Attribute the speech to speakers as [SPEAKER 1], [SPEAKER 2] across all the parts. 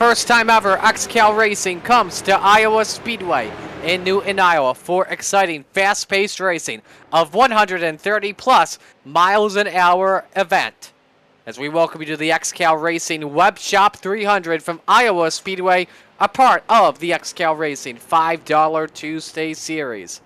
[SPEAKER 1] first time ever, XCAL Racing comes to Iowa Speedway in Newton, Iowa for exciting, fast-paced racing of 130 plus miles an hour event. As we welcome you to the XCAL Racing Web Shop 300 from Iowa Speedway, a part of the XCAL Racing $5 Tuesday Series.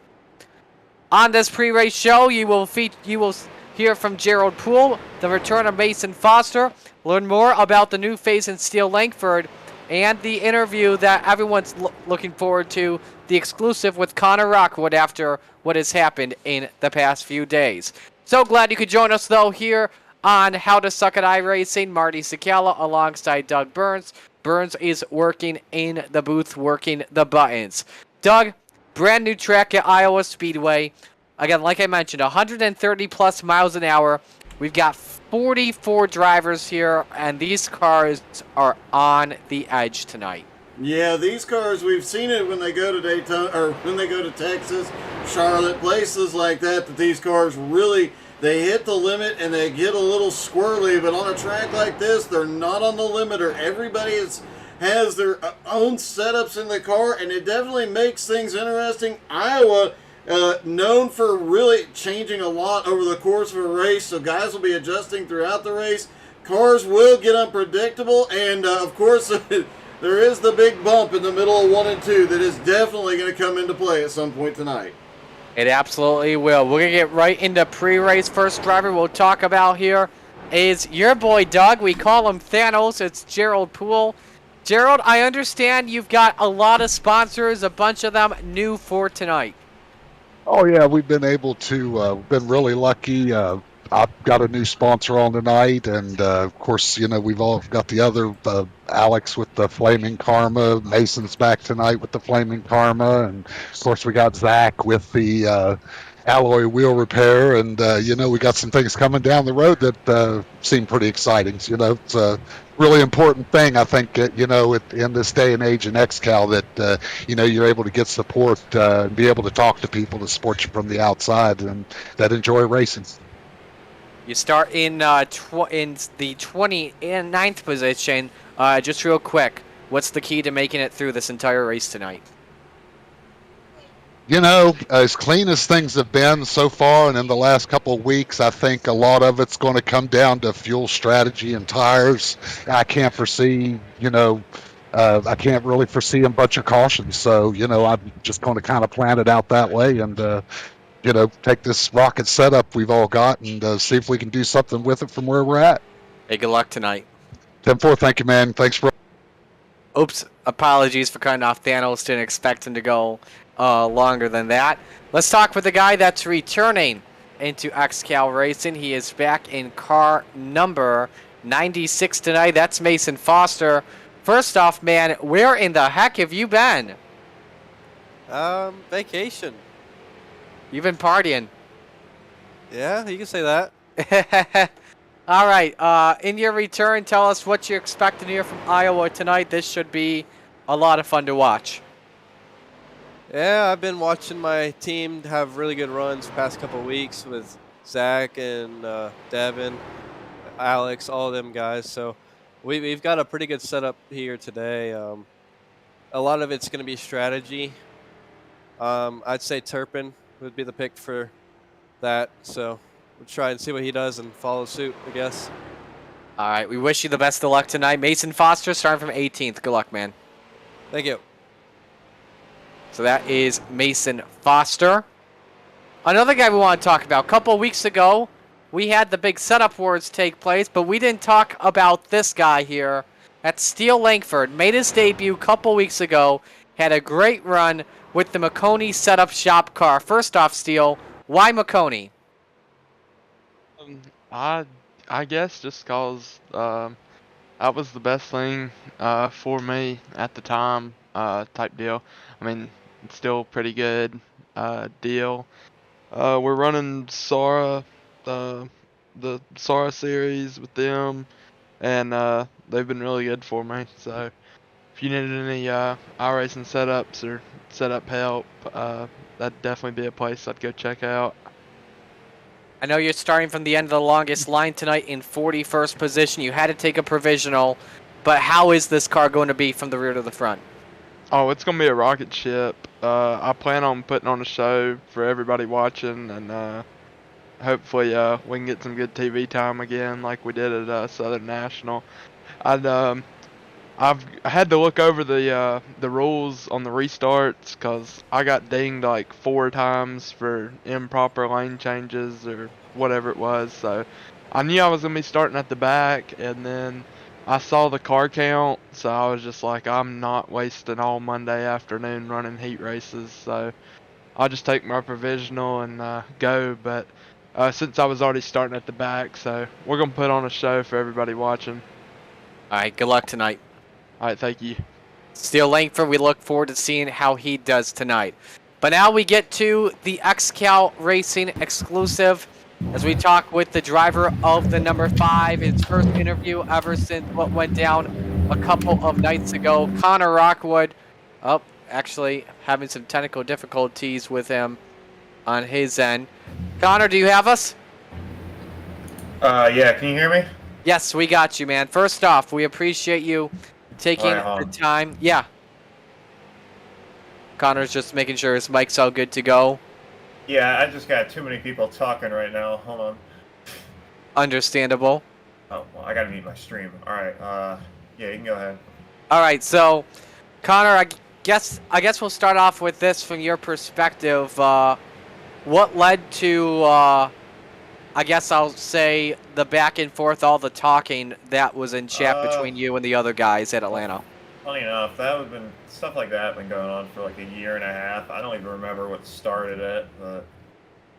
[SPEAKER 1] On this pre-race show, you will hear from Gerald Poole, the return of Mason Foster, learn more about the new face in Steele Langford, and the interview that everyone's looking forward to, the exclusive with Connor Rockwood after what has happened in the past few days. So glad you could join us, though, here on How to Suck at iRacing. Marty Sakala alongside Doug Burns. Burns is working in the booth, working the buttons. Doug, brand new track at Iowa Speedway. Again, like I mentioned, 130 plus miles an hour. We've got 44 drivers here, and these cars are on the edge tonight.
[SPEAKER 2] Yeah, these cars, we've seen it when they go to Daytona, or when they go to Texas, Charlotte, places like that these cars really, they hit the limit and they get a little squirrely, but on a track like this, they're not on the limiter. Everybody has their own setups in the car, and it definitely makes things interesting. Iowa, known for really changing a lot over the course of a race, so guys will be adjusting throughout the race. Cars will get unpredictable, and of course, there is the big bump in the middle of 1 and 2 that is definitely going to come into play at some point tonight.
[SPEAKER 1] It absolutely will. We're going to get right into pre-race. First driver we'll talk about here is your boy Doug. We call him Thanos. It's Gerald Poole. Gerald, I understand you've got a lot of sponsors, a bunch of them new for tonight.
[SPEAKER 3] Oh yeah, we've been able to, been really lucky. I've got a new sponsor on tonight, and of course, you know, we've all got the other, Alex with the Flaming Karma, Mason's back tonight with the Flaming Karma, and of course we got Zach with the alloy wheel repair, and you know, we got some things coming down the road that seem pretty exciting. So, you know, it's a really important thing, I think, you know, in this day and age in XCAL that, you know, you're able to get support and be able to talk to people that support you from the outside and that enjoy racing.
[SPEAKER 1] You start in the 29th position. Just real quick, what's the key to making it through this entire race tonight?
[SPEAKER 3] You know, as clean as things have been so far and in the last couple of weeks, I think a lot of it's going to come down to fuel strategy and tires. I can't foresee, you know, I can't really foresee a bunch of cautions. So, you know, I'm just going to kind of plan it out that way and, you know, take this rocket setup we've all got and see if we can do something with it from where we're at.
[SPEAKER 1] Hey, good luck tonight.
[SPEAKER 3] 10-4, thank you, man. Thanks for...
[SPEAKER 1] Oops, apologies for cutting off Thanos. Didn't expect him to go longer than that. Let's talk with the guy that's returning into XCAL Racing. He is back in car number 96 tonight. That's Mason Foster. First off, man, where in the heck have you been?
[SPEAKER 4] Vacation.
[SPEAKER 1] You've been partying.
[SPEAKER 4] Yeah, you can say that.
[SPEAKER 1] All right, in your return, tell us what you're expecting here from Iowa tonight. This should be a lot of fun to watch.
[SPEAKER 4] Yeah, I've been watching my team have really good runs the past couple of weeks with Zach and Devin, Alex, all of them guys. So we've got a pretty good setup here today. A lot of it's going to be strategy. I'd say Turpin would be the pick for that. So we'll try and see what he does and follow suit, I guess.
[SPEAKER 1] All right, we wish you the best of luck tonight. Mason Foster starting from 18th. Good luck, man.
[SPEAKER 4] Thank you.
[SPEAKER 1] So that is Mason Foster. Another guy we want to talk about. A couple of weeks ago, we had the big setup wars take place, but we didn't talk about this guy here. That's Steele Langford. Made his debut a couple weeks ago. Had a great run with the McConey setup shop car. First off, Steele, why McConey?
[SPEAKER 5] I guess just because that was the best thing for me at the time, type deal. I mean, it's still pretty good deal. We're running Sora, the Sora series with them, and they've been really good for me. So if you needed any iRacing setups or setup help, that'd definitely be a place I'd go check out.
[SPEAKER 1] I know you're starting from the end of the longest line tonight in 41st position. You had to take a provisional. but how is this car going to be from the rear to the front?
[SPEAKER 5] Oh, it's gonna be a rocket ship. I plan on putting on a show for everybody watching, and hopefully we can get some good TV time again, like we did at Southern National. I'd I had to look over the rules on the restarts because I got dinged like 4 times for improper lane changes or whatever it was. So I knew I was gonna be starting at the back, and then I saw the car count, so I was just like, I'm not wasting all Monday afternoon running heat races. So I'll just take my provisional and go. But since I was already starting at the back, so we're gonna put on a show for everybody watching.
[SPEAKER 1] All right, good luck tonight.
[SPEAKER 5] All right, thank you.
[SPEAKER 1] Steele Langford, we look forward to seeing how he does tonight. But now we get to the XCAL Racing exclusive as we talk with the driver of the number 5. His first interview ever since what went down a couple of nights ago. Connor Rockwood, actually having some technical difficulties with him on his end. Connor, do you have us?
[SPEAKER 6] Yeah, can you hear me?
[SPEAKER 1] Yes, we got you, man. First off, we appreciate you taking
[SPEAKER 6] Alright,
[SPEAKER 1] the time. Yeah. Connor's just making sure his mic's all good to go.
[SPEAKER 6] Yeah, I just got too many people talking right now. Hold on.
[SPEAKER 1] Understandable.
[SPEAKER 6] Oh, well, I gotta mute my stream. Alright, yeah, you can go ahead.
[SPEAKER 1] All right, so Connor, I guess we'll start off with this from your perspective. What led to I guess I'll say the back and forth, all the talking that was in chat between you and the other guys at Atlanta?
[SPEAKER 6] Funny enough, that would have been stuff like that been going on for like a year and a half. I don't even remember what started it, but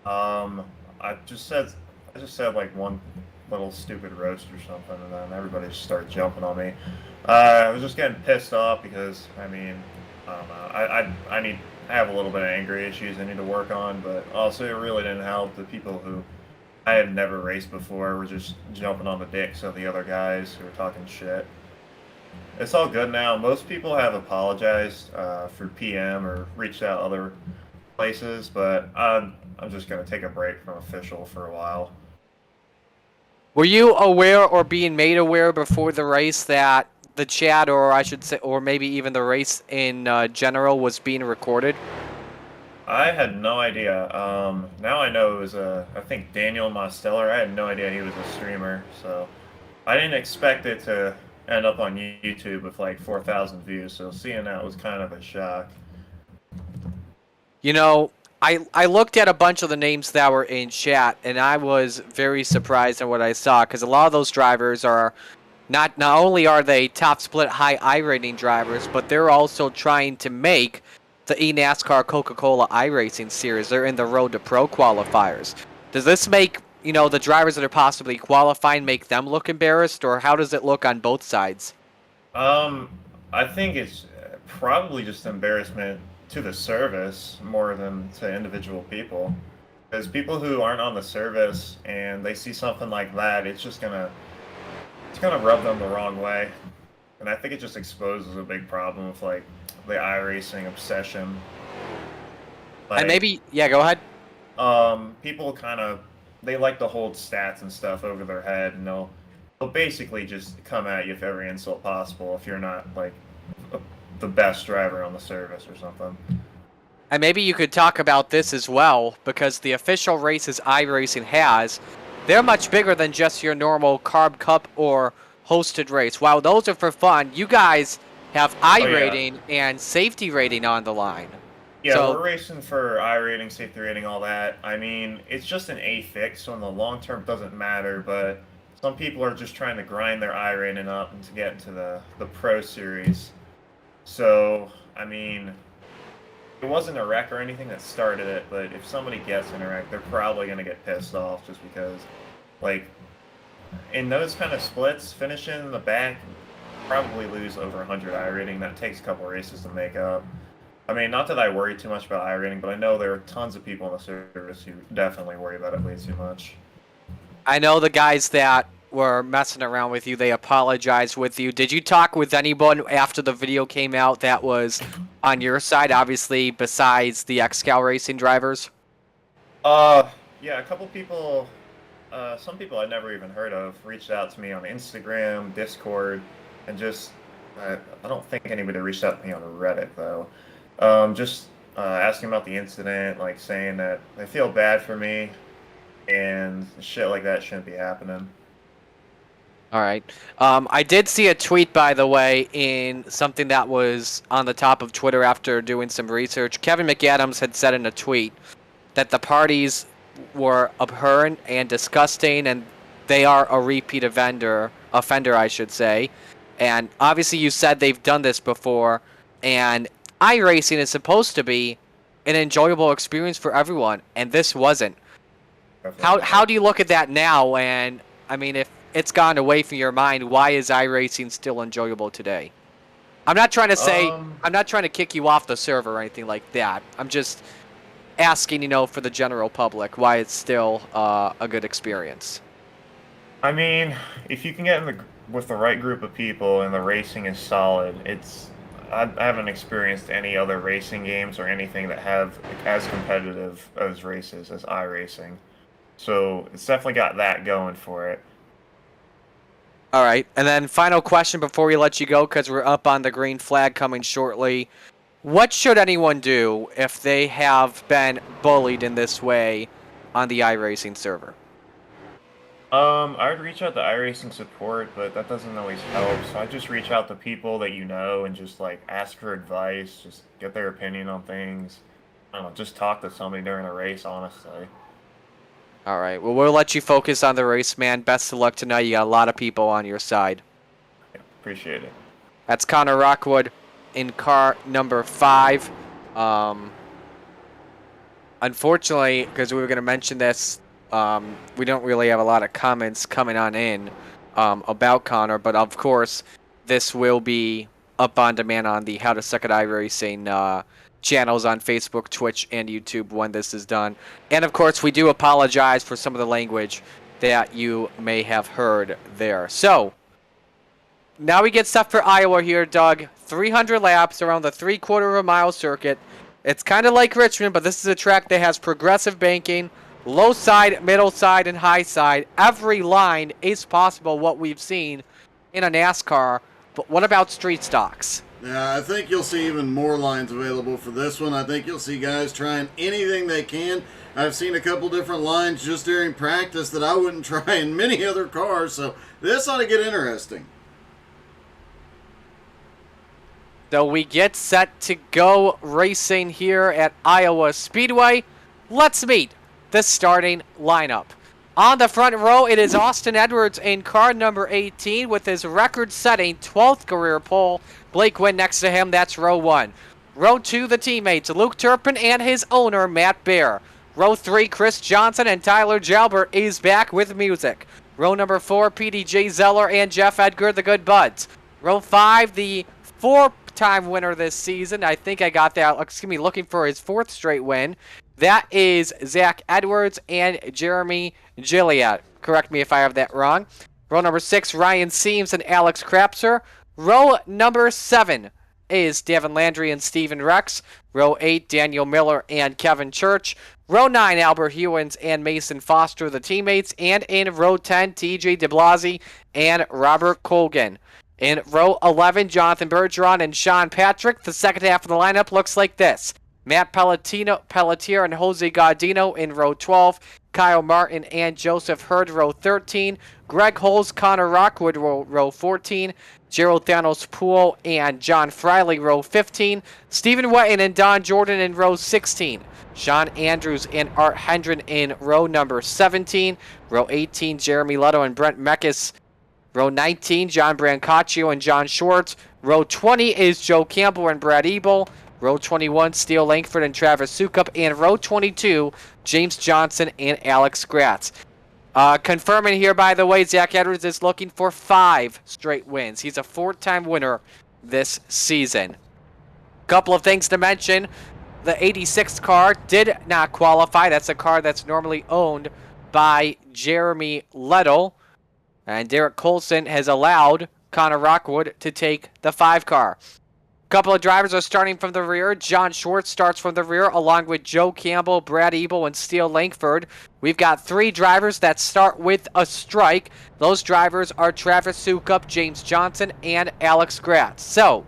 [SPEAKER 6] I just said like one little stupid roast or something, and then everybody just started jumping on me. I was just getting pissed off because I mean, I don't know. I have a little bit of anger issues I need to work on, but also it really didn't help the people who I had never raced before were just jumping on the dicks of the other guys who were talking shit. It's all good now. Most people have apologized for PM or reached out other places, but I'm just going to take a break from official for a while.
[SPEAKER 1] Were you aware or being made aware before the race that the chat, or I should say, or maybe even the race in general, was being recorded?
[SPEAKER 6] I had no idea. Now I know it was I think Daniel Mosteller. I had no idea he was a streamer, so I didn't expect it to end up on YouTube with like 4,000 views. So seeing that was kind of a shock.
[SPEAKER 1] You know, I looked at a bunch of the names that were in chat, and I was very surprised at what I saw, because a lot of those drivers are not only are they top split high iRating drivers, but they're also trying to make the eNASCAR Coca-Cola iRacing series. They're in the Road to Pro qualifiers. Does this make, you know, the drivers that are possibly qualifying, make them look embarrassed, or how does it look on both sides?
[SPEAKER 6] I think it's probably just embarrassment to the service more than to individual people. Because people who aren't on the service and they see something like that, it's gonna rub them the wrong way. And I think it just exposes a big problem with like the iRacing obsession. Like,
[SPEAKER 1] And maybe, yeah, go ahead.
[SPEAKER 6] people they like to hold stats and stuff over their head, and they'll basically just come at you with every insult possible if you're not like the best driver on the service or something.
[SPEAKER 1] And maybe you could talk about this as well, because the official races iRacing has, they're much bigger than just your normal Carb Cup or hosted race. While those are for fun, you guys have iRating and safety rating on the line.
[SPEAKER 6] Yeah,
[SPEAKER 1] So-
[SPEAKER 6] we're racing for iRating, safety rating, all that. I mean, it's just an A fix, so in the long term it doesn't matter, but some people are just trying to grind their iRating up and to get into the Pro Series. So, I mean, it wasn't a wreck or anything that started it, but if somebody gets in a wreck, they're probably going to get pissed off just because, like, in those kind of splits, finishing in the back, probably lose over 100 iRating. That takes a couple races to make up. I mean, not that I worry too much about iRating, but I know there are tons of people in the service who definitely worry about it way too much.
[SPEAKER 1] I know the guys that were messing around with you, they apologized with you. Did you talk with anyone after the video came out that was on your side, obviously, besides the XCAL Racing drivers?
[SPEAKER 6] Yeah, a couple people, some people I'd never even heard of reached out to me on Instagram, Discord, and just I don't think anybody reached out to me on Reddit though. Just asking about the incident, like saying that they feel bad for me and shit like that shouldn't be happening.
[SPEAKER 1] All right. I did see a tweet, by the way, in something that was on the top of Twitter after doing some research. Kevin McAdams had said in a tweet that the parties were abhorrent and disgusting, and they are a repeat offender, I should say. And obviously, you said they've done this before, and iRacing is supposed to be an enjoyable experience for everyone, and this wasn't. How do you look at that now? And I mean, if it's gone away from your mind, why is iRacing still enjoyable today? I'm not trying to say I'm not trying to kick you off the server or anything like that. I'm just asking, for the general public why it's still a good experience.
[SPEAKER 6] I mean, if you can get with the right group of people and the racing is solid, I haven't experienced any other racing games or anything that have as competitive as races as iRacing. So it's definitely got that going for it.
[SPEAKER 1] All right, and then final question before we let you go, because we're up on the green flag coming shortly. What should anyone do if they have been bullied in this way on the iRacing server?
[SPEAKER 6] I would reach out to iRacing support, but that doesn't always help. So I just reach out to people that you know and just like ask for advice, just get their opinion on things. I don't know, just talk to somebody during a race, honestly.
[SPEAKER 1] All right, well, we'll let you focus on the race, man. Best of luck tonight. You got a lot of people on your side.
[SPEAKER 6] Yeah, appreciate it.
[SPEAKER 1] That's Connor Rockwood in car number 5. Unfortunately, because we were going to mention this, we don't really have a lot of comments coming on in about Connor, but of course, this will be up on demand on the How to Suck at iRacing channels on Facebook, Twitch, and YouTube when this is done. And of course, we do apologize for some of the language that you may have heard there. So, now we get set for Iowa here, Doug. 300 laps around the 3/4 of a mile circuit. It's kind of like Richmond, but this is a track that has progressive banking, low side, middle side, and high side. Every line is possible, what we've seen in a NASCAR. But what about street stocks?
[SPEAKER 2] Yeah, I think you'll see even more lines available for this one. I think you'll see guys trying anything they can. I've seen a couple different lines just during practice that I wouldn't try in many other cars, so this ought to get interesting.
[SPEAKER 1] So we get set to go racing here at Iowa Speedway. Let's meet the starting lineup. On the front row, it is Austin Edwards in car number 18 with his record-setting 12th career pole. Blake Wynn next to him, that's row 1. Row 2, the teammates, Luke Turpin and his owner, Matt Baer. Row 3, Chris Johnson and Tyler Jalbert is back with music. Row number 4, PDJ Zeller and Jeff Edgar, the good buds. Row 5, the 4-time winner this season. I think I got that, looking for his 4th straight win. That is Zach Edwards and Jeremy Gilliatt. Correct me if I have that wrong. Row number 6, Ryan Seams and Alex Krapser. Row number 7 is Devin Landry and Steven Rex. Row 8, Daniel Miller and Kevin Church. Row 9, Albert Hewins and Mason Foster, the teammates. And in row 10, TJ DeBlasi and Robert Colgan. In row 11, Jonathan Bergeron and Sean Patrick. The second half of the lineup looks like this. Matt Pelletier and Jose Gaudino in row 12. Kyle Martin and Joseph Hurd, row 13. Greg Holes, Connor Rockwood, row 14. Gerald Thanos Poole and John Friley, row 15. Stephen Wetton and Don Jordan in row 16. Sean Andrews and Art Hendren in row number 17. Row 18, Jeremy Leto and Brent Meckes. Row 19, John Brancaccio and John Schwartz. Row 20 is Joe Campbell and Brad Ebel. Row 21, Steele Langford and Travis Sukup. And row 22, James Johnson and Alex Gratz. Confirming here, by the way, Zach Edwards is looking for 5 straight wins. He's a 4-time winner this season. Couple of things to mention. The 86 car did not qualify. That's a car that's normally owned by Jeremy Lettle. And Derek Colson has allowed Connor Rockwood to take the 5 car. Couple of drivers are starting from the rear. John Schwartz starts from the rear along with Joe Campbell, Brad Ebel, and Steele Langford. We've got 3 drivers that start with a strike. Those drivers are Travis Sukup, James Johnson, and Alex Gratz. So,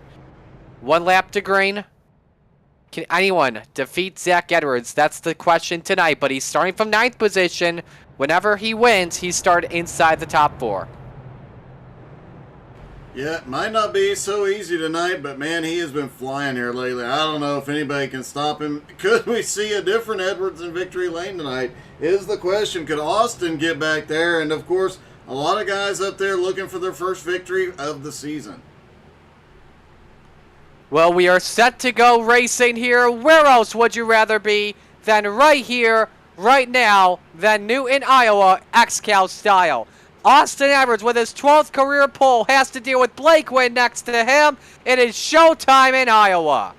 [SPEAKER 1] 1 lap to green. Can anyone defeat Zach Edwards? That's the question tonight, but he's starting from 9th position. Whenever he wins, he started inside the top 4.
[SPEAKER 2] Yeah, it might not be so easy tonight, but man, he has been flying here lately. I don't know if anybody can stop him. Could we see a different Edwards in victory lane tonight is the question. Could Austin get back there? And of course, a lot of guys up there looking for their first victory of the season.
[SPEAKER 1] Well, we are set to go racing here. Where else would you rather be than right here, right now, than Newton, Iowa, XCAL style? Austin Edwards with his 12th career pole has to deal with Blake Wynn next to him. It is showtime in Iowa.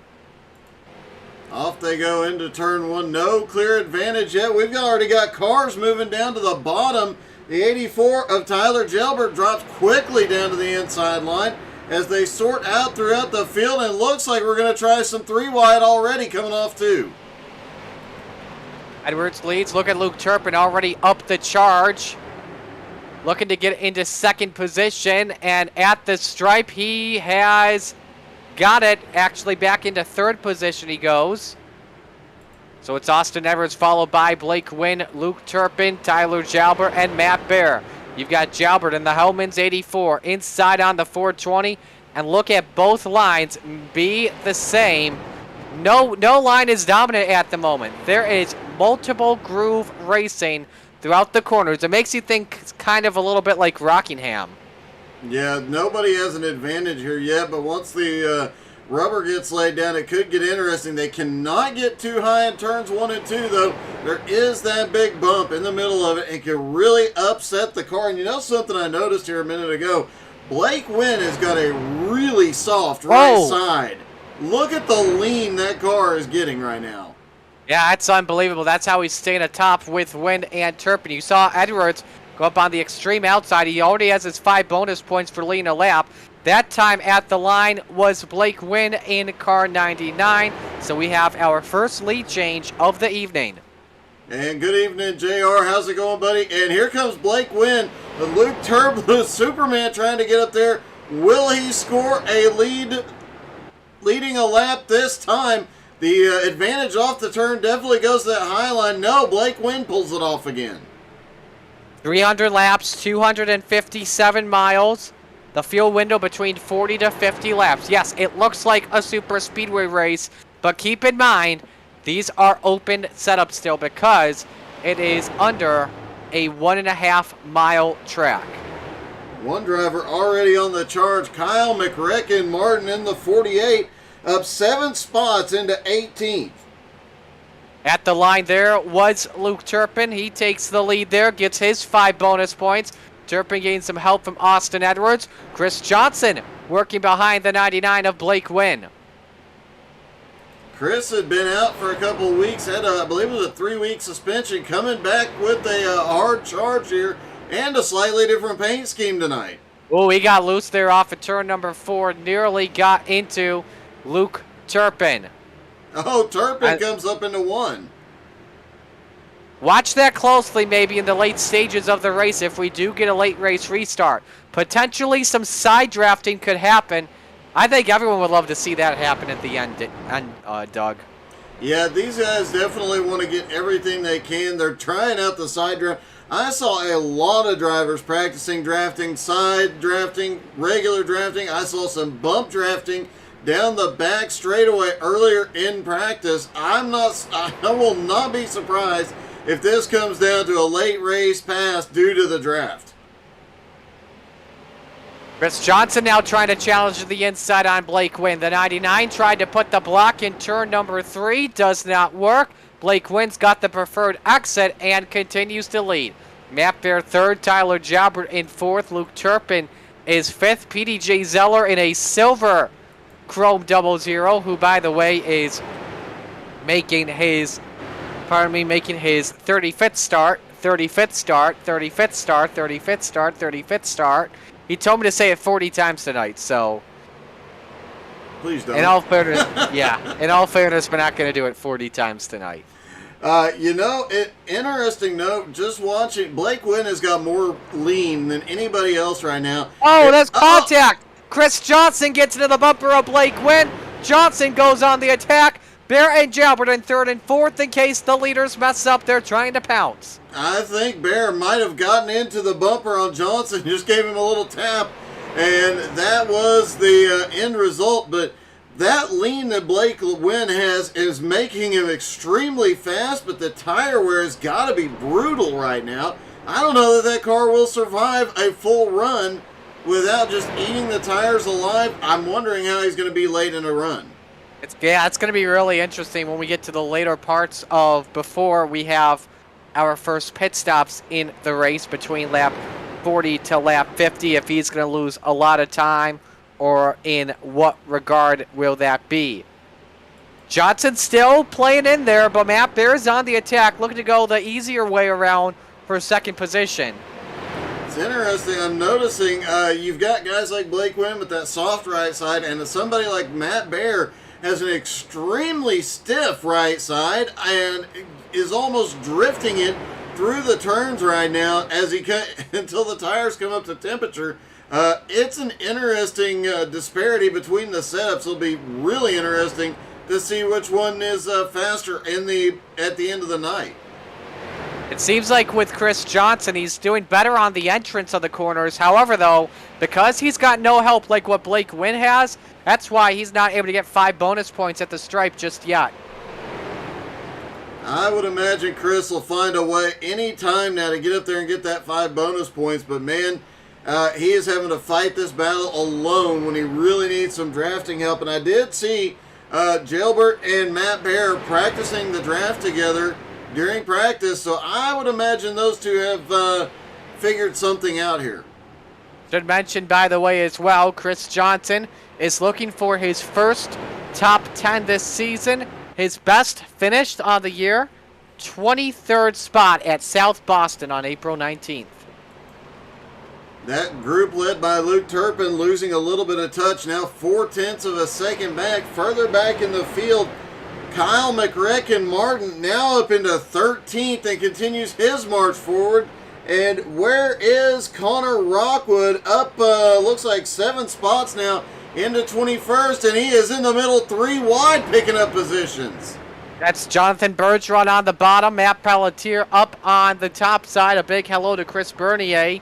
[SPEAKER 2] Off they go into turn 1. No clear advantage yet. We've already got cars moving down to the bottom. The 84 of Tyler Gelbert drops quickly down to the inside line as they sort out throughout the field, and it looks like we're going to try some 3 wide already coming off 2.
[SPEAKER 1] Edwards leads. Look at Luke Turpin already up the charge. Looking to get into 2nd position, and at the stripe, he has got it. Actually, back into 3rd position he goes. So it's Austin Edwards, followed by Blake Wynn, Luke Turpin, Tyler Jalbert, and Matt Bear. You've got Jalbert in the Hellman's 84, inside on the 420, and look at both lines be the same. No line is dominant at the moment. There is multiple groove racing throughout the corners. It makes you think it's kind of a little bit like Rockingham.
[SPEAKER 2] Yeah, nobody has an advantage here yet, but once the rubber gets laid down, it could get interesting. They cannot get too high in turns 1 and 2, though. There is that big bump in the middle of it. It can really upset the car. And you know something I noticed here a minute ago? Blake Wynn has got a really soft right side. Look at the lean that car is getting right now.
[SPEAKER 1] Yeah, that's unbelievable. That's how he's staying atop with Wynn and Turpin. You saw Edwards go up on the extreme outside. He already has his 5 bonus points for leading a lap. That time at the line was Blake Wynn in car 99. So we have our first lead change of the evening.
[SPEAKER 2] And good evening, JR. How's it going, buddy? And here comes Blake Wynn, the Luke Turbo Superman trying to get up there. Will he score a leading a lap this time? The advantage off the turn definitely goes to that high line. No, Blake Wynn pulls it off again.
[SPEAKER 1] 300 laps, 257 miles. The fuel window between 40 to 50 laps. Yes, it looks like a super speedway race, but keep in mind, these are open setups still because it is under a 1.5 mile track.
[SPEAKER 2] One driver already on the charge, Kyle McRecken Martin in the 48, up 7 spots into 18th.
[SPEAKER 1] At the line there was Luke Turpin. He takes the lead there, gets his 5 bonus points. Turpin gains some help from Austin Edwards. Chris Johnson working behind the 99 of Blake Wynn.
[SPEAKER 2] Chris had been out for a couple of weeks, had I believe it was a 3-week suspension, coming back with a hard charge here and a slightly different paint scheme tonight.
[SPEAKER 1] Oh, he got loose there off of turn number 4, nearly got into Luke Turpin.
[SPEAKER 2] Oh, Turpin comes up into 1.
[SPEAKER 1] Watch that closely maybe in the late stages of the race if we do get a late race restart. Potentially some side drafting could happen. I think everyone would love to see that happen at the end, Doug.
[SPEAKER 2] Yeah, these guys definitely want to get everything they can. They're trying out the side draft. I saw a lot of drivers practicing drafting, side drafting, regular drafting. I saw some bump drafting down the back straightaway earlier in practice. I will not be surprised if this comes down to a late race pass due to the draft.
[SPEAKER 1] Chris Johnson now trying to challenge the inside on Blake Wynn. The 99 tried to put the block in turn number 3. Does not work. Blake Wynn's got the preferred exit and continues to lead. Matt Bear 3rd. Tyler Jalbert in 4th. Luke Turpin is 5th. PDJ Zeller in a silver Chrome 00, who, by the way, is making his 35th start, 35th start, 35th start, 35th start, 35th start. He told me to say it 40 times tonight, so.
[SPEAKER 2] Please don't.
[SPEAKER 1] In all fairness, yeah. In all fairness, we're not going to do it 40 times tonight.
[SPEAKER 2] Interesting note, just watching, Blake Wynn has got more lean than anybody else right now.
[SPEAKER 1] Oh, that's contact! Chris Johnson gets into the bumper of Blake Wynn. Johnson goes on the attack. Bear and Jalbert in third and fourth in case the leaders mess up. They're trying to pounce.
[SPEAKER 2] I think Bear might have gotten into the bumper on Johnson, just gave him a little tap, and that was the end result. But that lean that Blake Wynn has is making him extremely fast, but the tire wear has got to be brutal right now. I don't know that car will survive a full run without just eating the tires alive. I'm wondering how he's going to be late in a run.
[SPEAKER 1] It's going to be really interesting when we get to the later parts of before we have our first pit stops in the race between lap 40 to lap 50, if he's going to lose a lot of time, or in what regard will that be? Johnson still playing in there, but Matt Bear's on the attack, looking to go the easier way around for second position.
[SPEAKER 2] It's interesting. I'm noticing you've got guys like Blake Wynn with that soft right side, and somebody like Matt Bear has an extremely stiff right side and is almost drifting it through the turns right now as until the tires come up to temperature. It's an interesting disparity between the setups. It'll be really interesting to see which one is faster at the end of the night.
[SPEAKER 1] It seems like with Chris Johnson, he's doing better on the entrance of the corners. However, though, because he's got no help like what Blake Wynn has, that's why he's not able to get 5 bonus points at the stripe just yet.
[SPEAKER 2] I would imagine Chris will find a way any time now to get up there and get that 5 bonus points, but man, he is having to fight this battle alone when he really needs some drafting help. And I did see Jalbert and Matt Bear practicing the draft together during practice, so I would imagine those two have figured something out here.
[SPEAKER 1] Should mention, by the way, as well, Chris Johnson is looking for his first top 10 this season. His best finished on the year, 23rd spot at South Boston on April 19th.
[SPEAKER 2] That group led by Luke Turpin losing a little bit of touch, now 0.4 of a second back. Further back in the field, Kyle McRecken Martin now up into 13th and continues his march forward. And where is Connor Rockwood? Up, looks like 7 spots now into 21st, and he is in the middle 3 wide picking up positions.
[SPEAKER 1] That's Jonathan Bergeron on the bottom, Matt Pelletier up on the top side. A big hello to Chris Bernier.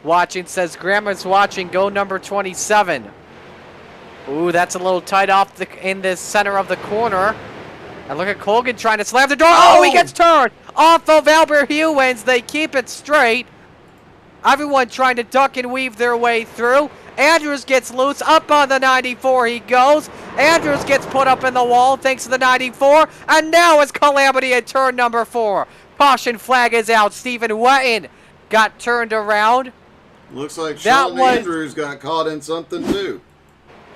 [SPEAKER 1] Watching, says Grandma's watching, go number 27. Ooh, that's a little tight off in the center of the corner. And look at Colgan trying to slam the door. Oh, he gets turned off of Albert Hewins. They keep it straight. Everyone trying to duck and weave their way through. Andrews gets loose. Up on the 94 he goes. Andrews gets put up in the wall thanks to the 94. And now it's calamity at turn number 4. Caution flag is out. Stephen Wetton got turned around.
[SPEAKER 2] Looks like Sean Andrews got caught in something too.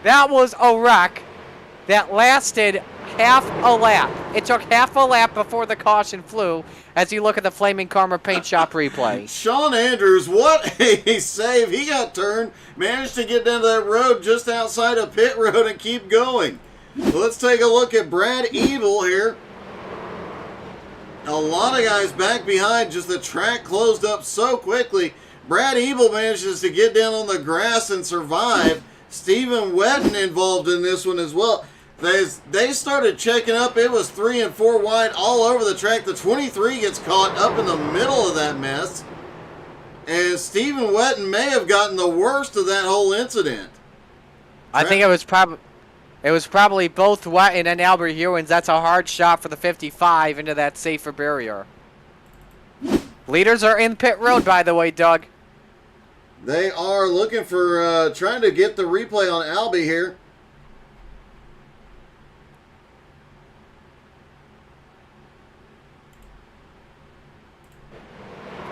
[SPEAKER 1] That was a wreck that lasted half a lap. It took half a lap before the caution flew as you look at the Flaming Karma Paint Shop replay.
[SPEAKER 2] Sean Andrews, what a save. He got turned, managed to get down to that road just outside of pit road and keep going. Let's take a look at Brad Ebel here. A lot of guys back behind, just the track closed up so quickly. Brad Ebel manages to get down on the grass and survive. Stephen Wetton involved in this one as well. They started checking up. It was 3 and 4 wide all over the track. The 23 gets caught up in the middle of that mess. And Stephen Wetton may have gotten the worst of that whole incident.
[SPEAKER 1] I think it was probably both Wetton and Albert Hewins. That's a hard shot for the 55 into that safer barrier. Leaders are in pit road, by the way, Doug.
[SPEAKER 2] They are looking for, trying to get the replay on Albie here.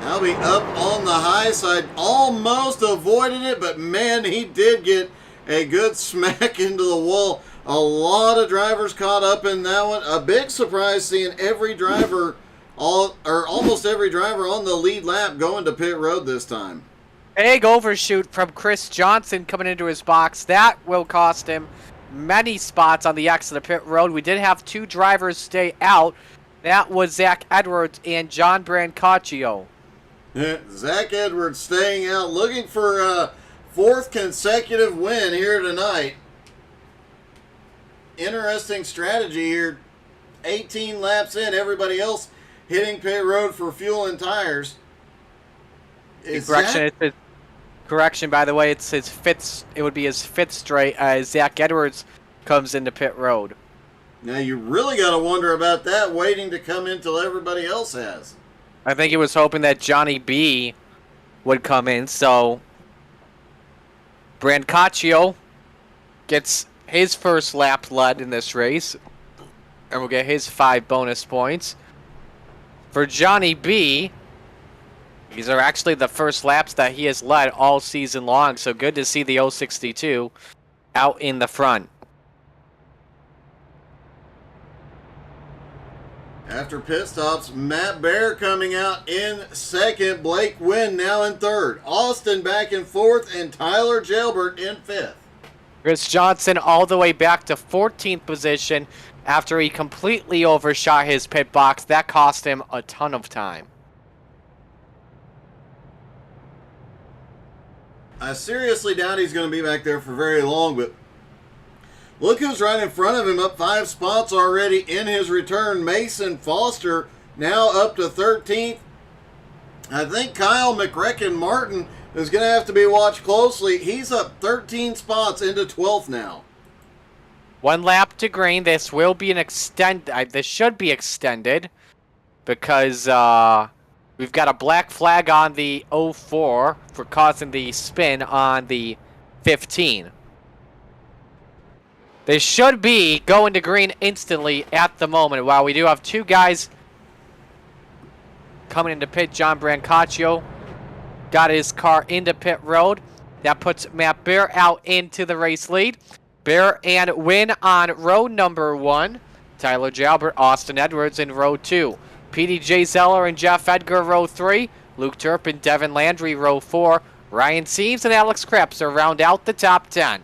[SPEAKER 2] Albie up on the high side, almost avoided it, but man, he did get a good smack into the wall. A lot of drivers caught up in that one. A big surprise seeing every driver, almost every driver on the lead lap going to pit road this time. Big
[SPEAKER 1] overshoot from Chris Johnson coming into his box. That will cost him many spots on the exit of pit road. We did have 2 drivers stay out. That was Zach Edwards and John Brancaccio.
[SPEAKER 2] Zach Edwards staying out, looking for a 4th consecutive win here tonight. Interesting strategy here. 18 laps in, everybody else hitting pit road for fuel and tires.
[SPEAKER 1] Correction, by the way, it's his 5th. It would be his 5th straight as Zach Edwards comes into pit road.
[SPEAKER 2] Now you really got to wonder about that, waiting to come in till everybody else has.
[SPEAKER 1] I think he was hoping that Johnny B would come in, so Brancaccio gets his first lap led in this race, and will get his 5 bonus points. For Johnny B, these are actually the first laps that he has led all season long, so good to see the 062 out in the front.
[SPEAKER 2] After pit stops, Matt Bear coming out in 2nd, Blake Wynn now in 3rd, Austin back in 4th, and Tyler Jalbert in 5th.
[SPEAKER 1] Chris Johnson all the way back to 14th position after he completely overshot his pit box. That cost him a ton of time.
[SPEAKER 2] I seriously doubt he's going to be back there for very long, but look who's right in front of him, up 5 spots already in his return. Mason Foster now up to 13th. I think Kyle McRecken Martin is going to have to be watched closely. He's up 13 spots into 12th now.
[SPEAKER 1] 1 lap to green. This will be an this should be extended because we've got a black flag on the 04 for causing the spin on the 15. They should be going to green instantly at the moment. While we do have 2 guys coming into pit, John Brancaccio got his car into pit road. That puts Matt Bear out into the race lead. Bear and Win on row number 1. Tyler Jalbert, Austin Edwards in row 2. PDJ Zeller and Jeff Edgar row 3. Luke Turpin, Devin Landry row 4. Ryan Seaves and Alex Krebs round out the top 10.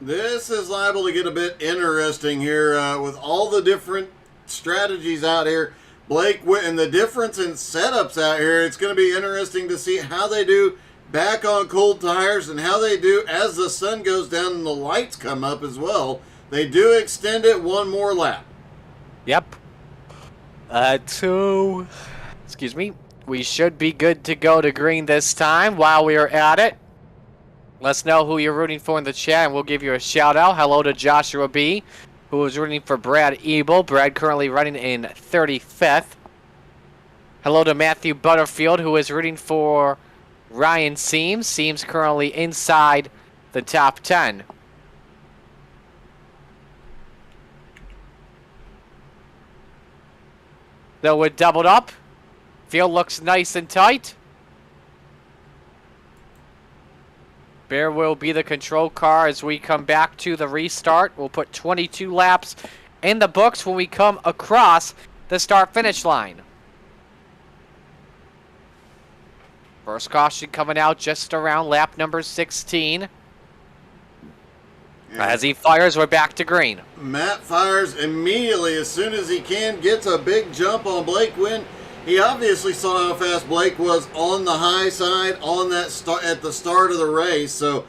[SPEAKER 2] This is liable to get a bit interesting here with all the different strategies out here. Blake and the difference in setups out here. It's going to be interesting to see how they do back on cold tires and how they do as the sun goes down and the lights come up as well. They do extend it 1 more lap.
[SPEAKER 1] Yep. Excuse me. We should be good to go to green this time. While we are at it, let us know who you're rooting for in the chat, and we'll give you a shout-out. Hello to Joshua B., who is rooting for Brad Ebel. Brad currently running in 35th. Hello to Matthew Butterfield, who is rooting for Ryan Seames. Seames currently inside the top 10. So we're doubled up. Field looks nice and tight. Bear will be the control car as we come back to the restart. We'll put 22 laps in the books when we come across the start-finish line. First caution coming out just around lap number 16. As he fires, we're back to green.
[SPEAKER 2] Matt fires immediately as soon as he can, gets a big jump on Blake Wynn. He obviously saw how fast Blake was on the high side on that at the start of the race, so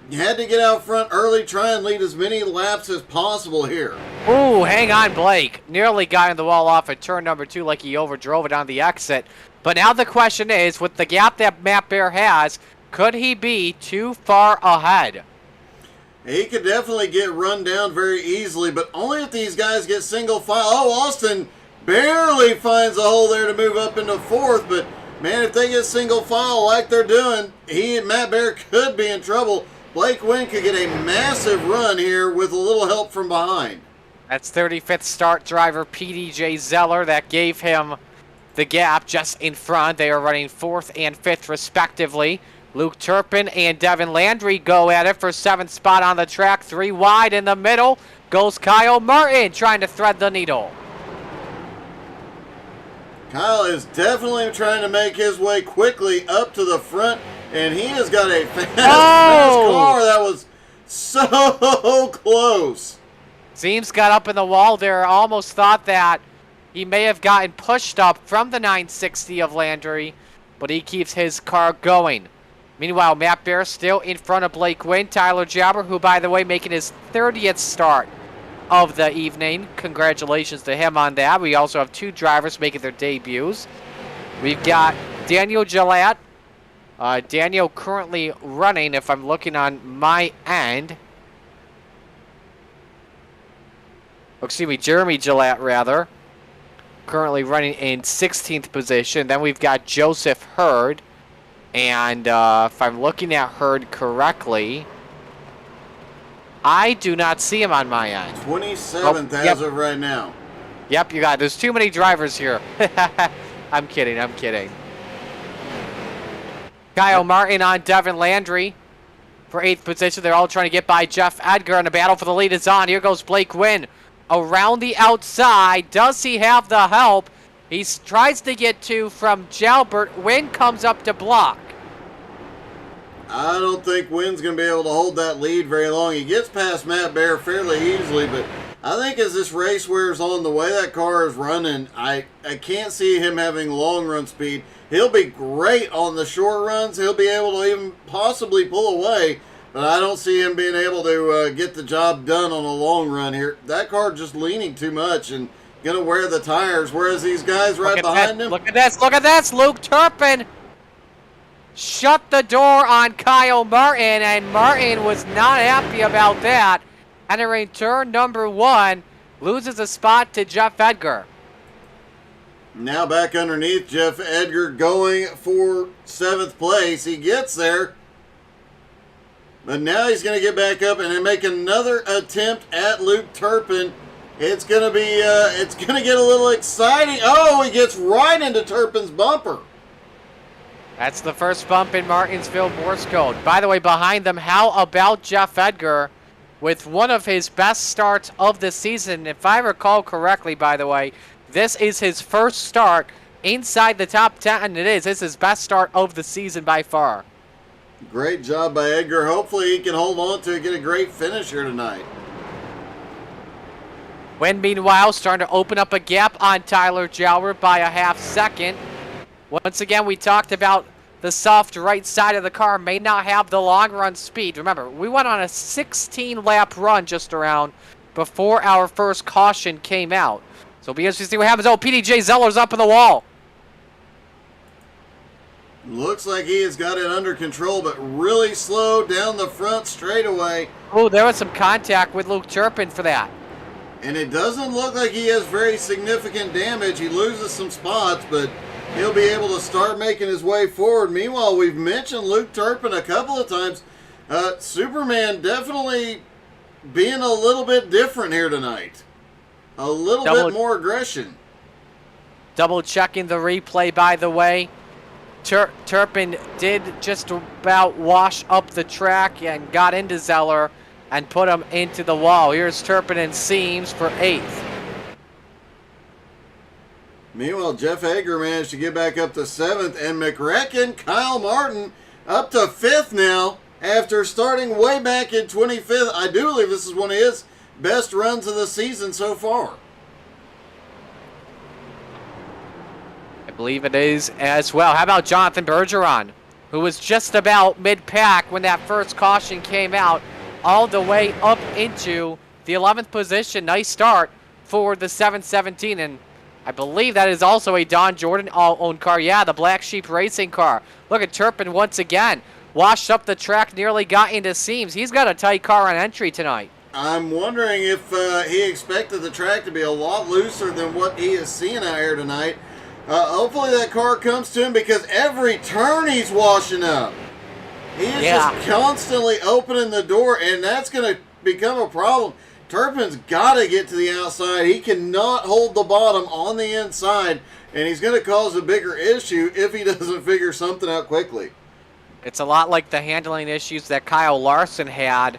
[SPEAKER 2] you had to get out front early, try and lead as many laps as possible here.
[SPEAKER 1] Ooh, hang on, Blake. Nearly got in the wall off at turn number 2 like he overdrove it on the exit. But now the question is, with the gap that Matt Bear has, could he be too far ahead?
[SPEAKER 2] He could definitely get run down very easily, but only if these guys get single file. Oh, Austin barely finds a hole there to move up into 4th, but man, if they get single file like they're doing, he and Matt Bear could be in trouble. Blake Wynn could get a massive run here with a little help from behind.
[SPEAKER 1] That's 35th start driver PDJ Zeller. That gave him the gap just in front. They are running 4th and 5th respectively. Luke Turpin and Devin Landry go at it for 7th spot on the track. 3 wide in the middle goes Kyle Martin trying to thread the needle.
[SPEAKER 2] Kyle is definitely trying to make his way quickly up to the front and he has got a fast car that was so close.
[SPEAKER 1] Seams got up in the wall there. Almost thought that he may have gotten pushed up from the 960 of Landry, but he keeps his car going. Meanwhile, Matt Bear still in front of Blake Wynn. Tyler Jabber, who, by the way, making his 30th start of the evening. Congratulations to him on that. We also have 2 drivers making their debuts. We've got Daniel Gillette. Daniel currently running, if I'm looking on my end. Oh, excuse me, Jeremy Gillette, rather. Currently running in 16th position. Then we've got Joseph Hurd. And if I'm looking at Hurd correctly, I do not see him on my end.
[SPEAKER 2] 27th as of right now.
[SPEAKER 1] Yep, you got it. There's too many drivers here. I'm kidding, I'm kidding. Kyle Martin on Devin Landry for 8th position. They're all trying to get by Jeff Edgar, and the battle for the lead is on. Here goes Blake Wynn around the outside. Does he have the help? He tries to get to from Jalbert. Wynn comes up to block.
[SPEAKER 2] I don't think Wynn's going to be able to hold that lead very long. He gets past Matt Bear fairly easily, but I think as this race wears on, the way that car is running, I can't see him having long run speed. He'll be great on the short runs. He'll be able to even possibly pull away, but I don't see him being able to get the job done on a long run here. That car just leaning too much and going to wear the tires, whereas these guys right behind him.
[SPEAKER 1] Look at this, look at this. Luke Turpin shut the door on Kyle Martin, and Martin was not happy about that. Entering turn number 1, loses a spot to Jeff Edgar.
[SPEAKER 2] Now back underneath, Jeff Edgar going for 7th place. He gets there, but now he's going to get back up and then make another attempt at Luke Turpin. It's going to be, it's going to get a little exciting. Oh, he gets right into Turpin's bumper.
[SPEAKER 1] That's the first bump in Martinsville Morse code. By the way, behind them, how about Jeff Edgar with one of his best starts of the season? If I recall correctly, by the way, this is his first start inside the top 10, and it is. This is his best start of the season by far.
[SPEAKER 2] Great job by Edgar. Hopefully he can hold on to it, get a great finish here tonight.
[SPEAKER 1] Wynn, meanwhile, starting to open up a gap on Tyler Jalbert by a half second. Once again, we talked about the soft right side of the car may not have the long run speed. Remember, we went on a 16-lap run just around before our first caution came out. So it'll be interesting to see what happens. Oh, PDJ Zeller's up in the wall.
[SPEAKER 2] Looks like he has got it under control, but really slow down the front straightaway.
[SPEAKER 1] Oh, there was some contact with Luke Turpin for that.
[SPEAKER 2] And it doesn't look like he has very significant damage. He loses some spots, but he'll be able to start making his way forward. Meanwhile, we've mentioned Luke Turpin a couple of times. Superman definitely being a little bit different here tonight. A little bit more aggression.
[SPEAKER 1] Double checking the replay, by the way. Turpin did just about wash up the track and got into Zeller and put him into the wall. Here's Turpin and Seams for 8th.
[SPEAKER 2] Meanwhile, Jeff Edgar managed to get back up to 7th, and McRecken, Kyle Martin, up to 5th now after starting way back in 25th. I do believe this is one of his best runs of the season so far.
[SPEAKER 1] I believe it is as well. How about Jonathan Bergeron, who was just about mid-pack when that first caution came out, all the way up into the 11th position. Nice start for the 717, and I believe that is also a Don Jordan owned car. Yeah, the Black Sheep Racing car. Look at Turpin once again. Washed up the track, nearly got into Seams. He's got a tight car on entry tonight.
[SPEAKER 2] I'm wondering if he expected the track to be a lot looser than what he is seeing out here tonight. Hopefully that car comes to him, because every turn he's washing up. He is just constantly opening the door, and that's going to become a problem. Turpin's got to get to the outside. He cannot hold the bottom on the inside, and he's going to cause a bigger issue if he doesn't figure something out quickly.
[SPEAKER 1] It's a lot like the handling issues that Kyle Larson had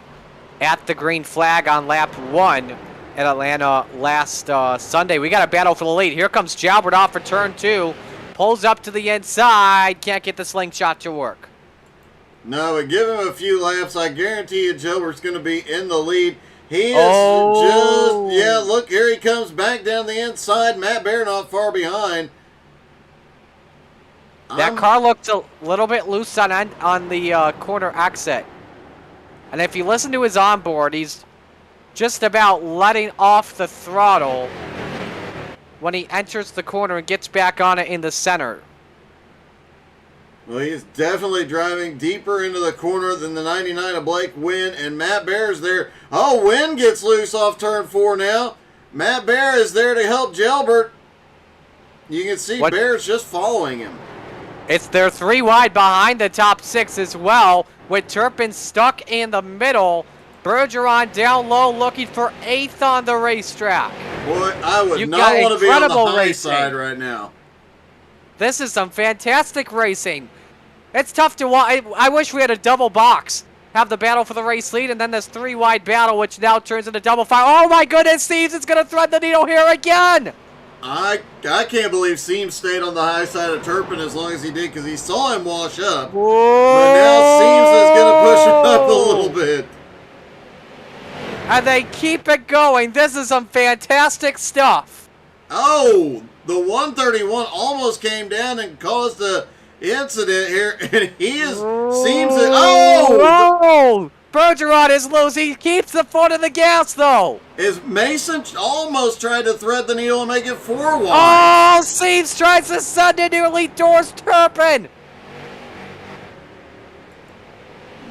[SPEAKER 1] at the green flag on lap 1 at Atlanta last Sunday. We got a battle for the lead. Here comes Jalbert off for turn 2. Pulls up to the inside. Can't get the slingshot to work.
[SPEAKER 2] No, but give him a few laps. I guarantee you Gilbert's going to be in the lead. He is
[SPEAKER 1] Oh.
[SPEAKER 2] just, yeah, look, here he comes back down the inside. Matt Bear not far behind.
[SPEAKER 1] That car looked a little bit loose on the corner exit. And if you listen to his onboard, he's just about letting off the throttle when he enters the corner and gets back on it in the center.
[SPEAKER 2] Well, he's definitely driving deeper into the corner than the 99 of Blake Wynn, and Matt Bear's there. Oh, Wynn gets loose off turn 4 now. Matt Bear is there to help Gelbert. You can see Bear's just following him.
[SPEAKER 1] They're 3 wide behind the top 6 as well, with Turpin stuck in the middle. Bergeron down low looking for 8th on the racetrack.
[SPEAKER 2] Boy, I would
[SPEAKER 1] You've
[SPEAKER 2] not
[SPEAKER 1] got
[SPEAKER 2] want to be on the
[SPEAKER 1] incredible
[SPEAKER 2] high
[SPEAKER 1] racing.
[SPEAKER 2] side right now.
[SPEAKER 1] This is some fantastic racing. It's tough to watch. I wish we had a double box. Have the battle for the race lead, and then this 3 wide battle, which now turns into double fire. Oh my goodness, Steves is going to thread the needle here again.
[SPEAKER 2] I can't believe Seams stayed on the high side of Turpin as long as he did, because he saw him wash up.
[SPEAKER 1] Whoa.
[SPEAKER 2] But now Seams is going to push him up a little bit.
[SPEAKER 1] And they keep it going. This is some fantastic stuff.
[SPEAKER 2] Oh, the 131 almost came down and caused an incident here, and he is Seams.
[SPEAKER 1] Oh! Bergeron is loose. He keeps the foot of the gas, though.
[SPEAKER 2] Is Mason almost tried to thread the needle and make it 4 wide?
[SPEAKER 1] Oh, Seams tries to send it nearly towards Turpin.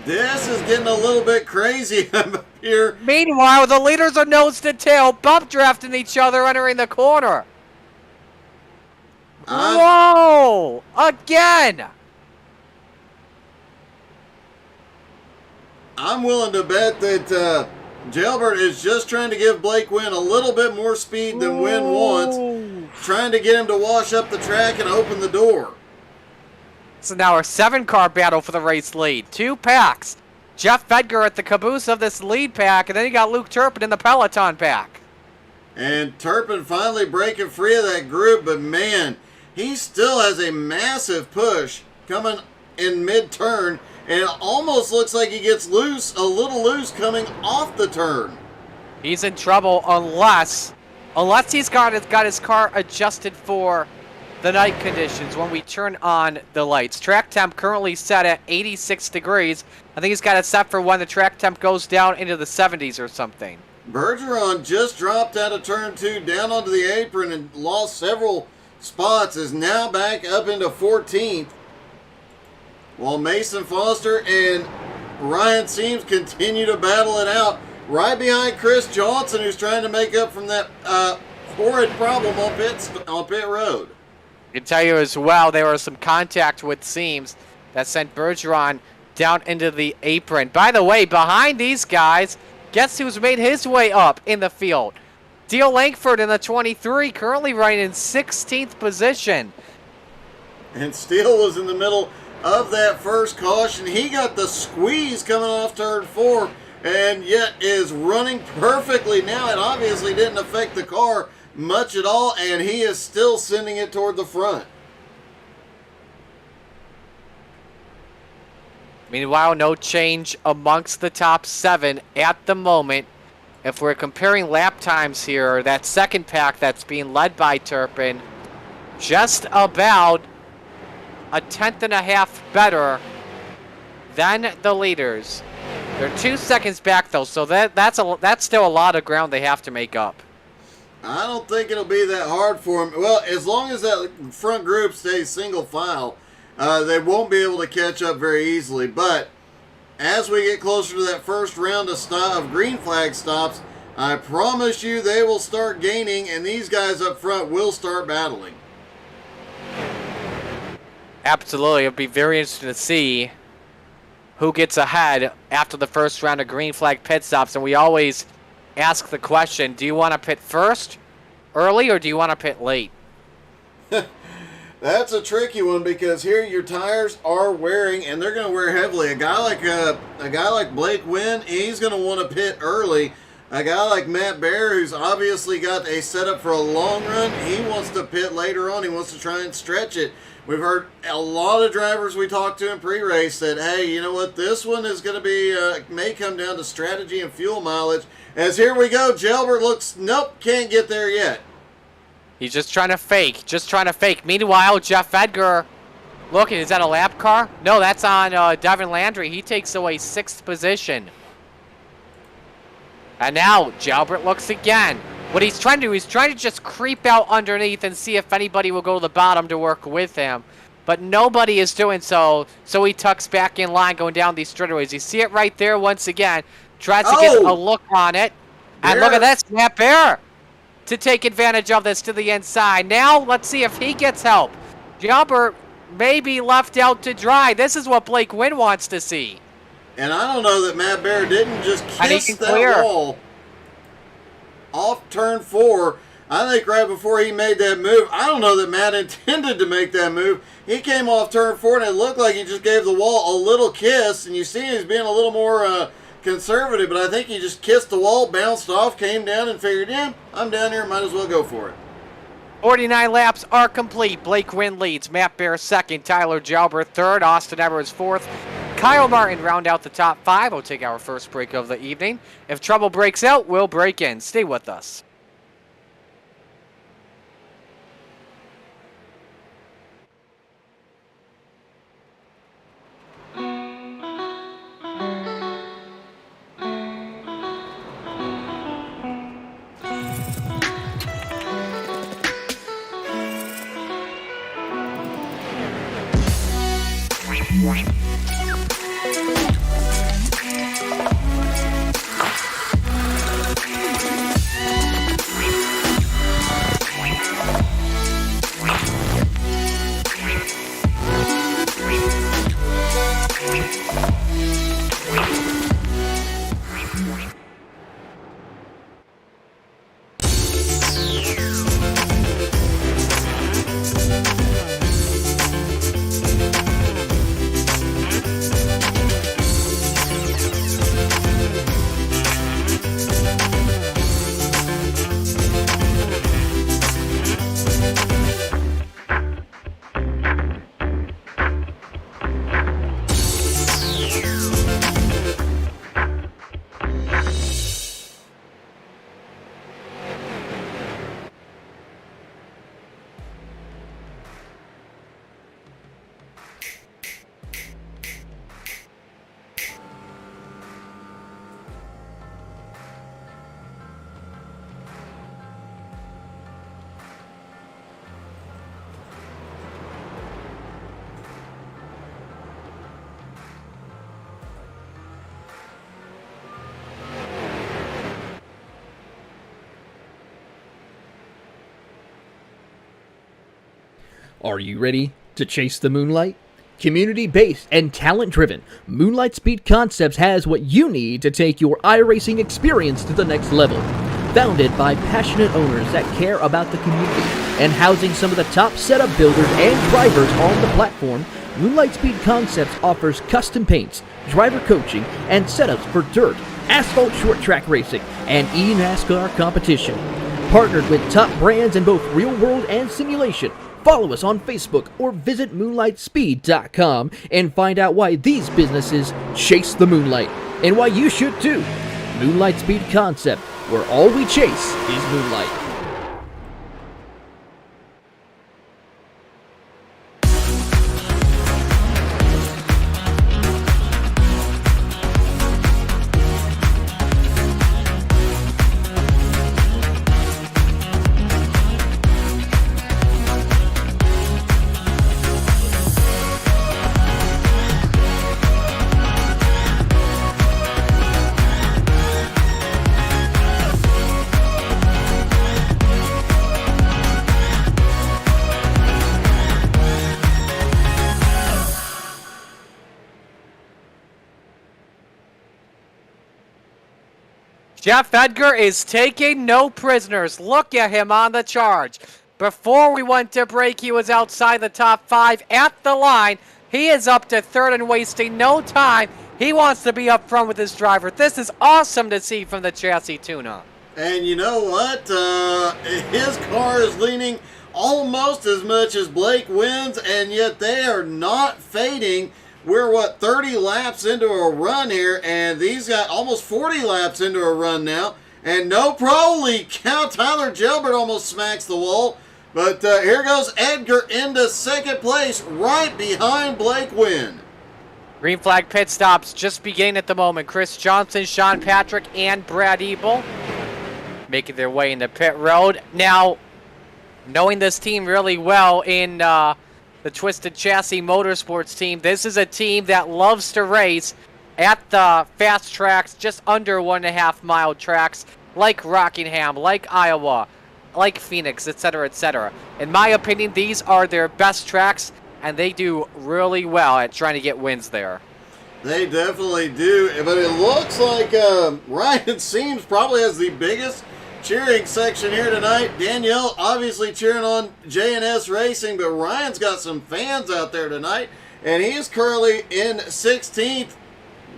[SPEAKER 2] This is getting a little bit crazy up here.
[SPEAKER 1] Meanwhile, the leaders are nose to tail, bump drafting each other entering the corner. Whoa! Again!
[SPEAKER 2] I'm willing to bet that Gelbert is just trying to give Blake Wynn a little bit more speed than Wynn wants, trying to get him to wash up the track and open the door.
[SPEAKER 1] So now our 7-car battle for the race lead. 2 packs. Jeff Fedger at the caboose of this lead pack, and then you got Luke Turpin in the Peloton pack.
[SPEAKER 2] And Turpin finally breaking free of that group, but man, he still has a massive push coming in mid-turn, and it almost looks like he gets loose, a little loose coming off the turn.
[SPEAKER 1] He's in trouble unless he's got his car adjusted for the night conditions when we turn on the lights. Track temp currently set at 86 degrees. I think he's got it set for when the track temp goes down into the 70s or something.
[SPEAKER 2] Bergeron just dropped out of turn 2 down onto the apron and lost several spots, is now back up into 14th. While Mason Foster and Ryan Seams continue to battle it out right behind Chris Johnson, who's trying to make up from that horrid problem on pit road.
[SPEAKER 1] I can tell you as well, there was some contact with Seams that sent Bergeron down into the apron. By the way, behind these guys, guess who's made his way up in the field? Deal Langford in the 23, currently running in 16th position.
[SPEAKER 2] And Steele was in the middle of that first caution. He got the squeeze coming off turn 4, and yet is running perfectly now. It obviously didn't affect the car much at all, and he is still sending it toward the front.
[SPEAKER 1] Meanwhile, no change amongst the top 7 at the moment. If we're comparing lap times here, that second pack that's being led by Turpin, just about a 1/10.5 better than the leaders. They're 2 seconds back though, so that's still a lot of ground they have to make up.
[SPEAKER 2] I don't think it'll be that hard for him. Well, as long as that front group stays single file, they won't be able to catch up very easily. But as we get closer to that first round of green flag stops, I promise you they will start gaining, and these guys up front will start battling.
[SPEAKER 1] Absolutely. It'll be very interesting to see who gets ahead after the first round of green flag pit stops. And we always ask the question, do you want to pit first, early, or do you want to pit late?
[SPEAKER 2] That's a tricky one, because here your tires are wearing, and they're going to wear heavily. A guy like Blake Wynn, he's going to want to pit early. A guy like Matt Bear, who's obviously got a setup for a long run, he wants to pit later on. He wants to try and stretch it. We've heard a lot of drivers we talked to in pre-race that, hey, you know what, this one is going to be, may come down to strategy and fuel mileage. As here we go, Gelbert looks, nope, can't get there yet.
[SPEAKER 1] He's just trying to fake, Meanwhile, Jeff Edgar, look, is that a lap car? No, that's on Devin Landry. He takes away 6th position. And now, Gelbert looks again. What he's trying to do, he's trying to just creep out underneath and see if anybody will go to the bottom to work with him. But nobody is doing so, so he tucks back in line going down these straightaways. You see it right there once again. Tries to get a look on it. And look at this, Matt Bear to take advantage of this to the inside. Now, let's see if he gets help. Gelbert may be left out to dry. This is what Blake Wynn wants to see.
[SPEAKER 2] And I don't know that Matt Bear didn't just kiss that wall off turn 4. I think right before he made that move, I don't know that Matt intended to make that move. He came off turn 4 and it looked like he just gave the wall a little kiss. And you see he's being a little more conservative, but I think he just kissed the wall, bounced off, came down and figured, yeah, I'm down here, might as well go for it.
[SPEAKER 1] 49 laps are complete. Blake Wynn leads. Matt Bear 2nd. Tyler Gelbert 3rd. Austin Evers 4th. Kyle Martin round out the top 5. We'll take our first break of the evening. If trouble breaks out, we'll break in. Stay with us.
[SPEAKER 7] Are you ready to chase the moonlight? Community-based and talent-driven, Moonlight Speed Concepts has what you need to take your iRacing experience to the next level. Founded by passionate owners that care about the community and housing some of the top setup builders and drivers on the platform, Moonlight Speed Concepts offers custom paints, driver coaching, and setups for dirt, asphalt short track racing, and eNASCAR competition. Partnered with top brands in both real world and simulation, follow us on Facebook or visit moonlightspeed.com and find out why these businesses chase the moonlight and why you should too. Moonlight Speed Concept, where all we chase is moonlight.
[SPEAKER 1] Jeff Edgar is taking no prisoners. Look at him on the charge. Before we went to break, he was outside the top 5 at the line. He is up to 3rd and wasting no time. He wants to be up front with his driver. This is awesome to see from the chassis tune-up.
[SPEAKER 2] And you know what? His car is leaning almost as much as Blake Wynn's, and yet they are not fading. We're, 30 laps into a run here, and these got almost 40 laps into a run now. And no pro leak. Tyler Gilbert almost smacks the wall. But here goes Edgar into second place, right behind Blake Wynn.
[SPEAKER 1] Green flag pit stops just beginning at the moment. Chris Johnson, Sean Patrick, and Brad Ebel making their way into pit road. Now, knowing this team really well in the Twisted Chassis Motorsports team, this is a team that loves to race at the fast tracks, just under 1.5 mile tracks, like Rockingham, like Iowa, like Phoenix, etc., etc. In my opinion, these are their best tracks, and they do really well at trying to get wins there.
[SPEAKER 2] They definitely do, but it looks like Ryan Seams probably has the biggest cheering section here tonight. Danielle obviously cheering on J&S Racing, but Ryan's got some fans out there tonight, and he's currently in 16th.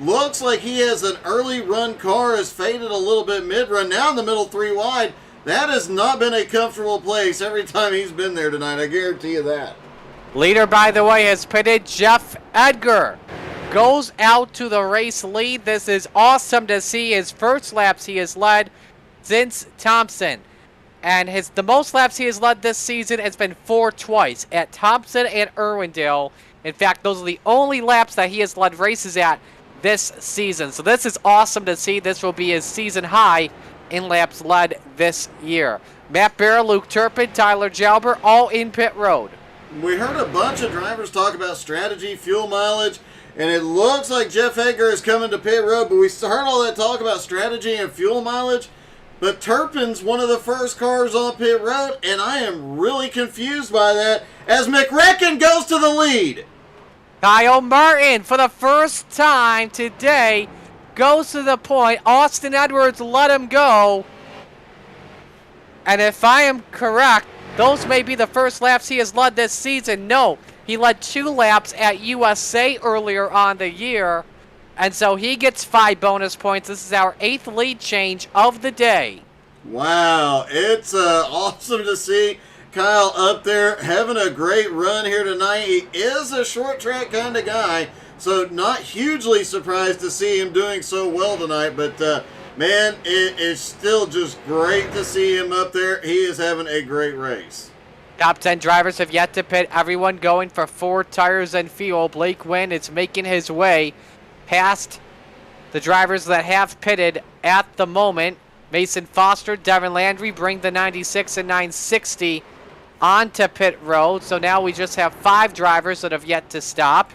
[SPEAKER 2] Looks like he has an early run car, has faded a little bit mid-run, now in the middle 3 wide. That has not been a comfortable place every time he's been there tonight, I guarantee you that.
[SPEAKER 1] Leader, by the way, has pitted. Jeff Edgar goes out to the race lead. This is awesome to see. His first laps he has led since Thompson. And the most laps he has led this season has been 4 twice, at Thompson and Irwindale. In fact, those are the only laps that he has led races at this season. So this is awesome to see. This will be his season high in laps led this year. Matt Bear, Luke Turpin, Tyler Jalber, all in pit road.
[SPEAKER 2] We heard a bunch of drivers talk about strategy, fuel mileage, and it looks like Jeff Edgar is coming to pit road, but we heard all that talk about strategy and fuel mileage, but Turpin's one of the first cars on pit road, and I am really confused by that as McRecken goes to the lead.
[SPEAKER 1] Kyle Martin, for the first time today, goes to the point. Austin Edwards let him go. And if I am correct, those may be the first laps he has led this season. No, he led 2 laps at USA earlier on the year. And so he gets 5 bonus points. This is our 8th lead change of the day.
[SPEAKER 2] Wow, it's awesome to see Kyle up there having a great run here tonight. He is a short track kind of guy, so not hugely surprised to see him doing so well tonight. But man, it is still just great to see him up there. He is having a great race.
[SPEAKER 1] Top 10 drivers have yet to pit. Everyone going for 4 tires and fuel. Blake Wynn is making his way past the drivers that have pitted at the moment. Mason Foster, Devin Landry bring the 96 and 960 onto pit road. So now we just have 5 drivers that have yet to stop.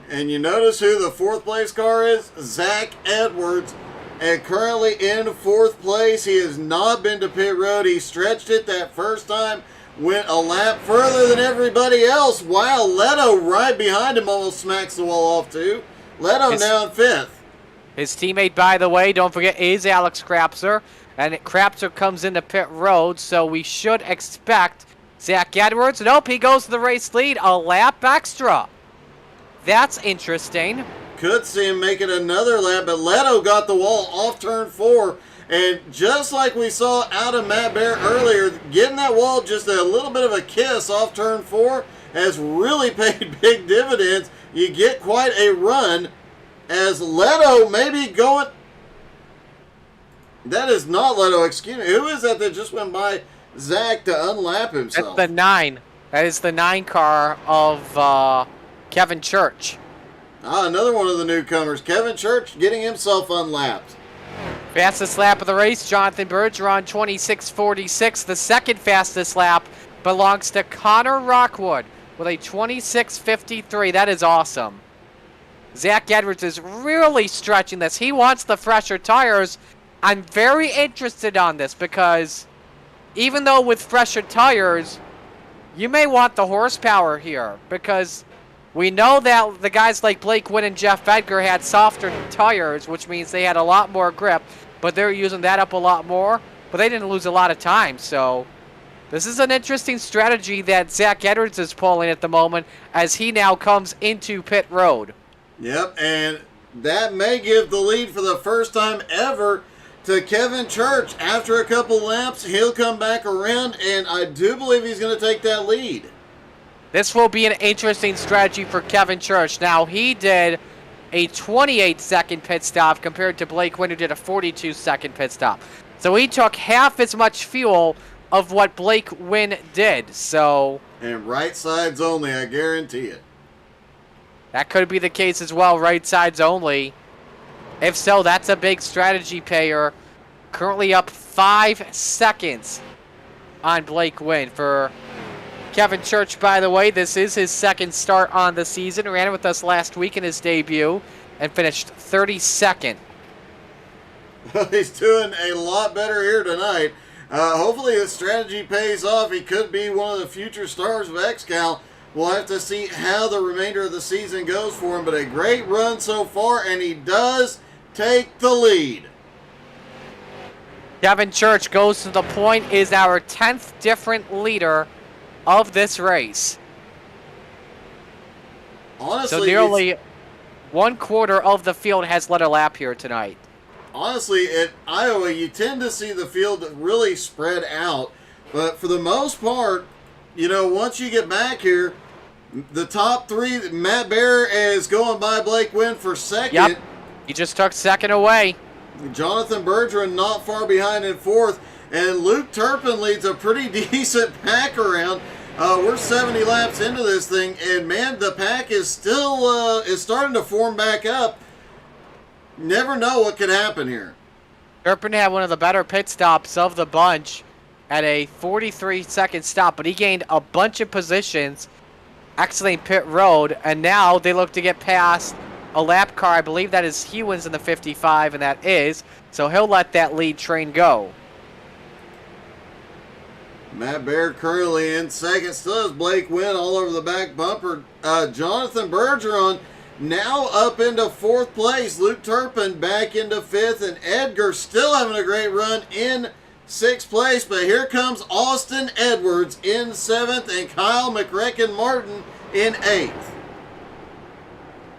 [SPEAKER 2] And you notice who the 4th place car is? Zach Edwards. And currently in 4th place. He has not been to pit road. He stretched it that first time. Went a lap further than everybody else. Wow, Leto right behind him almost smacks the wall off too. Leto now in 5th.
[SPEAKER 1] His teammate, by the way, don't forget, is Alex Krapser. And Krapser comes into pit road, so we should expect Zach Edwards. Nope, he goes to the race lead. A lap extra. That's interesting.
[SPEAKER 2] Could see him making another lap, but Leto got the wall off turn 4. And just like we saw out of Matt Bear earlier, getting that wall just a little bit of a kiss off turn 4 has really paid big dividends. You get quite a run as Leto maybe going... That is not Leto, excuse me. Who is that just went by Zach to unlap himself?
[SPEAKER 1] That's the 9. That is the 9 car of Kevin Church.
[SPEAKER 2] Another one of the newcomers. Kevin Church getting himself unlapped.
[SPEAKER 1] Fastest lap of the race, Jonathan Bergeron, 26:46. The second fastest lap belongs to Connor Rockwood with a 26:53. That is awesome. Zach Edwards is really stretching this. He wants the fresher tires. I'm very interested on this because even though with fresher tires, you may want the horsepower here because we know that the guys like Blake Wynn and Jeff Edgar had softer tires, which means they had a lot more grip, but they're using that up a lot more, but they didn't lose a lot of time. So this is an interesting strategy that Zach Edwards is pulling at the moment as he now comes into pit road.
[SPEAKER 2] Yep, and that may give the lead for the first time ever to Kevin Church. After a couple laps, he'll come back around, and I do believe he's going to take that lead.
[SPEAKER 1] This will be an interesting strategy for Kevin Church. Now, he did a 28-second pit stop compared to Blake Wynn, who did a 42-second pit stop. So he took half as much fuel of what Blake Wynn did. So,
[SPEAKER 2] And right sides only, I guarantee it.
[SPEAKER 1] that could be the case as well, right sides only. If so, that's a big strategy payer. Currently up 5 seconds on Blake Wynn. For Kevin Church, by the way, this is his second start on the season. Ran it with us last week in his debut and finished 32nd.
[SPEAKER 2] He's doing a lot better here tonight. Hopefully his strategy pays off. He could be one of the future stars of XCAL. We'll have to see how the remainder of the season goes for him, but a great run so far, and he does take the lead.
[SPEAKER 1] Kevin Church goes to the point, is our 10th different leader of this race.
[SPEAKER 2] Honestly,
[SPEAKER 1] So nearly 1/4 of the field has led a lap here tonight.
[SPEAKER 2] honestly, at Iowa, you tend to see the field really spread out, but for the most part, you know, once you get back here, the top three, Matt Bear is going by Blake Wynn for second.
[SPEAKER 1] Yep, he just took second away.
[SPEAKER 2] Jonathan Bergeron not far behind in fourth, and Luke Turpin leads a pretty decent pack around. We're 70 laps into this thing, and man, the pack is still is starting to form back up. Never know what could happen here.
[SPEAKER 1] Turpin had one of the better pit stops of the bunch at a 43-second stop, but he gained a bunch of positions exiting pit road, and now they look to get past a lap car. I believe that is Hewins in the 55, and that is, so he'll let that lead train go.
[SPEAKER 2] Matt Bear currently in second. Still has Blake Wynn all over the back bumper. Jonathan Bergeron now up into fourth place. Luke Turpin back into fifth. And Edgar still having a great run in sixth place. But here comes Austin Edwards in seventh and Kyle McRecken-Martin in eighth.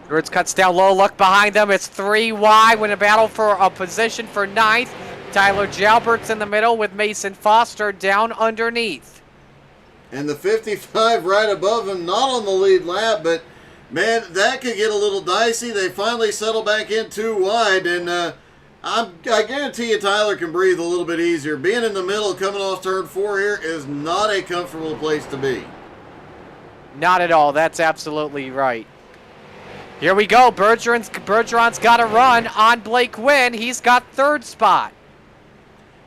[SPEAKER 1] Edwards cuts down low, look behind them. It's 3 wide when a battle for a position for ninth. Tyler Jalbert's in the middle with Mason Foster down underneath.
[SPEAKER 2] And the 55 right above him, not on the lead lap, but man, that could get a little dicey. They finally settle back in 2 wide, and I guarantee you Tyler can breathe a little bit easier. Being in the middle, coming off turn 4 here is not a comfortable place to be.
[SPEAKER 1] Not at all. That's absolutely right. Here we go. Bergeron's got a run on Blake Wynn. He's got third spot.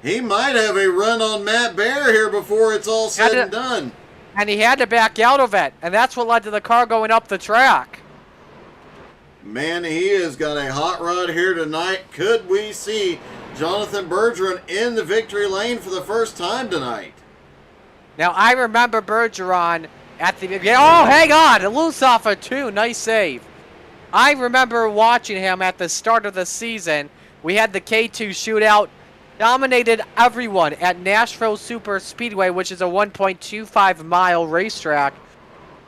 [SPEAKER 2] He might have a run on Matt Bear here before it's all said and done.
[SPEAKER 1] And he had to back out of it, and that's what led to the car going up the track.
[SPEAKER 2] Man, he has got a hot rod here tonight. Could we see Jonathan Bergeron in the victory lane for the first time tonight?
[SPEAKER 1] Now, I remember Bergeron at the beginning. Oh, hang on. Loose off a 2. Nice save. I remember watching him at the start of the season. We had the K2 shootout. Dominated everyone at Nashville Super Speedway, which is a 1.25-mile racetrack,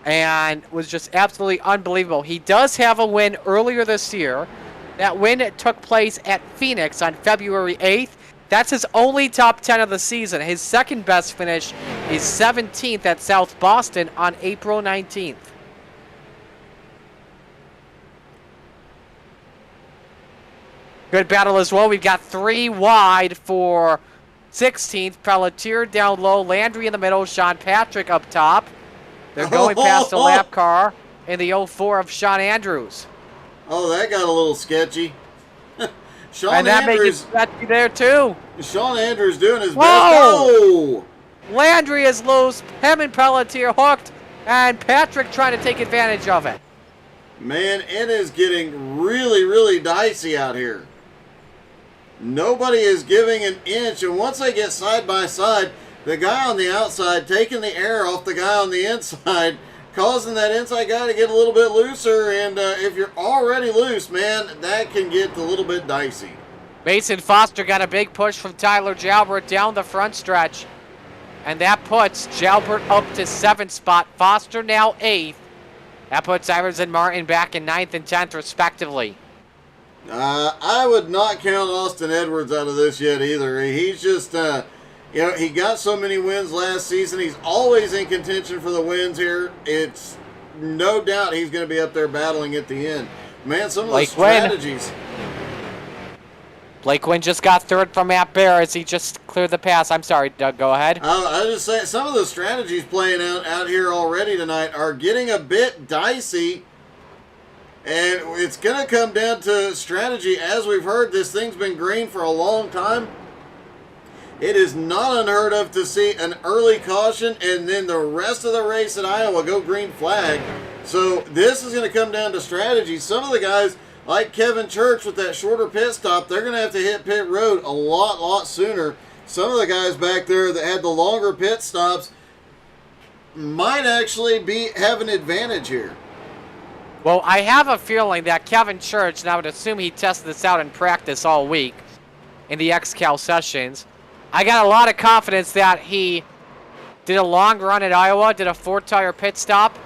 [SPEAKER 1] and was just absolutely unbelievable. He does have a win earlier this year. That win took place at Phoenix on February 8th. That's his only top 10 of the season. His second best finish is 17th at South Boston on April 19th. Good battle as well. We've got 3 wide for 16th. Pelletier down low. Landry in the middle. Sean Patrick up top. They're going past a lap car in the 04 of Sean Andrews.
[SPEAKER 2] Oh, that got a little sketchy.
[SPEAKER 1] And that made you sketchy there too.
[SPEAKER 2] Sean Andrews doing his best.
[SPEAKER 1] Oh! Landry is loose. Him and Pelletier hooked. And Patrick trying to take advantage of it.
[SPEAKER 2] Man, it is getting really, really dicey out here. Nobody is giving an inch, and once they get side by side, the guy on the outside taking the air off the guy on the inside, causing that inside guy to get a little bit looser, and if you're already loose, man, that can get a little bit dicey.
[SPEAKER 1] Mason Foster got a big push from Tyler Jalbert down the front stretch, and that puts Jalbert up to 7th spot. Foster now 8th. That puts Evers and Martin back in 9th and 10th respectively.
[SPEAKER 2] I would not count Austin Edwards out of this yet either. He's just, he got so many wins last season. He's always in contention for the wins here. It's no doubt he's going to be up there battling at the end. Man, some of the strategies.
[SPEAKER 1] Blake Wynn just got third from Matt Bear as he just cleared the pass. I'm sorry, Doug, go ahead.
[SPEAKER 2] I was just saying, some of the strategies playing out here already tonight are getting a bit dicey. And it's going to come down to strategy. As we've heard, this thing's been green for a long time. It is not unheard of to see an early caution and then the rest of the race at Iowa go green flag. So this is going to come down to strategy. Some of the guys, like Kevin Church with that shorter pit stop, they're going to have to hit pit road a lot sooner. Some of the guys back there that had the longer pit stops might actually have an advantage here.
[SPEAKER 1] Well, I have a feeling that Kevin Church, and I would assume he tested this out in practice all week in the XCAL sessions. I got a lot of confidence that he did a long run at Iowa, did a 4-tire pit stop,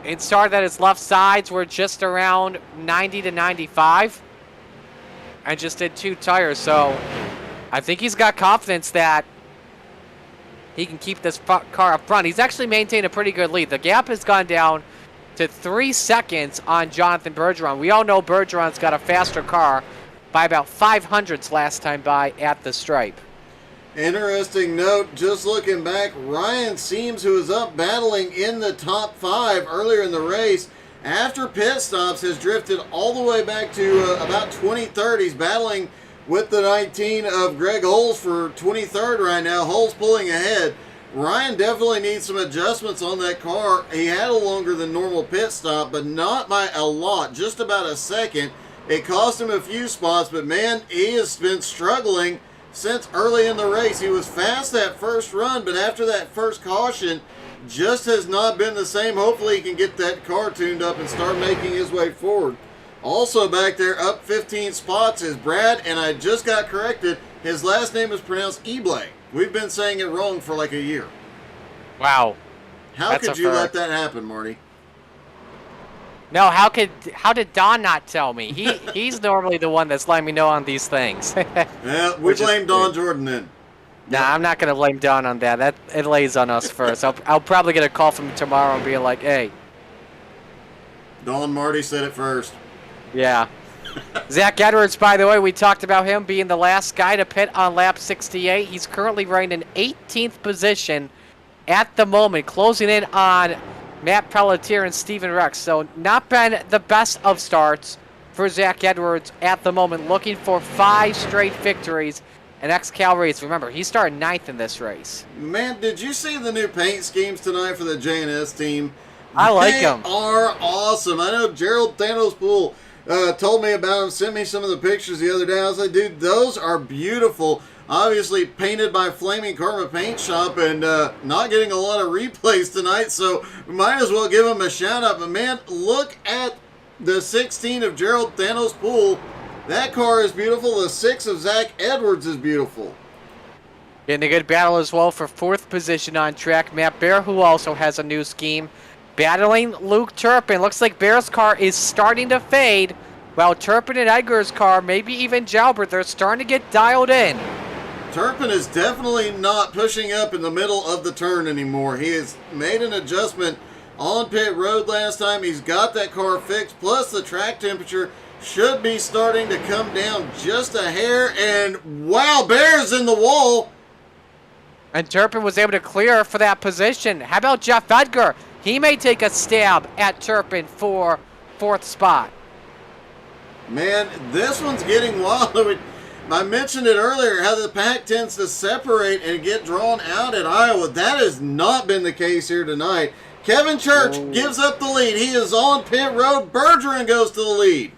[SPEAKER 1] and started that his left sides were just around 90 to 95, and just did 2 tires. So I think he's got confidence that he can keep this car up front. He's actually maintained a pretty good lead. The gap has gone down to 3 seconds on Jonathan Bergeron. We all know Bergeron's got a faster car by about 500ths last time by at the stripe.
[SPEAKER 2] Interesting note, just looking back, Ryan Seams, who was up battling in the top 5 earlier in the race, after pit stops has drifted all the way back to about 23rd. He's battling with the 19 of Greg Holes for 23rd right now. Holes pulling ahead. Ryan definitely needs some adjustments on that car. He had a longer than normal pit stop, but not by a lot, just about a second. It cost him a few spots, but man, he has been struggling since early in the race. He was fast that first run, but after that first caution, just has not been the same. Hopefully he can get that car tuned up and start making his way forward. Also back there, up 15 spots, is Brad, and I just got corrected. His last name is pronounced Eblay. We've been saying it wrong for like a year.
[SPEAKER 1] Wow.
[SPEAKER 2] How could you let that happen, Marty?
[SPEAKER 1] No, how did Don not tell me? He's normally the one that's letting me know on these things.
[SPEAKER 2] Yeah, we blame Don Jordan then.
[SPEAKER 1] Nah, I'm not gonna blame Don on that. It lays on us first. I'll probably get a call from him tomorrow and be like, hey.
[SPEAKER 2] Don Marty said it first.
[SPEAKER 1] Yeah. Zach Edwards, by the way, we talked about him being the last guy to pit on lap 68. He's currently running in 18th position at the moment, closing in on Matt Pelletier and Steven Rex. So not been the best of starts for Zach Edwards at the moment, looking for 5 straight victories in XCAL race. Remember, he started 9th in this race.
[SPEAKER 2] Man, did you see the new paint schemes tonight for the J&S team?
[SPEAKER 1] I like them.
[SPEAKER 2] They are awesome. I know Gerald Thanos Poole told me about them, sent me some of the pictures the other day. I was like, dude, those are beautiful. Obviously painted by Flaming Karma Paint Shop, and not getting a lot of replays tonight, so we might as well give them a shout out. But man, look at the 16 of Gerald Thanos Poole. That car is beautiful. The 6 of Zach Edwards is beautiful.
[SPEAKER 1] Getting a good battle as well for 4th position on track. Matt Bear, who also has a new scheme, battling Luke Turpin. Looks like Bear's car is starting to fade, while Turpin and Edgar's car, maybe even Jalbert, they're starting to get dialed in.
[SPEAKER 2] Turpin is definitely not pushing up in the middle of the turn anymore. He has made an adjustment on pit road last time. He's got that car fixed, plus the track temperature should be starting to come down just a hair, and wow, Bear's in the wall.
[SPEAKER 1] And Turpin was able to clear for that position. How about Jeff Edgar? He may take a stab at Turpin for 4th spot.
[SPEAKER 2] Man, this one's getting wild. I mentioned it earlier, how the pack tends to separate and get drawn out at Iowa. That has not been the case here tonight. Kevin Church gives up the lead. He is on pit road. Bergeron goes to the lead.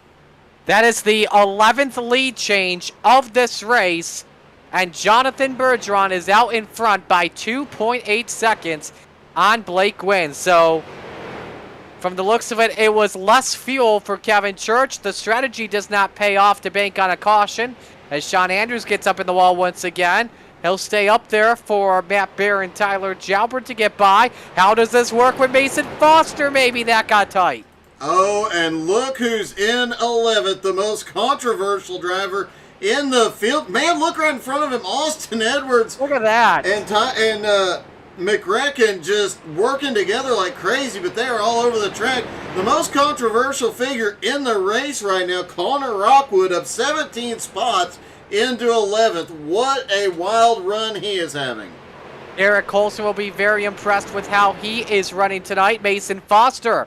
[SPEAKER 1] That is the 11th lead change of this race. And Jonathan Bergeron is out in front by 2.8 seconds on Blake Wynn. So, from the looks of it, it was less fuel for Kevin Church. The strategy does not pay off to bank on a caution. As Sean Andrews gets up in the wall once again, he'll stay up there for Matt Bear and Tyler Jalbert to get by. How does this work with Mason Foster? Maybe that got tight.
[SPEAKER 2] Oh, and look who's in 11th, the most controversial driver in the field. Man, look right in front of him, Austin Edwards.
[SPEAKER 1] Look at that.
[SPEAKER 2] And McRecken just working together like crazy, but they are all over the track. The most controversial figure in the race right now, Connor Rockwood, up 17 spots into 11th. What a wild run he is having.
[SPEAKER 1] Eric Colson will be very impressed with how he is running tonight. Mason Foster,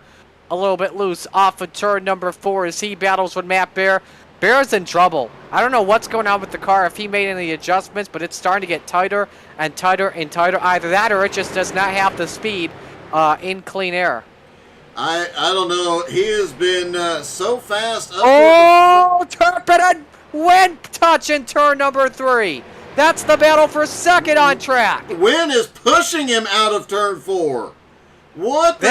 [SPEAKER 1] a little bit loose off of turn number 4 as he battles with Matt Bear. Bear's in trouble. I don't know what's going on with the car, if he made any adjustments, but it's starting to get tighter and tighter and tighter. Either that or it just does not have the speed in clean air.
[SPEAKER 2] I don't know. He has been so fast.
[SPEAKER 1] Oh, Turpin went touch in turn number 3. That's the battle for second on track.
[SPEAKER 2] Wynn is pushing him out of turn 4. What?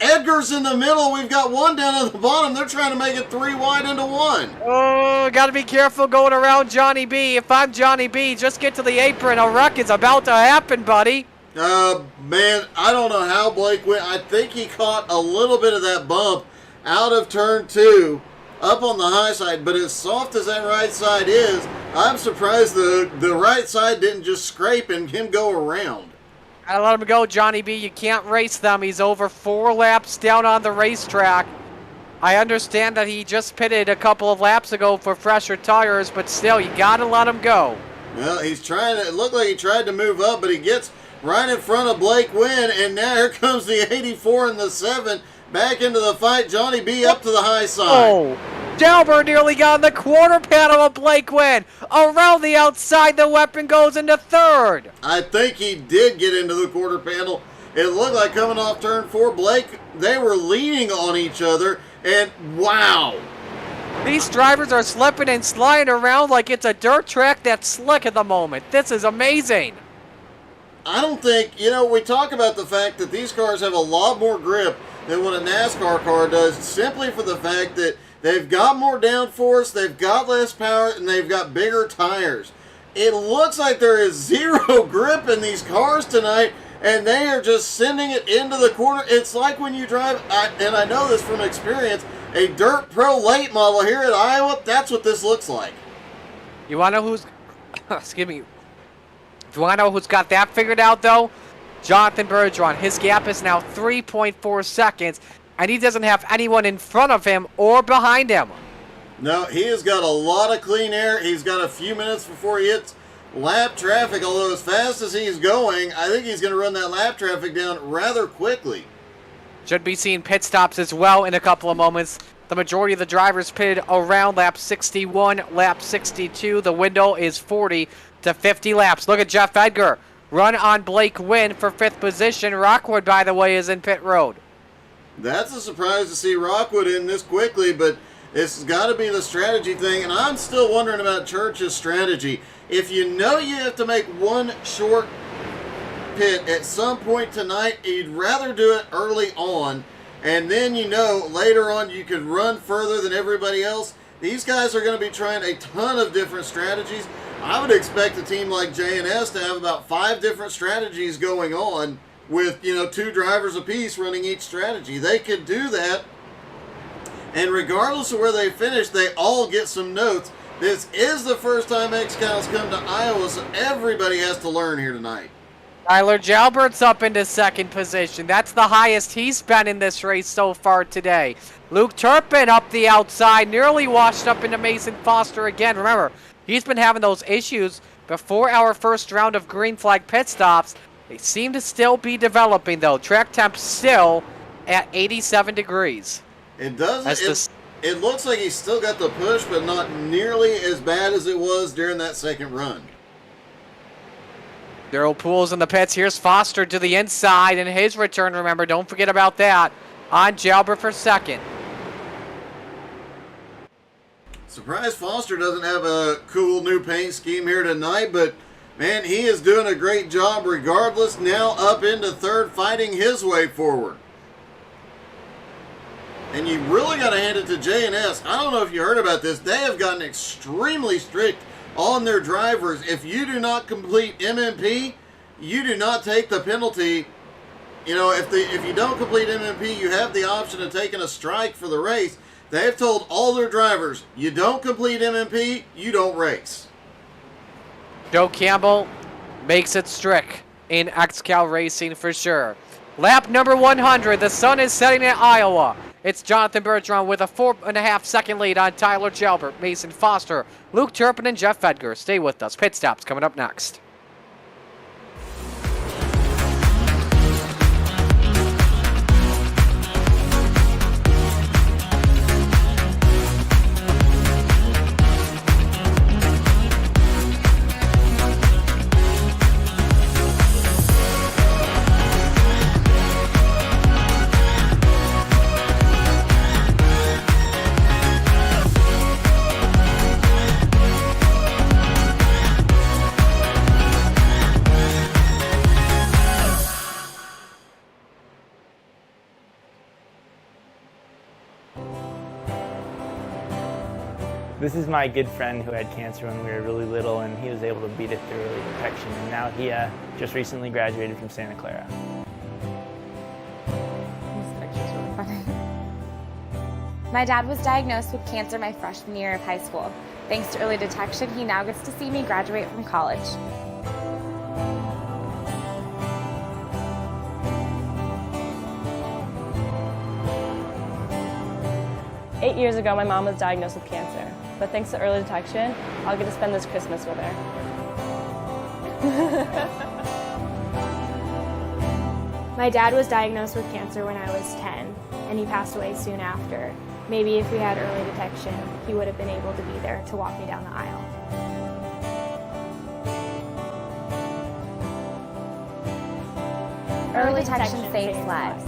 [SPEAKER 2] Edgar's in the middle. We've got one down at the bottom. They're trying to make it 3 wide into 1.
[SPEAKER 1] Oh, got to be careful going around Johnny B. If I'm Johnny B, just get to the apron. A wreck is about to happen, buddy.
[SPEAKER 2] Man, I don't know how Blake went. I think he caught a little bit of that bump out of turn 2 up on the high side, but as soft as that right side is, I'm surprised the right side didn't just scrape and him go around.
[SPEAKER 1] Gotta let him go, Johnny B. You can't race them. He's over 4 laps down on the racetrack. I understand that he just pitted a couple of laps ago for fresher tires, but still, you gotta let him go.
[SPEAKER 2] Well, he's trying to, it looked like he tried to move up, but he gets right in front of Blake Wynn, and now here comes the 84 and the 7 back into the fight. Johnny B up to the high side.
[SPEAKER 1] Oh, Delbert nearly got in the quarter panel of Blake Wynn. Around the outside, the weapon goes into third.
[SPEAKER 2] I think he did get into the quarter panel. It looked like coming off turn 4, Blake, they were leaning on each other, and wow.
[SPEAKER 1] These drivers are slipping and sliding around like it's a dirt track that's slick at the moment. This is amazing.
[SPEAKER 2] I don't think, we talk about the fact that these cars have a lot more grip than what a NASCAR car does, simply for the fact that they've got more downforce, they've got less power, and they've got bigger tires. It looks like there is zero grip in these cars tonight, and they are just sending it into the corner. It's like when you drive, and I know this from experience, a Dirt Pro late model here at Iowa. That's what this looks like.
[SPEAKER 1] You want to know who's... excuse me. Do you want to know who's got that figured out, though? Jonathan Bergeron. His gap is now 3.4 seconds, and he doesn't have anyone in front of him or behind him.
[SPEAKER 2] No, he has got a lot of clean air. He's got a few minutes before he hits lap traffic, although as fast as he's going, I think he's going to run that lap traffic down rather quickly.
[SPEAKER 1] Should be seeing pit stops as well in a couple of moments. The majority of the drivers pitted around lap 61, lap 62. The window is 40 to 50 laps. Look at Jeff Edgar. Run on Blake Wynn for 5th position. Rockwood, by the way, is in pit road.
[SPEAKER 2] That's a surprise to see Rockwood in this quickly, but this has got to be the strategy thing, and I'm still wondering about Church's strategy. If you know you have to make one short pit at some point tonight, you'd rather do it early on, and then later on you could run further than everybody else. These guys are going to be trying a ton of different strategies. I would expect a team like J&S to have about 5 different strategies going on with, 2 drivers apiece running each strategy. They could do that, and regardless of where they finish, they all get some notes. This is the first time XCAL's come to Iowa, so everybody has to learn here tonight.
[SPEAKER 1] Tyler Jalbert's up into 2nd position. That's the highest he's been in this race so far today. Luke Turpin up the outside, nearly washed up into Mason Foster again. Remember, he's been having those issues before our first round of green flag pit stops. They seem to still be developing, though. Track temp still at 87 degrees.
[SPEAKER 2] It doesn't. It looks like he's still got the push, but not nearly as bad as it was during that second run.
[SPEAKER 1] Daryl Poole's in the pits. Here's Foster to the inside in his return. Remember, don't forget about that. On Jalbert for 2nd.
[SPEAKER 2] Surprised Foster doesn't have a cool new paint scheme here tonight, but man, he is doing a great job regardless. Now up into 3rd, fighting his way forward. And you really got to hand it to J&S. I don't know if you heard about this. They have gotten extremely strict on their drivers. If you do not complete MMP, you do not take the penalty you know, if you don't complete MMP, you have the option of taking a strike for the race. They have told all their drivers, you don't complete MMP, you don't race.
[SPEAKER 1] Joe Campbell makes it strict in XCAL racing for sure. Lap number 100. The sun is setting in Iowa. It's Jonathan Bergeron with a 4.5 second lead on Tyler Jalbert, Mason Foster, Luke Turpin, and Jeff Edgar. Stay with us. Pit stops coming up next.
[SPEAKER 8] This is my good friend who had cancer when we were really little, and he was able to beat it through early detection. And now he just recently graduated from Santa Clara.
[SPEAKER 9] This picture's really funny. My dad was diagnosed with cancer my freshman year of high school. Thanks to early detection, he now gets to see me graduate from college.
[SPEAKER 10] Eight years ago, my mom was diagnosed with cancer, but thanks to early detection, I'll get to spend this Christmas with her.
[SPEAKER 11] My dad was diagnosed with cancer when I was 10, and he passed away soon after. Maybe if we had early detection, he would have been able to be there to walk me down the aisle.
[SPEAKER 9] Early detection saves lives.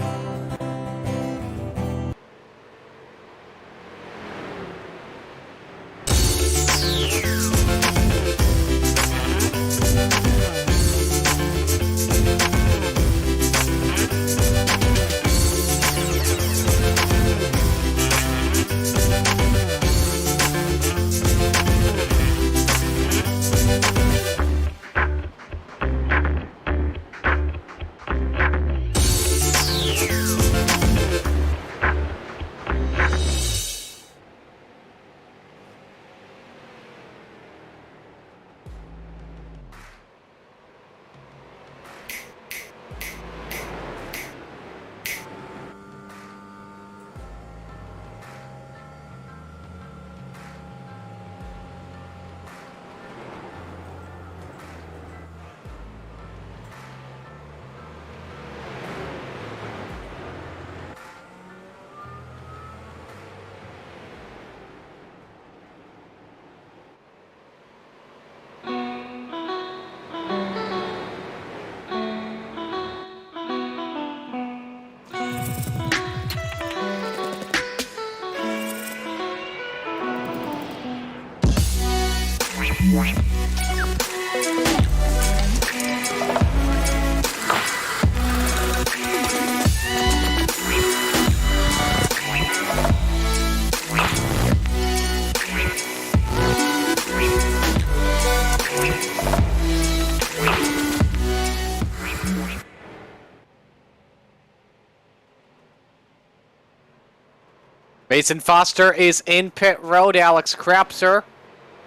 [SPEAKER 1] Mason Foster is in pit road. Alex Krapser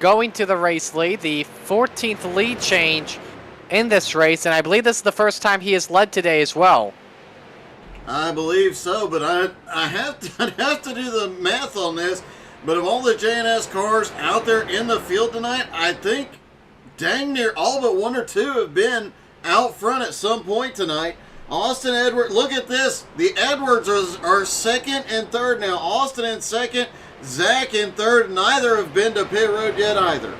[SPEAKER 1] going to the race lead. The 14th lead change in this race, and I believe this is the first time he has led today as well.
[SPEAKER 2] I believe so, but I'd have to do the math on this. But of all the J&S cars out there in the field tonight, I think dang near all but one or two have been out front at some point tonight. Austin Edwards, look at this. The Edwards are second and third now. Austin in second, Zach in third. Neither have been to pit road yet either.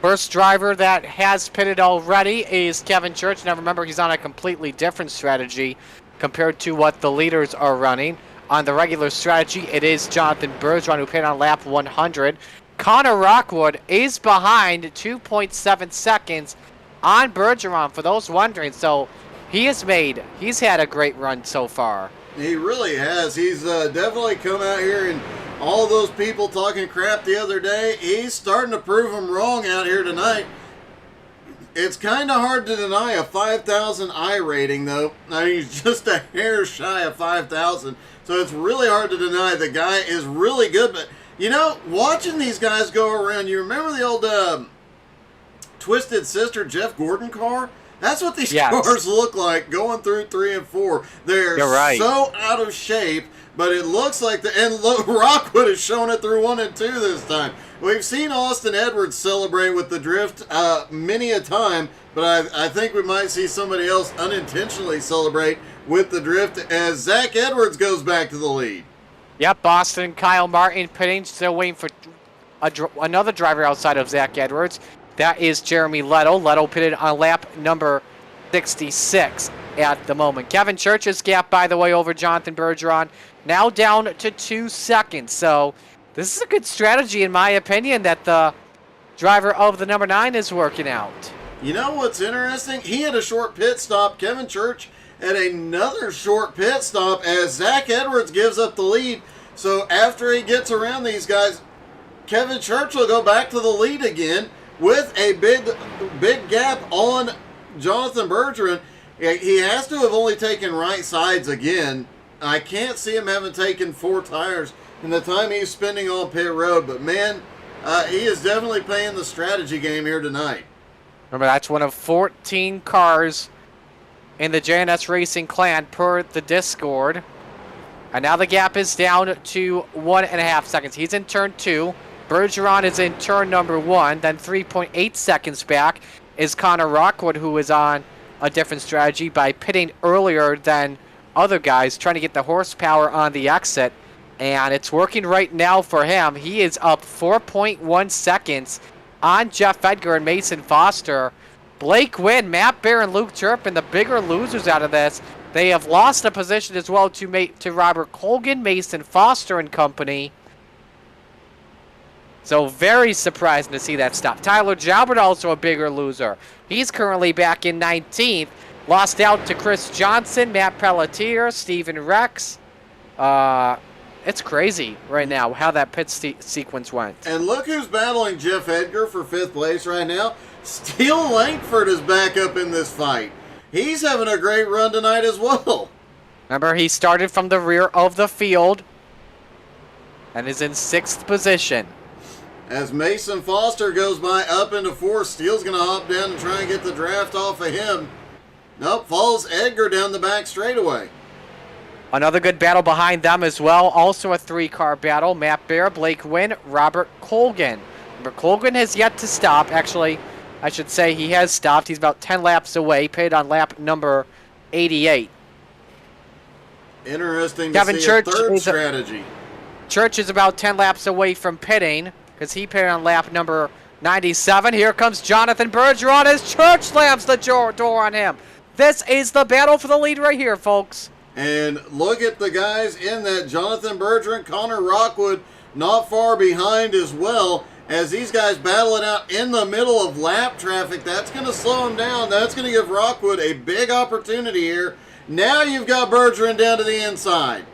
[SPEAKER 1] First driver that has pitted already is Kevin Church. Now remember, he's on a completely different strategy compared to what the leaders are running. On the regular strategy, it is Jonathan Bergeron who pitted on lap 100. Connor Rockwood is behind 2.7 seconds on Bergeron, for those wondering. So he's had a great run so far.
[SPEAKER 2] He really has. He's definitely come out here, and all those people talking crap the other day, he's starting to prove them wrong out here tonight. It's kind of hard to deny a 5,000 I rating, though. I mean, he's just a hair shy of 5,000. So it's really hard to deny the guy is really good. But, you know, watching these guys go around, you remember the old Twisted Sister Jeff Gordon car? That's what these cars look like going through 3 and 4. They're so out of shape, but it looks like Rockwood has shown it through 1 and 2 this time. We've seen Austin Edwards celebrate with the drift many a time, but I think we might see somebody else unintentionally celebrate with the drift as Zach Edwards goes back to the lead.
[SPEAKER 1] Yep, Boston, Kyle Martin pitting, still waiting for another driver outside of Zach Edwards. That is Jeremy Letto. Letto pitted on lap number 66 at the moment. Kevin Church's gap, by the way, over Jonathan Bergeron, now down to 2 seconds. So this is a good strategy, in my opinion, that the driver of the number 9 is working out.
[SPEAKER 2] You know what's interesting? He had a short pit stop. Kevin Church had another short pit stop as Zach Edwards gives up the lead. So after he gets around these guys, Kevin Church will go back to the lead again with a big gap on Jonathan Bergeron. He has to have only taken right sides again. I can't see him having taken 4 tires in the time he's spending on pit road. But, man, he is definitely playing the strategy game here tonight.
[SPEAKER 1] Remember, that's one of 14 cars in the JNS Racing clan per the Discord. And now the gap is down to 1.5 seconds. He's in turn 2. Bergeron is in turn number 1. Then 3.8 seconds back is Connor Rockwood, who is on a different strategy by pitting earlier than other guys, trying to get the horsepower on the exit. And it's working right now for him. He is up 4.1 seconds on Jeff Edgar and Mason Foster. Blake Wynn, Matt Bear, and Luke Turpin, the bigger losers out of this. They have lost a position as well to Robert Colgan, Mason Foster, and company. So very surprising to see that stop. Tyler Jalbert, also a bigger loser. He's currently back in 19th. Lost out to Chris Johnson, Matt Pelletier, Steven Rex. It's crazy right now how that pit sequence went.
[SPEAKER 2] And look who's battling Jeff Edgar for 5th place right now. Steele Langford is back up in this fight. He's having a great run tonight as well.
[SPEAKER 1] Remember, he started from the rear of the field and is in 6th position.
[SPEAKER 2] As Mason Foster goes by up into 4th, Steele's going to hop down and try and get the draft off of him. Nope, follows Edgar down the back straightaway.
[SPEAKER 1] Another good battle behind them as well. Also a 3-car battle. Matt Bear, Blake Wynn, Robert Colgan. Remember, Colgan has yet to stop. Actually, I should say he has stopped. He's about 10 laps away. Pitted on lap number 88.
[SPEAKER 2] Interesting
[SPEAKER 1] Kevin
[SPEAKER 2] to see
[SPEAKER 1] Church
[SPEAKER 2] a third strategy.
[SPEAKER 1] Church is about 10 laps away from pitting because he pitted on lap number 97. Here comes Jonathan Bergeron as Church slams the door on him. This is the battle for the lead right here, folks.
[SPEAKER 2] And look at the guys in that. Jonathan Bergeron, Connor Rockwood not far behind as well. As these guys battle it out in the middle of lap traffic, that's going to slow him down. That's going to give Rockwood a big opportunity here. Now you've got Bergeron down to the inside.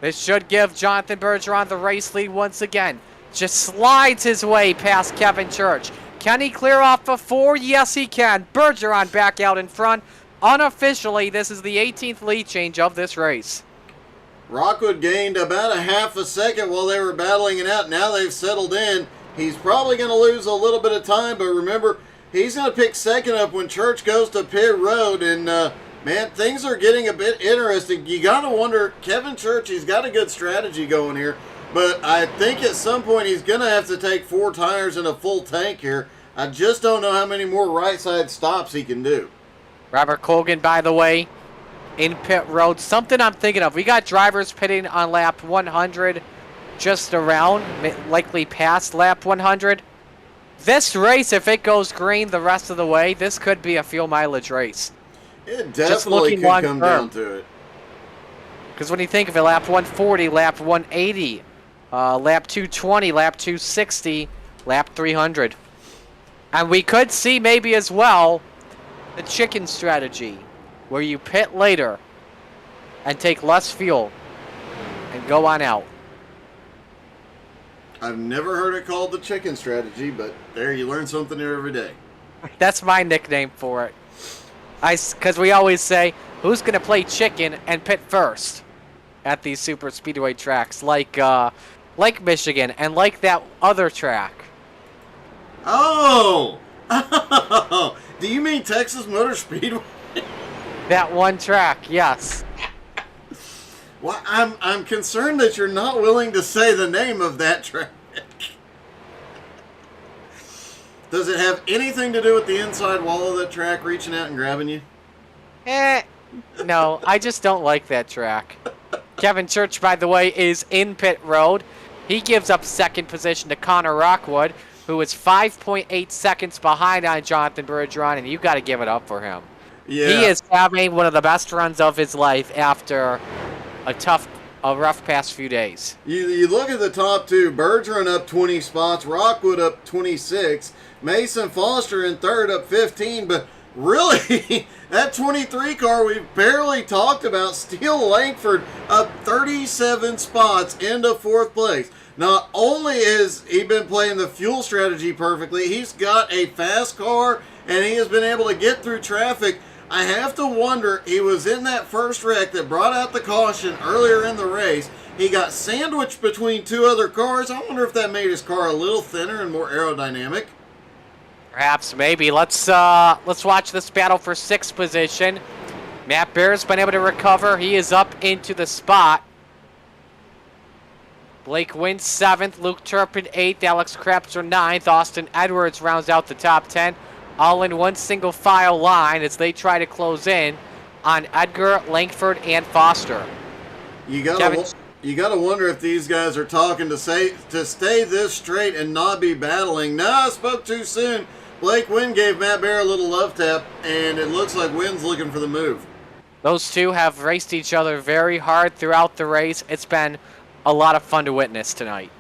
[SPEAKER 1] This should give Jonathan Bergeron the race lead once again. Just slides his way past Kevin Church. Can he clear off the 4? Yes, he can. Bergeron back out in front. Unofficially, this is the 18th lead change of this race.
[SPEAKER 2] Rockwood gained about a half a second while they were battling it out. Now they've settled in. He's probably going to lose a little bit of time, but remember, he's going to pick second up when Church goes to pit road. And, man, things are getting a bit interesting. You got to wonder, Kevin Church, he's got a good strategy going here. But I think at some point he's going to have to take 4 tires and a full tank here. I just don't know how many more right side stops he can do.
[SPEAKER 1] Robert Colgan, by the way, in pit road. Something I'm thinking of. We got drivers pitting on lap 100, just around, likely past lap 100. This race, if it goes green the rest of the way, this could be a fuel mileage race.
[SPEAKER 2] It definitely could come down to it.
[SPEAKER 1] Because when you think of it, lap 140, lap 180, lap 220, lap 260, lap 300. And we could see maybe as well the chicken strategy, where you pit later and take less fuel and go on out.
[SPEAKER 2] I've never heard it called the chicken strategy, but there, you learn something new every day.
[SPEAKER 1] That's my nickname for it. Because we always say, who's going to play chicken and pit first at these super speedway tracks like Michigan and like that other track.
[SPEAKER 2] Oh! Do you mean Texas Motor Speedway?
[SPEAKER 1] That one track, yes.
[SPEAKER 2] Well, I'm concerned that you're not willing to say the name of that track. Does it have anything to do with the inside wall of that track reaching out and grabbing you?
[SPEAKER 1] No, I just don't like that track. Kevin Church, by the way, is in pit road. He gives up second position to Connor Rockwood, who is 5.8 seconds behind on Jonathan Bergeron, and you got to give it up for him.
[SPEAKER 2] Yeah.
[SPEAKER 1] He is having one of the best runs of his life after a rough past few days.
[SPEAKER 2] You look at the top two, Bergeron up 20 spots, Rockwood up 26, Mason Foster in third up 15, but really, that 23 car we've barely talked about, Steele Langford up 37 spots into fourth place. Not only has he been playing the fuel strategy perfectly, he's got a fast car, and he has been able to get through traffic. I have to wonder, he was in that first wreck that brought out the caution earlier in the race. He got sandwiched between two other cars. I wonder if that made his car a little thinner and more aerodynamic.
[SPEAKER 1] Perhaps, maybe. Let's watch this battle for sixth position. Matt Bear's been able to recover. He is up into the spot. Blake Wynn seventh, Luke Turpin eighth, Alex Krapser ninth, Austin Edwards rounds out the top 10. All in one single file line as they try to close in on Edgar, Langford, and Foster.
[SPEAKER 2] You gotta wonder if these guys are talking to stay this straight and not be battling. No, I spoke too soon. Blake Wynn gave Matt Bear a little love tap, and it looks like Wynn's looking for the move.
[SPEAKER 1] Those two have raced each other very hard throughout the race. It's been a lot of fun to witness tonight.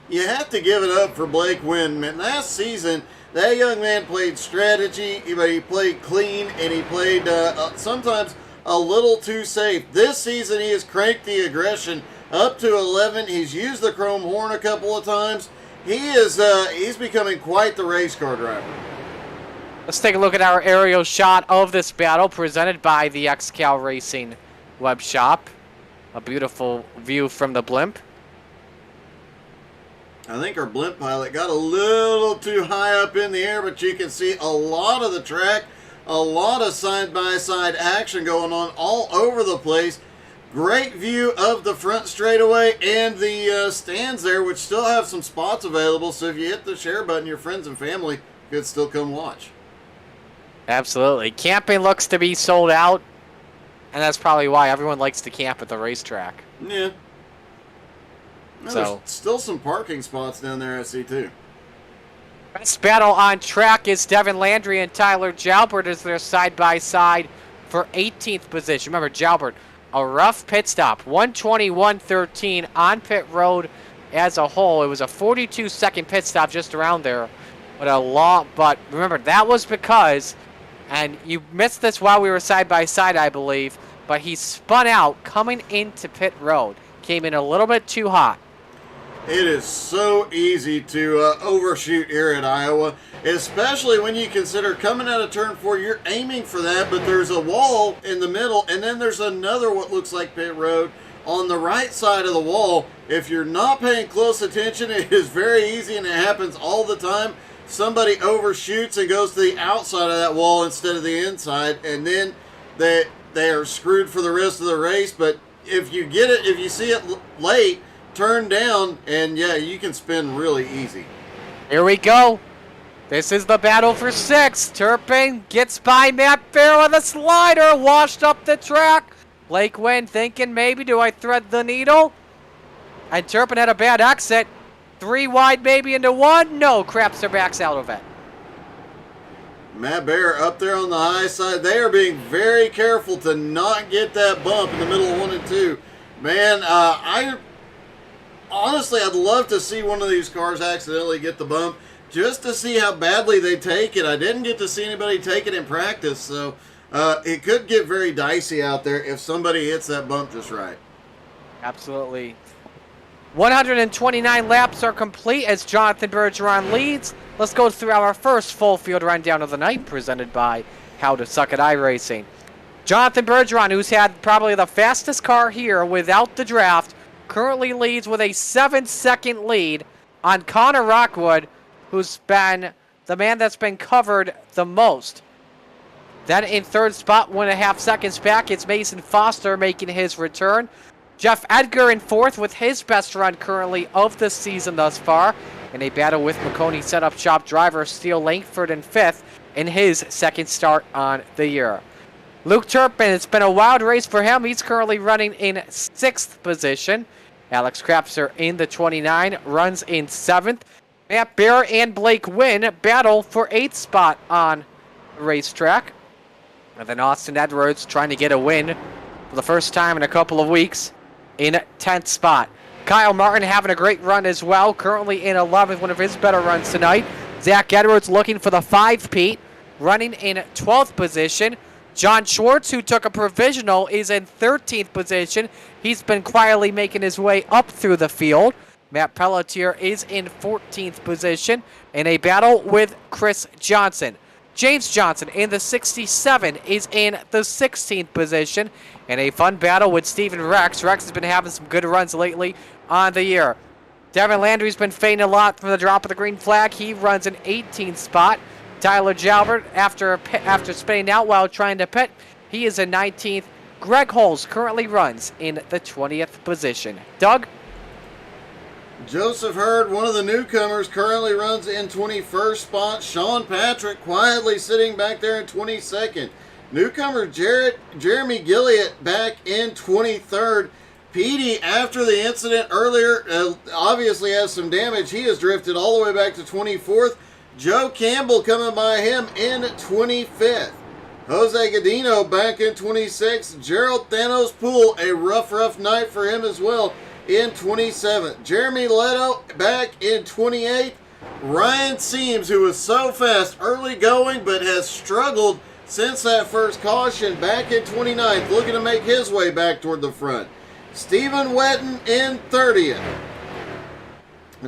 [SPEAKER 2] You have to give it up for Blake Wynn. Man, last season, that young man played strategy, but he played clean, and he played sometimes a little too safe. This season, he has cranked the aggression up to 11. He's used the chrome horn a couple of times. He's becoming quite the race car driver.
[SPEAKER 1] Let's take a look at our aerial shot of this battle presented by the XCAL Racing web shop. A beautiful view from the blimp.
[SPEAKER 2] I think our blimp pilot got a little too high up in the air, but you can see a lot of the track, a lot of side-by-side action going on all over the place. Great view of the front straightaway and the stands there, which still have some spots available, so if you hit the share button, your friends and family could still come watch.
[SPEAKER 1] Absolutely. Camping looks to be sold out, and that's probably why everyone likes to camp at the racetrack.
[SPEAKER 2] Yeah. No,
[SPEAKER 1] So
[SPEAKER 2] there's still some parking spots down there, I see, too.
[SPEAKER 1] best battle on track is Devin Landry and Tyler Jalbert as they're side-by-side for 18th position. Remember, Jalbert, a rough pit stop, 1:21.13 on pit road as a whole. It was a 42-second pit stop just around there. But remember, that was because, and you missed this while we were side-by-side, I believe, but he spun out coming into pit road. Came in a little bit too hot.
[SPEAKER 2] It is so easy to overshoot here at Iowa, especially when you consider coming out of turn 4, you're aiming for that, but there's a wall in the middle, and then there's another what looks like pit road on the right side of the wall. If you're not paying close attention, it is very easy, and it happens all the time. Somebody overshoots and goes to the outside of that wall instead of the inside, and then they are screwed for the rest of the race. But if you get it, if you see it late, turn down, and yeah, you can spin really easy.
[SPEAKER 1] Here we go. This is the battle for 6. Turpin gets by Matt Bear with a slider, washed up the track. Blake Wynn thinking, maybe do I thread the needle? And Turpin had a bad exit. 3 wide maybe into 1. No, Krapser backs out of it.
[SPEAKER 2] Matt Bear up there on the high side. They are being very careful to not get that bump in the middle of 1 and 2. Man, honestly, I'd love to see one of these cars accidentally get the bump just to see how badly they take it. I didn't get to see anybody take it in practice, so it could get very dicey out there if somebody hits that bump just right.
[SPEAKER 1] Absolutely. 129 laps are complete as Jonathan Bergeron leads. Let's go through our first full field rundown of the night, presented by How to Suck at iRacing. Jonathan Bergeron, who's had probably the fastest car here without the draft, currently leads with a 7-second lead on Connor Rockwood, who's been the man that's been covered the most. Then in third spot, 1.5 seconds back, it's Mason Foster making his return. Jeff Edgar in fourth with his best run currently of the season thus far, in a battle with McConey setup shop driver Steele Langford in fifth in his second start on the year. Luke Turpin, it's been a wild race for him. He's currently running in sixth position. Alex Krapser in the 29 runs in seventh. Matt Bear and Blake Wynn battle for eighth spot on the racetrack. And then Austin Edwards trying to get a win for the first time in a couple of weeks in 10th spot. Kyle Martin having a great run as well, currently in 11th, one of his better runs tonight. Zach Edwards looking for the 5-peat, running in 12th position. John Schwartz, who took a provisional, is in 13th position. He's been quietly making his way up through the field. Matt Pelletier is in 14th position in a battle with Chris Johnson. James Johnson in the 67 is in the 16th position in a fun battle with Steven Rex. Rex has been having some good runs lately on the year. Devin Landry's been fading a lot from the drop of the green flag. He runs an 18th spot. Tyler Jalbert, after spinning out while trying to pit, he is in 19th. Greg Holes currently runs in the 20th position. Doug?
[SPEAKER 2] Joseph Hurd, one of the newcomers, currently runs in 21st spot. Sean Patrick quietly sitting back there in 22nd. Newcomer Jeremy Gilliott back in 23rd. Petey, after the incident earlier, obviously has some damage. He has drifted all the way back to 24th. Joe Campbell coming by him in 25th. Jose Godino back in 26th. Gerald Thanos Poole, a rough night for him as well, in 27th. Jeremy Leto back in 28th. Ryan Seams, who was so fast early going but has struggled since that first caution, back in 29th, looking to make his way back toward the front. Stephen Wetton in 30th.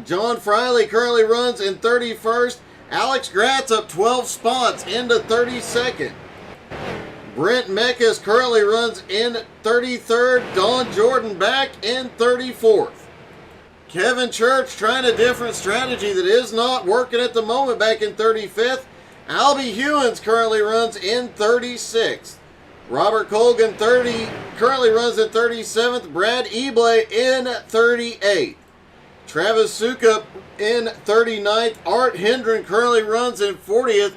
[SPEAKER 2] John Friley currently runs in 31st. Alex Gratz up 12 spots into 32nd. Brent Mekas currently runs in 33rd. Don Jordan back in 34th. Kevin Church trying a different strategy that is not working at the moment, back in 35th. Albie Hewins currently runs in 36th. Robert Colgan currently runs in 37th. Brad Eblay in 38th. Travis Sukup in 39th. Art Hendren currently runs in 40th.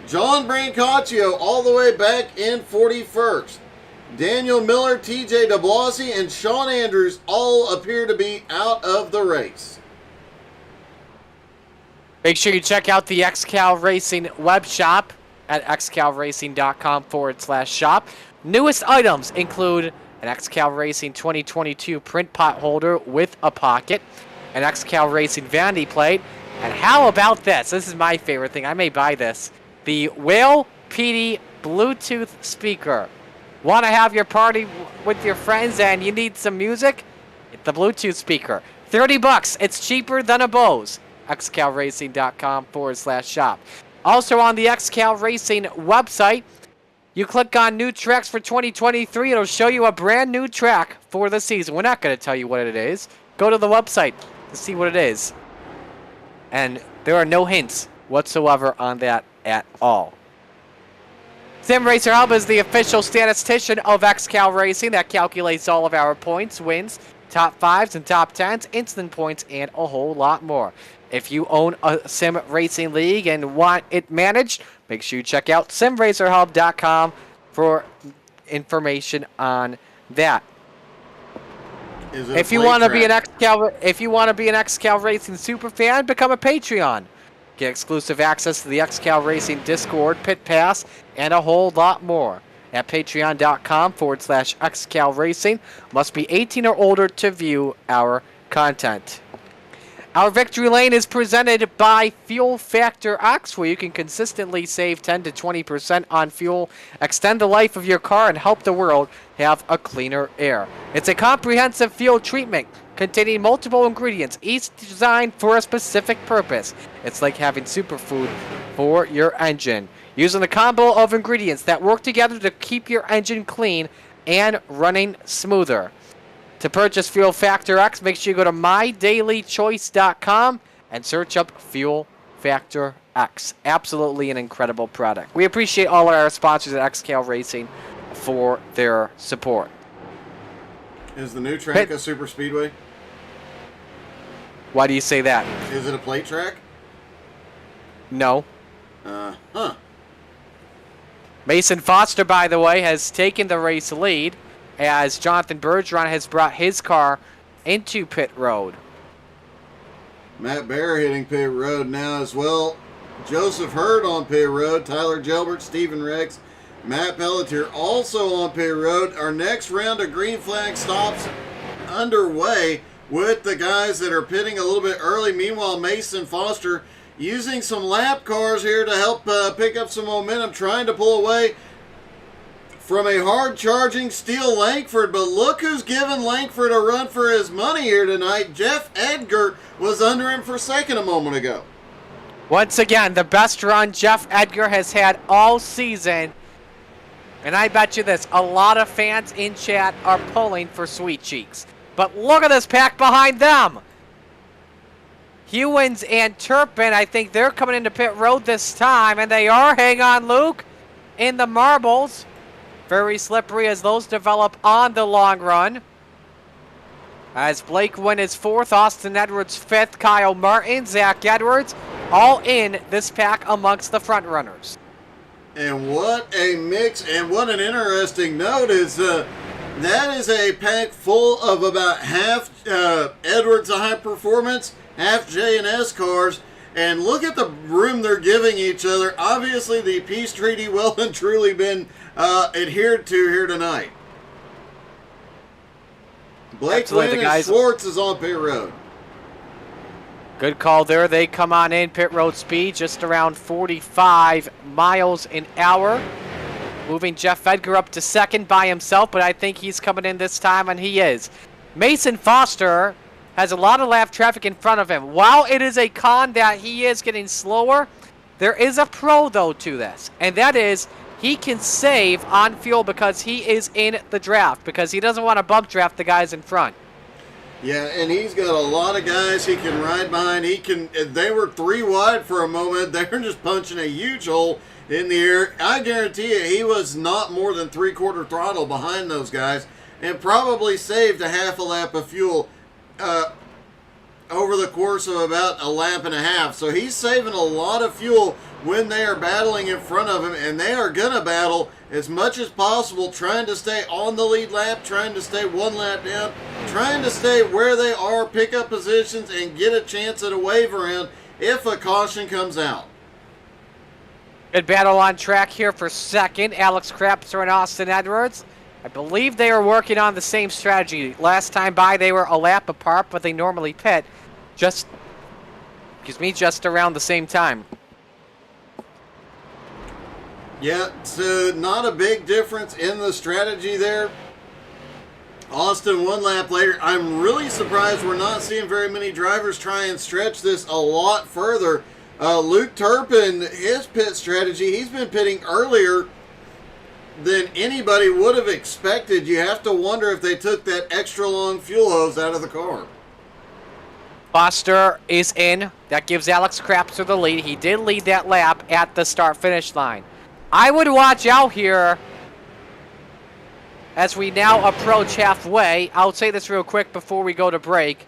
[SPEAKER 2] John Brancaccio all the way back in 41st. Daniel Miller, TJ DeBlasi, and Sean Andrews all appear to be out of the race.
[SPEAKER 1] Make sure you check out the XCAL Racing web shop at xcalracing.com/shop. Newest items include an XCAL Racing 2022 print pot holder with a pocket, an XCAL Racing vanity plate, and how about this? This is my favorite thing. I may buy this. The Whale PD Bluetooth speaker. Want to have your party with your friends and you need some music? Get the Bluetooth speaker. $30. It's cheaper than a Bose. xcalracing.com/shop. Also on the XCAL Racing website, you click on new tracks for 2023. It'll show you a brand new track for the season. We're not going to tell you what it is. Go to the website to see what it is. And there are no hints whatsoever on that at all. Sim Racer Hub is the official statistician of XCAL Racing that calculates all of our points, wins, top 5s and top 10s, instant points, and a whole lot more. If you own a sim racing league and want it managed, make sure you check out simracerhub.com for information on that. If you want to be an XCAL Racing super fan, become a Patreon. Get exclusive access to the XCAL Racing Discord, Pit Pass, and a whole lot more at patreon.com/XCAL Racing. Must be 18 or older to view our content. Our victory lane is presented by Fuel Factor Ox, where you can consistently save 10 to 20% on fuel, extend the life of your car, and help the world have a cleaner air. It's a comprehensive fuel treatment containing multiple ingredients, each designed for a specific purpose. It's like having superfood for your engine. Using a combo of ingredients that work together to keep your engine clean and running smoother. To purchase Fuel Factor X, make sure you go to mydailychoice.com and search up Fuel Factor X. Absolutely an incredible product. We appreciate all of our sponsors at XCAL Racing for their support.
[SPEAKER 2] Is the new track a super speedway?
[SPEAKER 1] Why do you say that?
[SPEAKER 2] Is it a plate track?
[SPEAKER 1] No.
[SPEAKER 2] Huh.
[SPEAKER 1] Mason Foster, by the way, has taken the race lead as Jonathan Bergeron has brought his car into pit road.
[SPEAKER 2] Matt Bear hitting pit road now as well. Joseph Hurd on pit road. Tyler Gilbert, Stephen Rex, Matt Pelletier also on pit road. Our next round of green flag stops underway with the guys that are pitting a little bit early. Meanwhile, Mason Foster using some lap cars here to help pick up some momentum, trying to pull away from a hard-charging Steele Langford. But look who's giving Langford a run for his money here tonight. Jeff Edgar was under him for second a moment ago.
[SPEAKER 1] Once again, the best run Jeff Edgar has had all season. And I bet you this, a lot of fans in chat are pulling for Sweet Cheeks. But look at this pack behind them. Hewins and Turpin, I think they're coming into pit road this time. And they are. Hang on, Luke. In the marbles. Very slippery as those develop on the long run. As Blake Wynn is fourth, Austin Edwards fifth, Kyle Martin, Zach Edwards, all in this pack amongst the front runners.
[SPEAKER 2] And what a mix, and what an interesting note is that is a pack full of about half Edwards High Performance, half J&S cars. And look at the room they're giving each other. Obviously, the peace treaty well and truly been adhered to here tonight. Blake Wynn and Schwartz is on pit road.
[SPEAKER 1] Good call there. They come on in pit road speed just around 45 miles an hour. Moving Jeff Edgar up to second by himself, but I think he's coming in this time, and he is. Mason Foster has a lot of lap traffic in front of him. While it is a con that he is getting slower, there is a pro, though, to this. And that is he can save on fuel because he is in the draft, because he doesn't want to bump draft the guys in front.
[SPEAKER 2] Yeah, and he's got a lot of guys he can ride behind. They were 3 wide for a moment. They were just punching a huge hole in the air. I guarantee you he was not more than 3/4 throttle behind those guys and probably saved a half a lap of fuel over the course of about a lap and a half. So he's saving a lot of fuel when they are battling in front of him, and they are going to battle as much as possible, trying to stay on the lead lap, trying to stay 1 lap down, trying to stay where they are, pick up positions, and get a chance at a wave around if a caution comes out.
[SPEAKER 1] Good battle on track here for second. Alex Krapser and Austin Edwards. I believe they are working on the same strategy. Last time by, they were a lap apart, but they normally pit just around the same time.
[SPEAKER 2] Yeah, so not a big difference in the strategy there. Austin 1 lap later. I'm really surprised we're not seeing very many drivers try and stretch this a lot further. Luke Turpin, his pit strategy, he's been pitting earlier than anybody would have expected. You have to wonder if they took that extra long fuel hose out of the car.
[SPEAKER 1] Foster is in. That gives Alex Krapser the lead. He did lead that lap at the start-finish line. I would watch out here as we now approach halfway. I'll say this real quick before we go to break.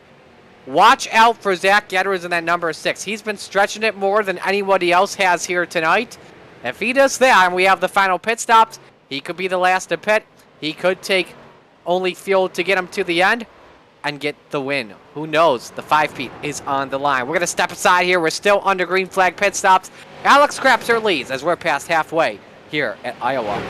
[SPEAKER 1] Watch out for Zach Edwards in that number 6. He's been stretching it more than anybody else has here tonight. If he does that and we have the final pit stops, he could be the last to pit. He could take only fuel to get him to the end and get the win. Who knows? The 5-peat is on the line. We're going to step aside here. We're still under green flag pit stops. Alex Krapser leads as we're past halfway here at Iowa.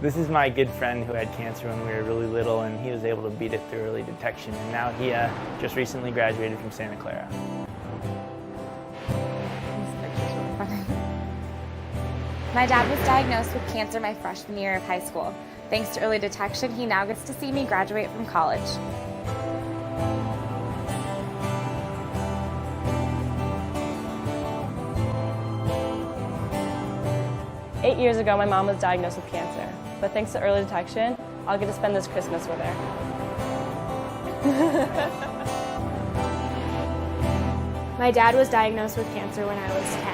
[SPEAKER 8] This is my good friend who had cancer when we were really little, and he was able to beat it through early detection, and now he just recently graduated from Santa Clara.
[SPEAKER 9] My dad was diagnosed with cancer my freshman year of high school. Thanks to early detection, he now gets to see me graduate from college.
[SPEAKER 10] "8 years ago, my mom was diagnosed with cancer, but thanks to early detection, I'll get to spend this Christmas with her."
[SPEAKER 11] My dad was diagnosed with cancer when I was 10,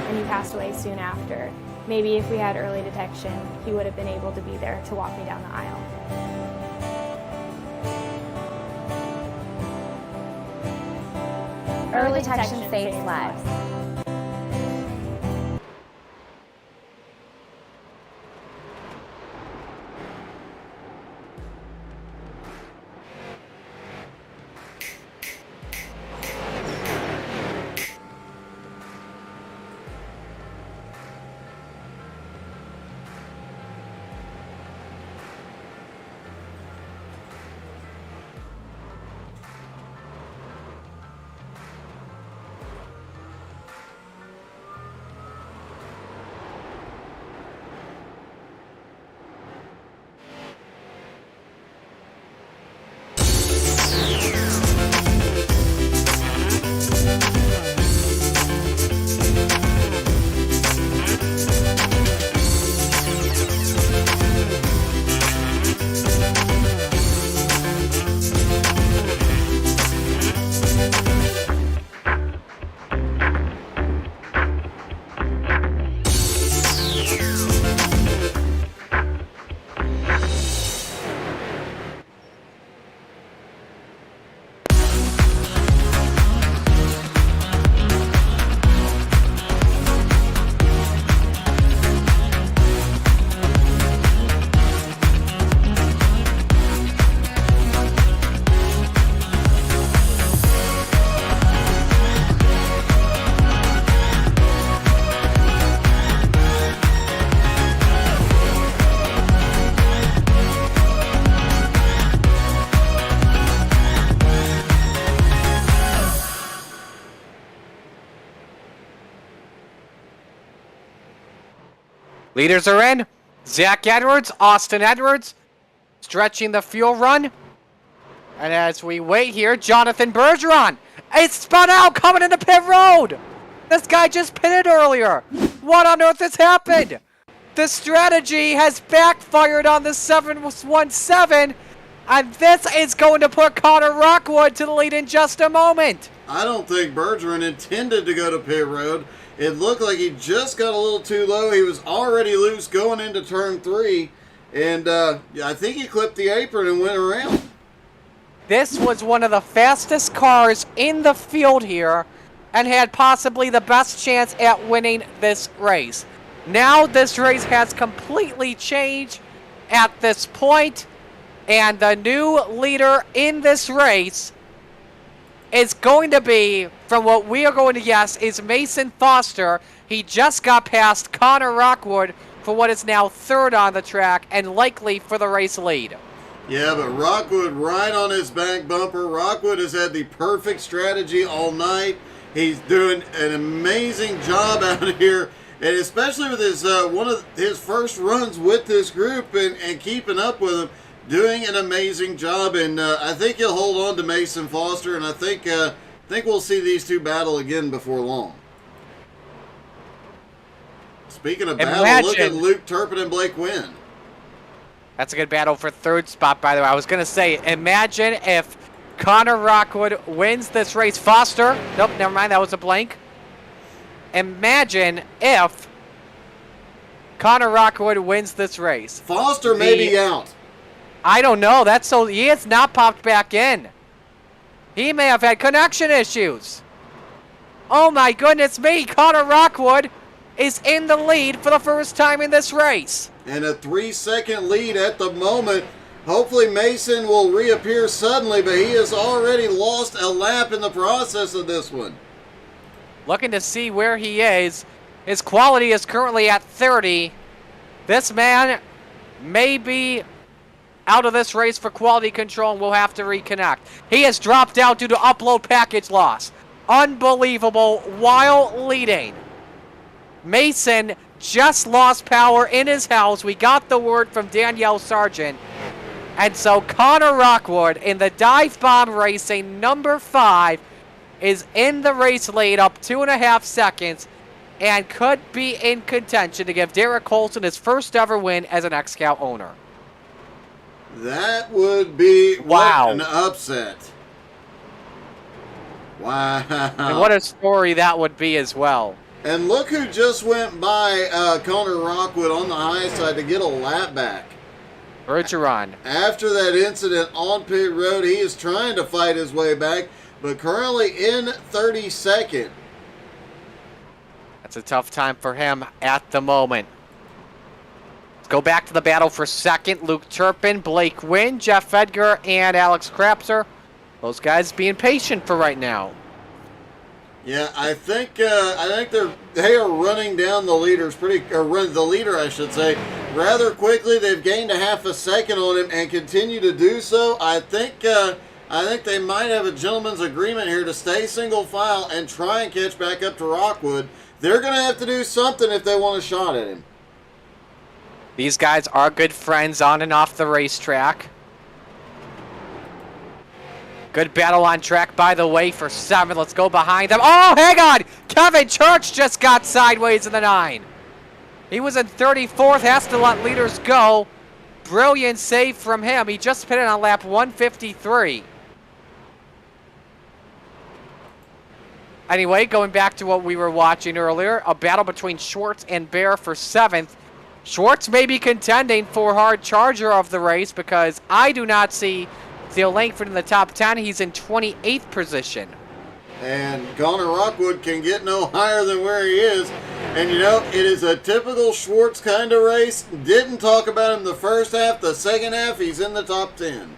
[SPEAKER 11] and he passed away soon after. Maybe if we had early detection, he would have been able to be there to walk me down the aisle.
[SPEAKER 9] Early detection saves lives.
[SPEAKER 1] Leaders are in. Zach Edwards, Austin Edwards, stretching the fuel run. And as we wait here, Jonathan Bergeron. It's spun out coming into pit road. This guy just pitted earlier. What on earth has happened? The strategy has backfired on the 717. And this is going to put Connor Rockwood to the lead in just a moment.
[SPEAKER 2] I don't think Bergeron intended to go to pit road. It looked like he just got a little too low. He was already loose going into turn 3. And I think he clipped the apron and went around.
[SPEAKER 1] This was one of the fastest cars in the field here and had possibly the best chance at winning this race. Now this race has completely changed at this point, and the new leader in this race is going to be, from what we are going to guess, is Mason Foster. He just got past Connor Rockwood for what is now third on the track and likely for the race lead.
[SPEAKER 2] Yeah, but Rockwood right on his back bumper. Rockwood has had the perfect strategy all night. He's doing an amazing job out here, and especially with his one of his first runs with this group and keeping up with them, doing an amazing job. And I think he'll hold on to Mason Foster, and I think we'll see these two battle again before long. Speaking of battle, look at Luke Turpin and Blake Wynn.
[SPEAKER 1] That's a good battle for third spot, by the way. I was going to say, imagine if Connor Rockwood wins this race. Foster, nope, never mind, that was a blank. Imagine if Connor Rockwood wins this race.
[SPEAKER 2] Foster may be out.
[SPEAKER 1] I don't know. He has not popped back in. He may have had connection issues. Oh my goodness me, Connor Rockwood is in the lead for the first time in this race.
[SPEAKER 2] And a 3-second lead at the moment. Hopefully Mason will reappear suddenly, but he has already lost a lap in the process of this one.
[SPEAKER 1] Looking to see where he is. His quality is currently at 30. This man may be out of this race for quality control and will have to reconnect. He has dropped out due to upload package loss. Unbelievable while leading. Mason just lost power in his house. We got the word from Danielle Sargent. And so Connor Rockwood in the dive bomb racing number 5 is in the race lead up 2.5 seconds and could be in contention to give Derek Colson his first ever win as an XCAL owner.
[SPEAKER 2] That would be
[SPEAKER 1] Wow.
[SPEAKER 2] an upset. Wow.
[SPEAKER 1] And what a story that would be as well.
[SPEAKER 2] And look who just went by Connor Rockwood on the high side to get a lap back.
[SPEAKER 1] Bergeron.
[SPEAKER 2] After that incident on pit road, he is trying to fight his way back, but currently in 32nd.
[SPEAKER 1] That's a tough time for him at the moment. Let's go back to the battle for second. Luke Turpin, Blake Wynn, Jeff Edgar, and Alex Krapser. Those guys being patient for right now.
[SPEAKER 2] Yeah, I think they are running down the leaders the leader, I should say, rather quickly. They've gained a half a second on him and continue to do so. I think they might have a gentleman's agreement here to stay single file and try and catch back up to Rockwood. They're going to have to do something if they want a shot at him.
[SPEAKER 1] These guys are good friends on and off the racetrack. Good battle on track, by the way, for 7th. Let's go behind them. Oh, hang on! Kevin Church just got sideways in the 9. He was in 34th, has to let leaders go. Brilliant save from him. He just pitted on lap 153. Anyway, going back to what we were watching earlier, a battle between Schwartz and Bear for 7th. Schwartz may be contending for hard charger of the race because I do not see Theo Langford in the top 10. He's in 28th position.
[SPEAKER 2] And Connor Rockwood can get no higher than where he is. And, you know, it is a typical Schwartz kind of race. Didn't talk about him the first half. The second half, he's in the top 10.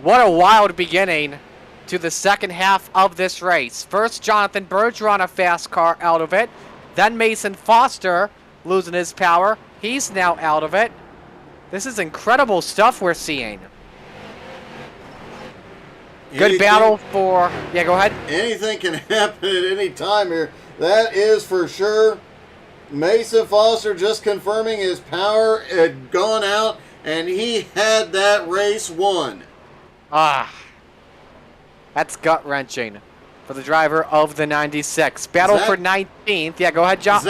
[SPEAKER 1] What a wild beginning to the second half of this race. First, Jonathan Bergeron, a fast car, out of it. Then Mason Foster losing his power. He's now out of it. This is incredible stuff we're seeing. Good battle for... Yeah, go ahead.
[SPEAKER 2] Anything can happen at any time here. That is for sure. Mason Foster just confirming his power had gone out, and he had that race won.
[SPEAKER 1] Ah. That's gut-wrenching for the driver of the 96. Battle for 19th. Yeah, go ahead, John.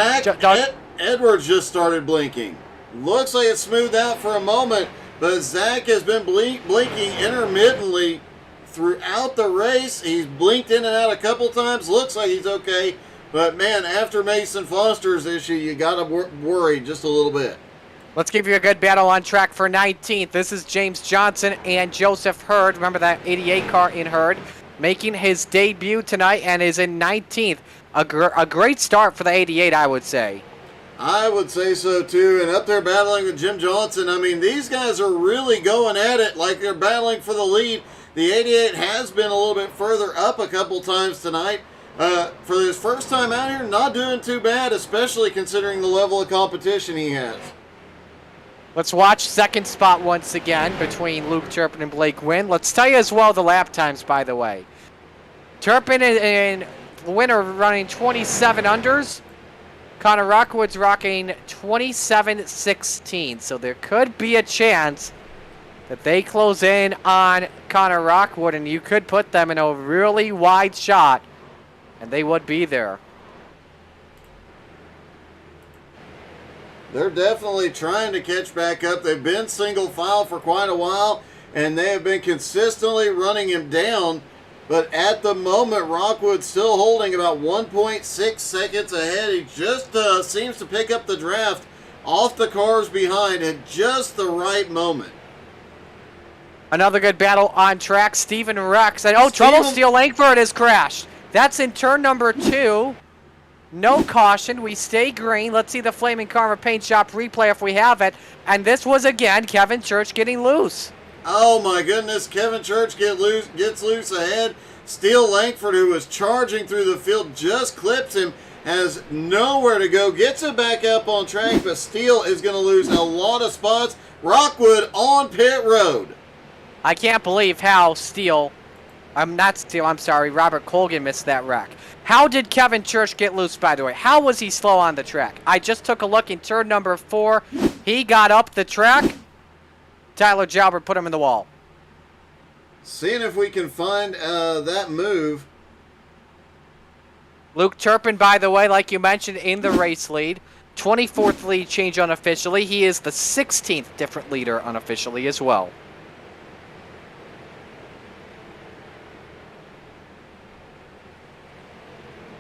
[SPEAKER 2] Edwards just started blinking. Looks like it smoothed out for a moment, but Zach has been blinking intermittently throughout the race. He's blinked in and out a couple times. Looks like he's okay. But, man, after Mason Foster's issue, you got to worry just a little bit.
[SPEAKER 1] Let's give you a good battle on track for 19th. This is James Johnson and Joseph Hurd. Remember that 88 car in Hurd, making his debut tonight and is in 19th. A great start for the 88, I would say.
[SPEAKER 2] I would say so, too. And up there battling with Jim Johnson. I mean, these guys are really going at it like they're battling for the lead. The 88 has been a little bit further up a couple times tonight. For his first time out here, not doing too bad, especially considering the level of competition he has.
[SPEAKER 1] Let's watch second spot once again between Luke Turpin and Blake Wynn. Let's tell you as well the lap times, by the way. Turpin and Wynn are running 27 unders. Connor Rockwood's rocking 27.16. So there could be a chance that they close in on Connor Rockwood, and you could put them in a really wide shot, and they would be there.
[SPEAKER 2] They're definitely trying to catch back up. They've been single file for quite a while, and they have been consistently running him down. But at the moment, Rockwood's still holding about 1.6 seconds ahead. He just seems to pick up the draft off the cars behind at just the right moment.
[SPEAKER 1] Another good battle on track. Stephen Rex. And, trouble. Steele Langford has crashed. That's in turn number 2. No caution. We stay green. Let's see the Flaming Karma paint shop replay if we have it. And this was, again, Kevin Church getting loose.
[SPEAKER 2] Oh my goodness, Kevin Church gets loose ahead. Steele Langford, who was charging through the field, just clips him, has nowhere to go, gets it back up on track, but Steele is going to lose a lot of spots. Rockwood on pit road.
[SPEAKER 1] I can't believe how Robert Colgan missed that wreck. How did Kevin Church get loose, by the way? How was he slow on the track? I just took a look in turn number 4. He got up the track. Tyler Jalbert put him in the wall.
[SPEAKER 2] Seeing if we can find that move.
[SPEAKER 1] Luke Turpin, by the way, like you mentioned, in the race lead. 24th lead change unofficially. He is the 16th different leader unofficially as well.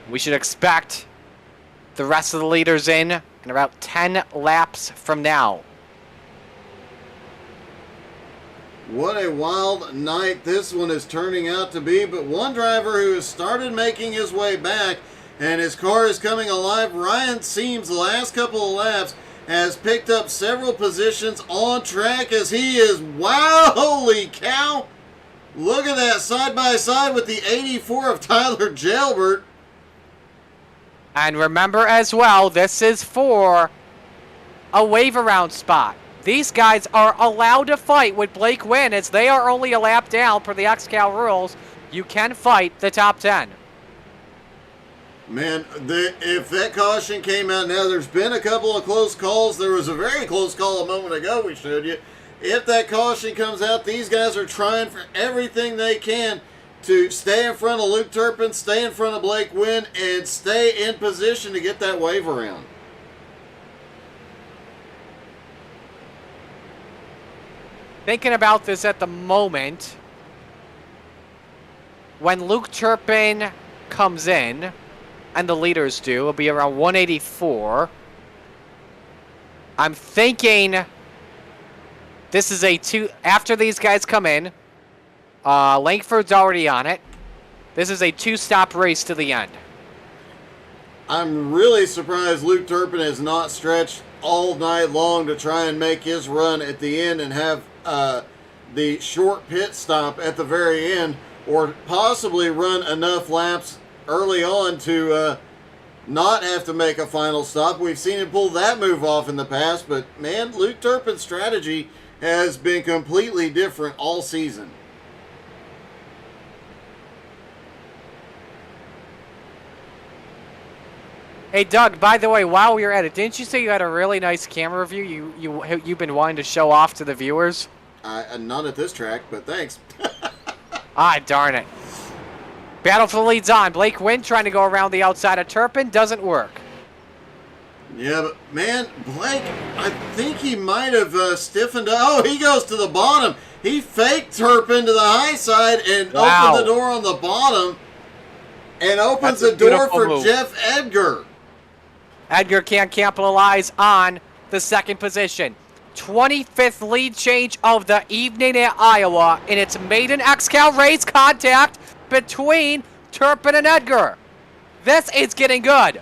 [SPEAKER 1] We should expect the rest of the leaders in about 10 laps from now.
[SPEAKER 2] What a wild night this one is turning out to be, but one driver who has started making his way back and his car is coming alive, Ryan Seams, the last couple of laps, has picked up several positions on track as he is, wow, holy cow, look at that side by side with the 84 of Tyler Jalbert.
[SPEAKER 1] And remember as well, this is for a wave around spot. These guys are allowed to fight with Blake Wynn as they are only a lap down per the XCAL rules. You can fight the top 10.
[SPEAKER 2] Man, if that caution came out now, there's been a couple of close calls. There was a very close call a moment ago we showed you. If that caution comes out, these guys are trying for everything they can to stay in front of Luke Turpin, stay in front of Blake Wynn, and stay in position to get that wave around.
[SPEAKER 1] Thinking about this at the moment, when Luke Turpin comes in, and the leaders do, it'll be around 184. I'm thinking this is after these guys come in, Langford's already on it. This is a 2-stop race to the end.
[SPEAKER 2] I'm really surprised Luke Turpin has not stretched all night long to try and make his run at the end and have the short pit stop at the very end, or possibly run enough laps early on to not have to make a final stop. We've seen him pull that move off in the past, but man, Luke Turpin's strategy has been completely different all season.
[SPEAKER 1] Hey Doug, by the way, while we were at it, didn't you say you had a really nice camera view you've been wanting to show off to the viewers?
[SPEAKER 2] Not at this track, but thanks.
[SPEAKER 1] Ah, darn it. Battle for the lead's on. Blake Wynn trying to go around the outside of Turpin. Doesn't work.
[SPEAKER 2] Yeah, but man, Blake, I think he might have stiffened up. Oh, he goes to the bottom. He faked Turpin to the high side and opened the door on the bottom and opens the door for
[SPEAKER 1] move.
[SPEAKER 2] Jeff Edgar.
[SPEAKER 1] Edgar can't capitalize on the second position. 25th lead change of the evening at Iowa in its maiden XCAL race contact between Turpin and Edgar. This is getting good.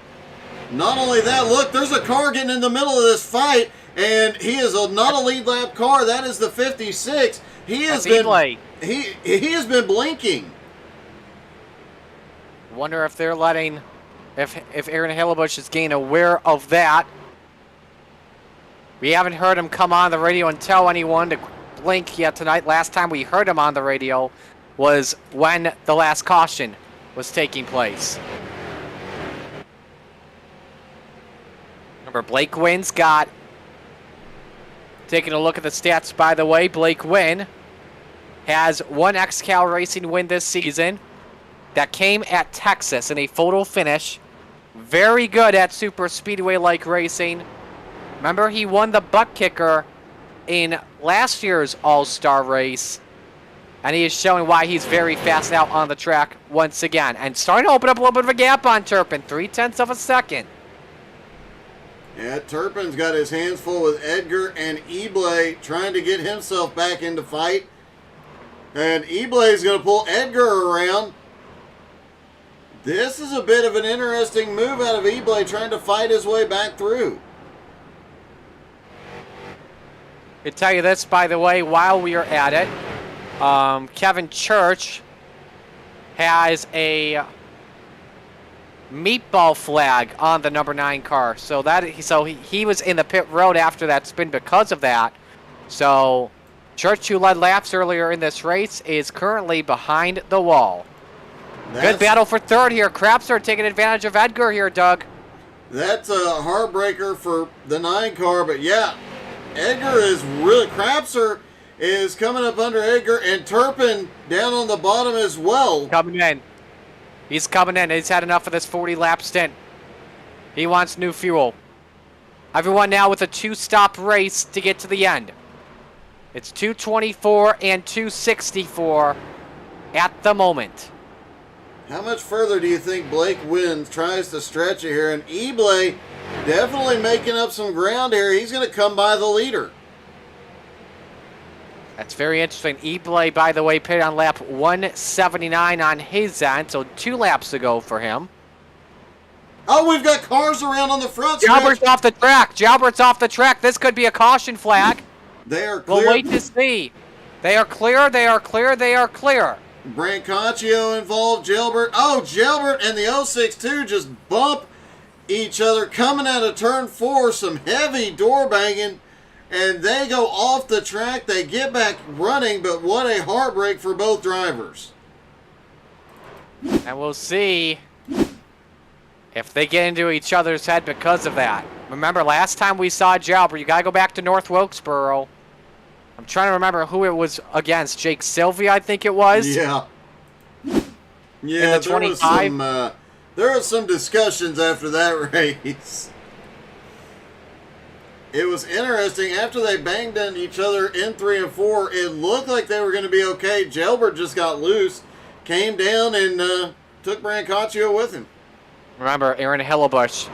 [SPEAKER 2] Not only that, look, there's a car getting in the middle of this fight, and he is not a lead lap car. That is the 56. He has been blinking.
[SPEAKER 1] Wonder if they're letting, if Aaron Hillebush is getting aware of that. We haven't heard him come on the radio and tell anyone to blink yet tonight. Last time we heard him on the radio was when the last caution was taking place. Remember, Blake Wynn's got, taking a look at the stats, by the way, Blake Wynn has one XCAL Racing win this season. That came at Texas in a photo finish. Very good at super speedway-like racing. Remember, he won the butt kicker in last year's All-Star race. And he is showing why he's very fast now on the track once again. And starting to open up a little bit of a gap on Turpin. 0.3 of a second.
[SPEAKER 2] Yeah, Turpin's got his hands full with Edgar and Eblay trying to get himself back into fight. And Eblay's going to pull Edgar around. This is a bit of an interesting move out of Eblay trying to fight his way back through.
[SPEAKER 1] To tell you this, by the way, while we are at it, Kevin Church has a meatball flag on the number 9 car. So he was in the pit road after that spin because of that. So Church, who led laps earlier in this race, is currently behind the wall. Good battle for third here. Crapster taking advantage of Edgar here, Doug.
[SPEAKER 2] That's a heartbreaker for the 9 car, but yeah, Edgar is really... Crapser is coming up under Edgar, and Turpin down on the bottom as well.
[SPEAKER 1] Coming in. He's coming in. He's had enough of this 40-lap stint. He wants new fuel. Everyone now with a 2-stop race to get to the end. It's 224 and 264 at the moment.
[SPEAKER 2] How much further do you think Blake wins, tries to stretch it here? And Eblay definitely making up some ground here. He's going to come by the leader.
[SPEAKER 1] That's very interesting. Eblay, by the way, pitted on lap 179 on his end, so 2 laps to go for him.
[SPEAKER 2] Oh, we've got cars around on the front.
[SPEAKER 1] Jalbert's off the track. Jalbert's off the track. This could be a caution flag.
[SPEAKER 2] They are clear.
[SPEAKER 1] We'll wait to see. They are clear. They are clear. They are clear.
[SPEAKER 2] Brancaccio involved. Jalbert. Oh, Jalbert and the 062 just bump each other coming out of turn 4. Some heavy door banging. And they go off the track. They get back running, but what a heartbreak for both drivers.
[SPEAKER 1] And we'll see if they get into each other's head because of that. Remember, last time we saw Jalbert, you got to go back to North Wilkesboro. I'm trying to remember who it was against. Jake Sylvia, I think it was.
[SPEAKER 2] Yeah. Yeah,
[SPEAKER 1] in the 25.
[SPEAKER 2] There was some discussions after that race. It was interesting. After they banged on each other in 3 and 4, it looked like they were going to be okay. Jalbert just got loose, came down, and took Brancaccio with him.
[SPEAKER 1] Remember, Aaron Hillebush,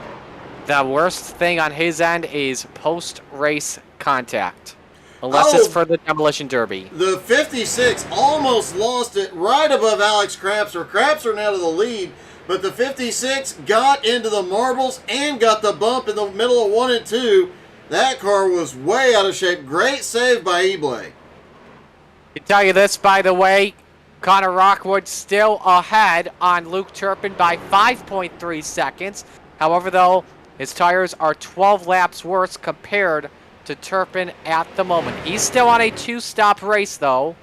[SPEAKER 1] the worst thing on his end is post-race contact. Unless it's for the Demolition Derby.
[SPEAKER 2] The 56 almost lost it right above Alex Crapser. Crapser now to the lead, but the 56 got into the marbles and got the bump in the middle of 1 and 2. That car was way out of shape. Great save by Eblay.
[SPEAKER 1] To tell you this, by the way, Connor Rockwood still ahead on Luke Turpin by 5.3 seconds. However, though, his tires are 12 laps worse compared to Turpin at the moment. He's still on a 2-stop race, though.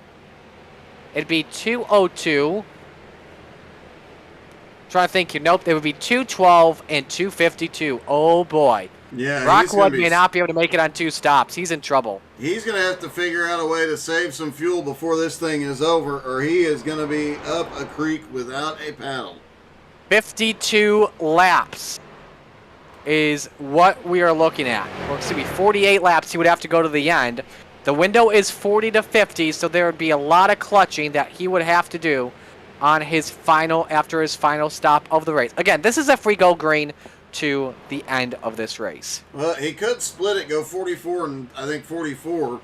[SPEAKER 1] It'd be 2:02. Trying to think. Nope, it would be 2:12 and 2:52. Oh, boy.
[SPEAKER 2] Yeah,
[SPEAKER 1] Rockwood may not be able to make it on 2 stops. He's in trouble.
[SPEAKER 2] He's going to have to figure out a way to save some fuel before this thing is over, or he is going to be up a creek without a paddle.
[SPEAKER 1] 52 laps is what we are looking at. Or excuse me, 48 laps he would have to go to the end. The window is 40 to 50, so there would be a lot of clutching that he would have to do on his after his final stop of the race. Again, this is a free go green to the end of this race.
[SPEAKER 2] Well, he could split it, go 44 and I think 44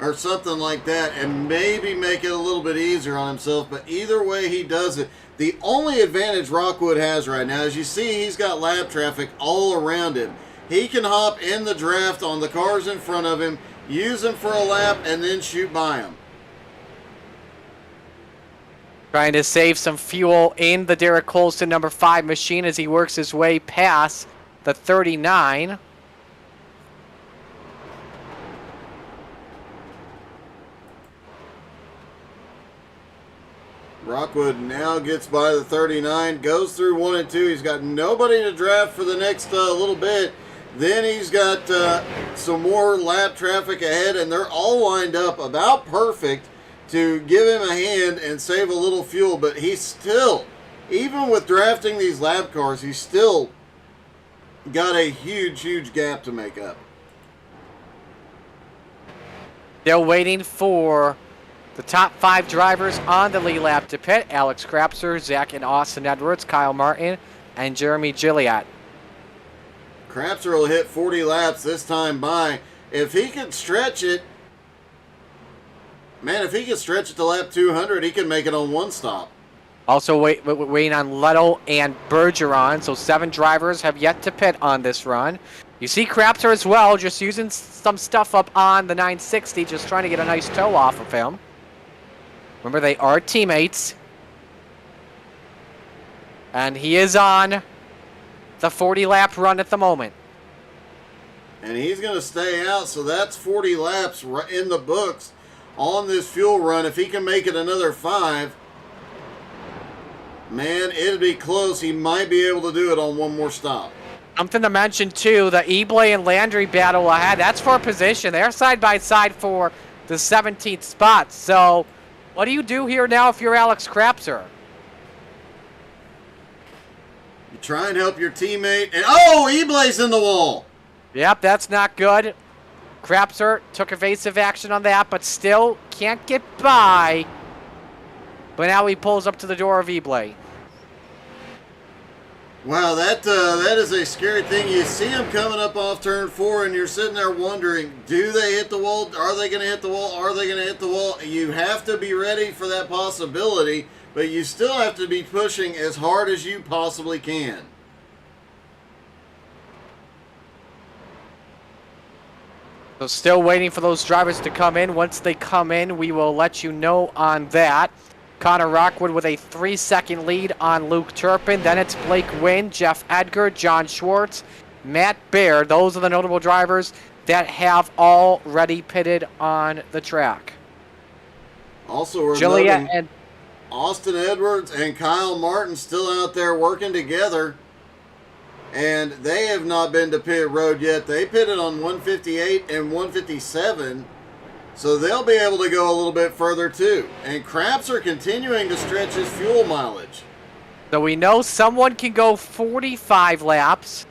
[SPEAKER 2] or something like that, and maybe make it a little bit easier on himself, but either way he does it. The only advantage Rockwood has right now, as you see, he's got lap traffic all around him. He can hop in the draft on the cars in front of him, use them for a lap, and then shoot by them.
[SPEAKER 1] Trying to save some fuel in the Derek Colston number 5 machine as he works his way past the 39.
[SPEAKER 2] Rockwood now gets by the 39, goes through 1 and 2. He's got nobody to draft for the next little bit. Then he's got some more lap traffic ahead, and they're all lined up about perfect to give him a hand and save a little fuel. But he's still, even with drafting these lap cars, he's still got a huge, huge gap to make up.
[SPEAKER 1] They're waiting for the top 5 drivers on the lead lap to pit. Alex Crapser, Zach and Austin Edwards, Kyle Martin, and Jeremy Gilliatt.
[SPEAKER 2] Crapser will hit 40 laps this time by. If he could stretch it, man, if he could stretch it to lap 200, he can make it on 1 stop.
[SPEAKER 1] Also waiting on Letto and Bergeron, so 7 drivers have yet to pit on this run. You see Crapser as well, just using some stuff up on the 960, just trying to get a nice toe off of him. Remember, they are teammates. And he is on the 40-lap run at the moment.
[SPEAKER 2] And he's going to stay out, so that's 40 laps in the books on this fuel run. If he can make it another 5, man, it'd be close. He might be able to do it on one more stop.
[SPEAKER 1] Something to mention, too, the Eblay and Landry battle ahead. That's for position. They're side by side for the 17th spot. So, what do you do here now if you're Alex Crapser?
[SPEAKER 2] You try and help your teammate. And oh, Eblay's in the wall.
[SPEAKER 1] Yep, that's not good. Crapser took evasive action on that, but still can't get by. But now he pulls up to the door of Eblay.
[SPEAKER 2] Wow, that is a scary thing. You see him coming up off turn 4, and you're sitting there wondering, do they hit the wall? Are they going to hit the wall? Are they going to hit the wall? You have to be ready for that possibility, but you still have to be pushing as hard as you possibly can.
[SPEAKER 1] So still waiting for those drivers to come in. Once they come in, we will let you know on that. Connor Rockwood with a 3-second lead on Luke Turpin. Then it's Blake Wynn, Jeff Edgar, John Schwartz, Matt Baird. Those are the notable drivers that have already pitted on the track.
[SPEAKER 2] Also, we're
[SPEAKER 1] Juliet
[SPEAKER 2] noting
[SPEAKER 1] and
[SPEAKER 2] Austin Edwards and Kyle Martin still out there working together. And they have not been to pit road yet. They pitted on 158 and 157. So they'll be able to go a little bit further too. And Crapser continuing to stretch his fuel mileage.
[SPEAKER 1] so we know someone can go 45 laps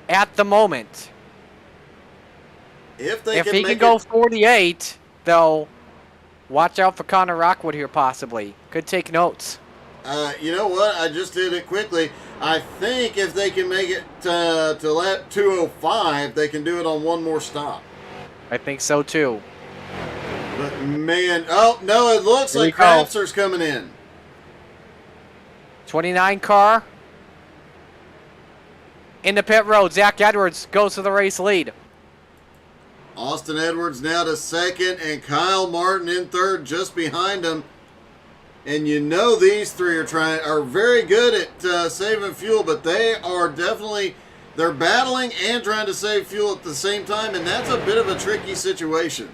[SPEAKER 1] at the moment.
[SPEAKER 2] If
[SPEAKER 1] He can go 48, though, watch out for Connor Rockwood here possibly. Could take notes.
[SPEAKER 2] You know what? I just did it quickly. I think if they can make it to lap 205, they can do it on one more stop.
[SPEAKER 1] I think so too.
[SPEAKER 2] But man, oh no, it looks
[SPEAKER 1] Here
[SPEAKER 2] like
[SPEAKER 1] we go.
[SPEAKER 2] Crapser's coming in.
[SPEAKER 1] 29 car. In the pit road, Zach Edwards goes to the race lead.
[SPEAKER 2] Austin Edwards now to second, and Kyle Martin in third, just behind him. And you know these three are very good at saving fuel, but they are definitely, they're battling and trying to save fuel at the same time, and that's a bit of a tricky situation.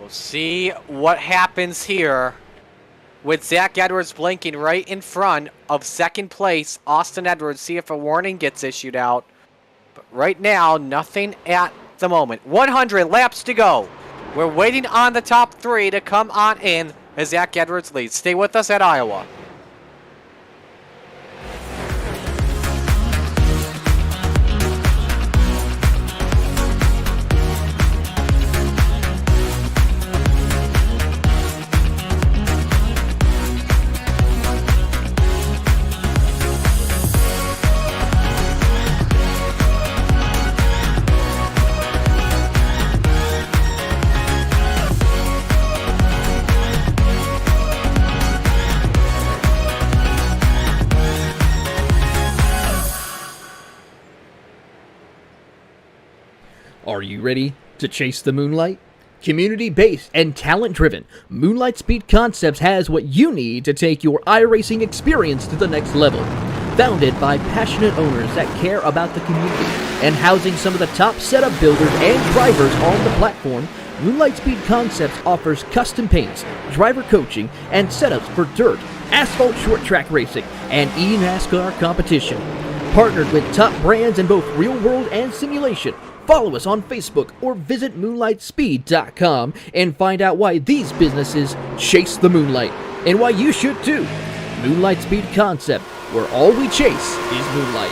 [SPEAKER 1] We'll see what happens here with Zach Edwards blinking right in front of second place, Austin Edwards. See if a warning gets issued out. But right now, nothing at the moment. 100 laps to go. We're waiting on the top 3 to come on in as Zach Edwards leads. Stay with us at Iowa.
[SPEAKER 7] Are you ready to chase the moonlight? Community-based and talent-driven, Moonlight Speed Concepts has what you need to take your iRacing experience to the next level. Founded by passionate owners that care about the community and housing some of the top setup builders and drivers on the platform, Moonlight Speed Concepts offers custom paints, driver coaching, and setups for dirt, asphalt short track racing, and eNASCAR competition. Partnered with top brands in both real world and simulation. Follow us on Facebook or visit moonlightspeed.com and find out why these businesses chase the moonlight and why you should too. Moonlight Speed Concept, where all we chase is moonlight.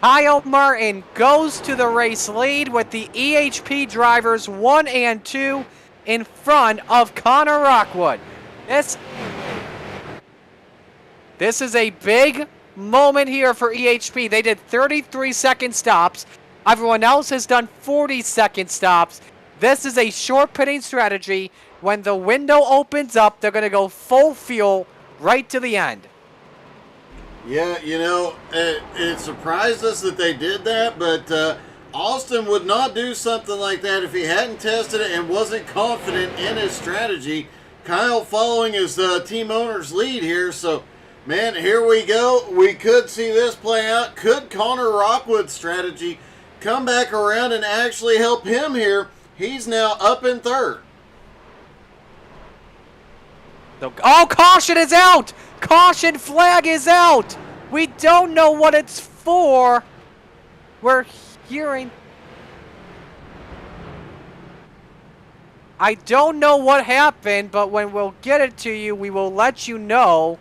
[SPEAKER 1] Kyle Martin goes to the race lead with the EHP drivers 1 and 2 in front of Connor Rockwood. This is a big moment here for EHP. They did 33-second stops. Everyone else has done 40-second stops. This is a short pitting strategy. When the window opens up, they're going to go full fuel right to the end.
[SPEAKER 2] Yeah, you know, it surprised us that they did that, but Austin would not do something like that if he hadn't tested it and wasn't confident in his strategy. Kyle following his team owner's lead here, so, man, here we go. We could see this play out. Could Connor Rockwood's strategy come back around and actually help him here? He's now up in third.
[SPEAKER 1] Oh, caution is out! Caution flag is out! We don't know what it's for. We're hearing... I don't know what happened, but when we'll get it to you, we will let you know.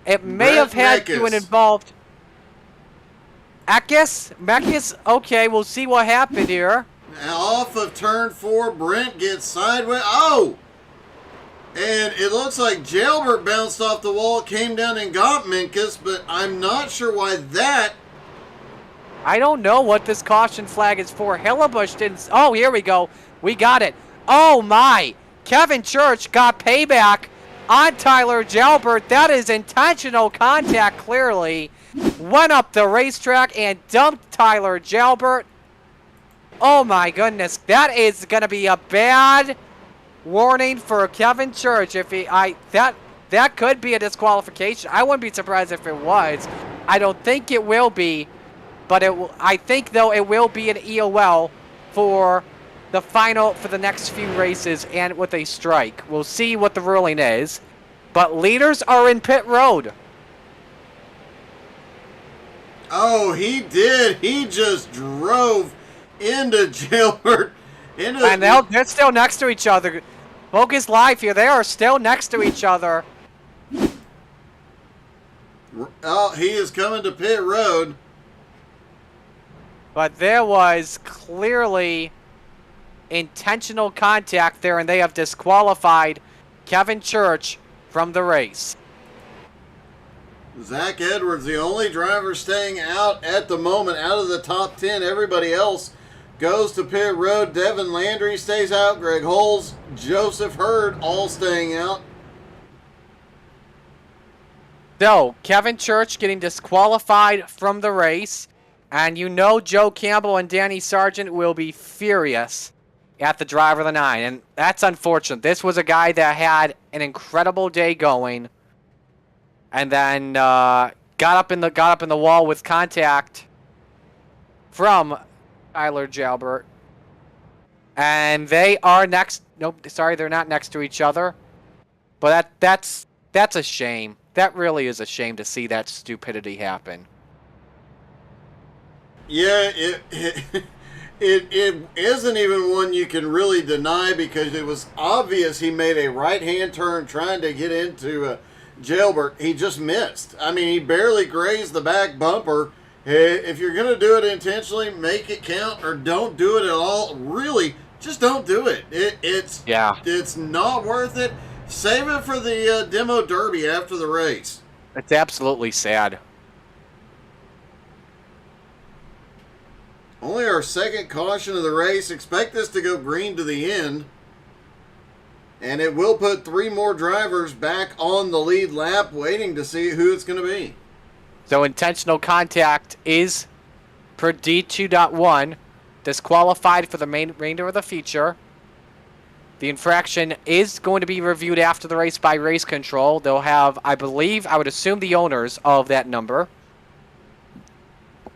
[SPEAKER 1] It may have had to an involved... Mekis? Okay, we'll see what happened here.
[SPEAKER 2] Now off of turn 4, Brent gets sideways. Oh! And it looks like Jailbert bounced off the wall, came down and got Minkus, but I'm not sure why that...
[SPEAKER 1] I don't know what this caution flag is for. Hillebush didn't... Oh, here we go. We got it. Oh, my. Kevin Church got payback on Tyler Jalbert. That is intentional contact, clearly. Went up the racetrack and dumped Tyler Jalbert. Oh, my goodness. That is going to be a bad... warning for Kevin Church. If that could be a disqualification. I wouldn't be surprised if it was. I don't think it will be, but I think though it will be an EOL for the next few races and with a strike. We'll see what the ruling is, but leaders are in pit road.
[SPEAKER 2] Oh, he did. He just drove into Jailbert.
[SPEAKER 1] And they're still next to each other. Focus Live here. They are still next to each other.
[SPEAKER 2] Oh, he is coming to pit road.
[SPEAKER 1] But there was clearly intentional contact there, and they have disqualified Kevin Church from the race.
[SPEAKER 2] Zach Edwards, the only driver staying out at the moment, out of the top 10. Everybody else goes to pit road. Devin Landry stays out. Greg Holes, Joseph Hurd, all staying out.
[SPEAKER 1] So, Kevin Church getting disqualified from the race. And you know Joe Campbell and Danny Sargent will be furious at the driver of the 9. And that's unfortunate. This was a guy that had an incredible day going. And then got up in the wall with contact from Tyler Jalbert. And they are next. Nope, sorry, they're not next to each other. But that's a shame. That really is a shame to see that stupidity happen.
[SPEAKER 2] Yeah, it isn't even one you can really deny because it was obvious he made a right-hand turn trying to get into Jailbert. He just missed. I mean, he barely grazed the back bumper. If you're going to do it intentionally, make it count or don't do it at all. Really, just don't do it. It's not worth it. Save it for the demo derby after the race.
[SPEAKER 1] It's absolutely sad.
[SPEAKER 2] Only our second caution of the race. Expect this to go green to the end. And it will put 3 more drivers back on the lead lap waiting to see who it's going to be.
[SPEAKER 1] So intentional contact is, per D2.1, disqualified for the remainder of the feature. The infraction is going to be reviewed after the race by race control. They'll have, I would assume the owners of that number.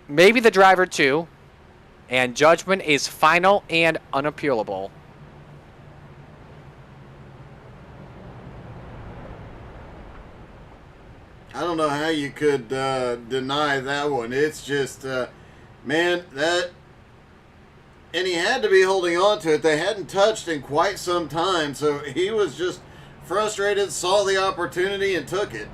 [SPEAKER 1] Maybe the driver too. And judgment is final and unappealable.
[SPEAKER 2] I don't know how you could deny that one. It's just, man, and he had to be holding on to it. They hadn't touched in quite some time, so he was just frustrated, saw the opportunity, and took it.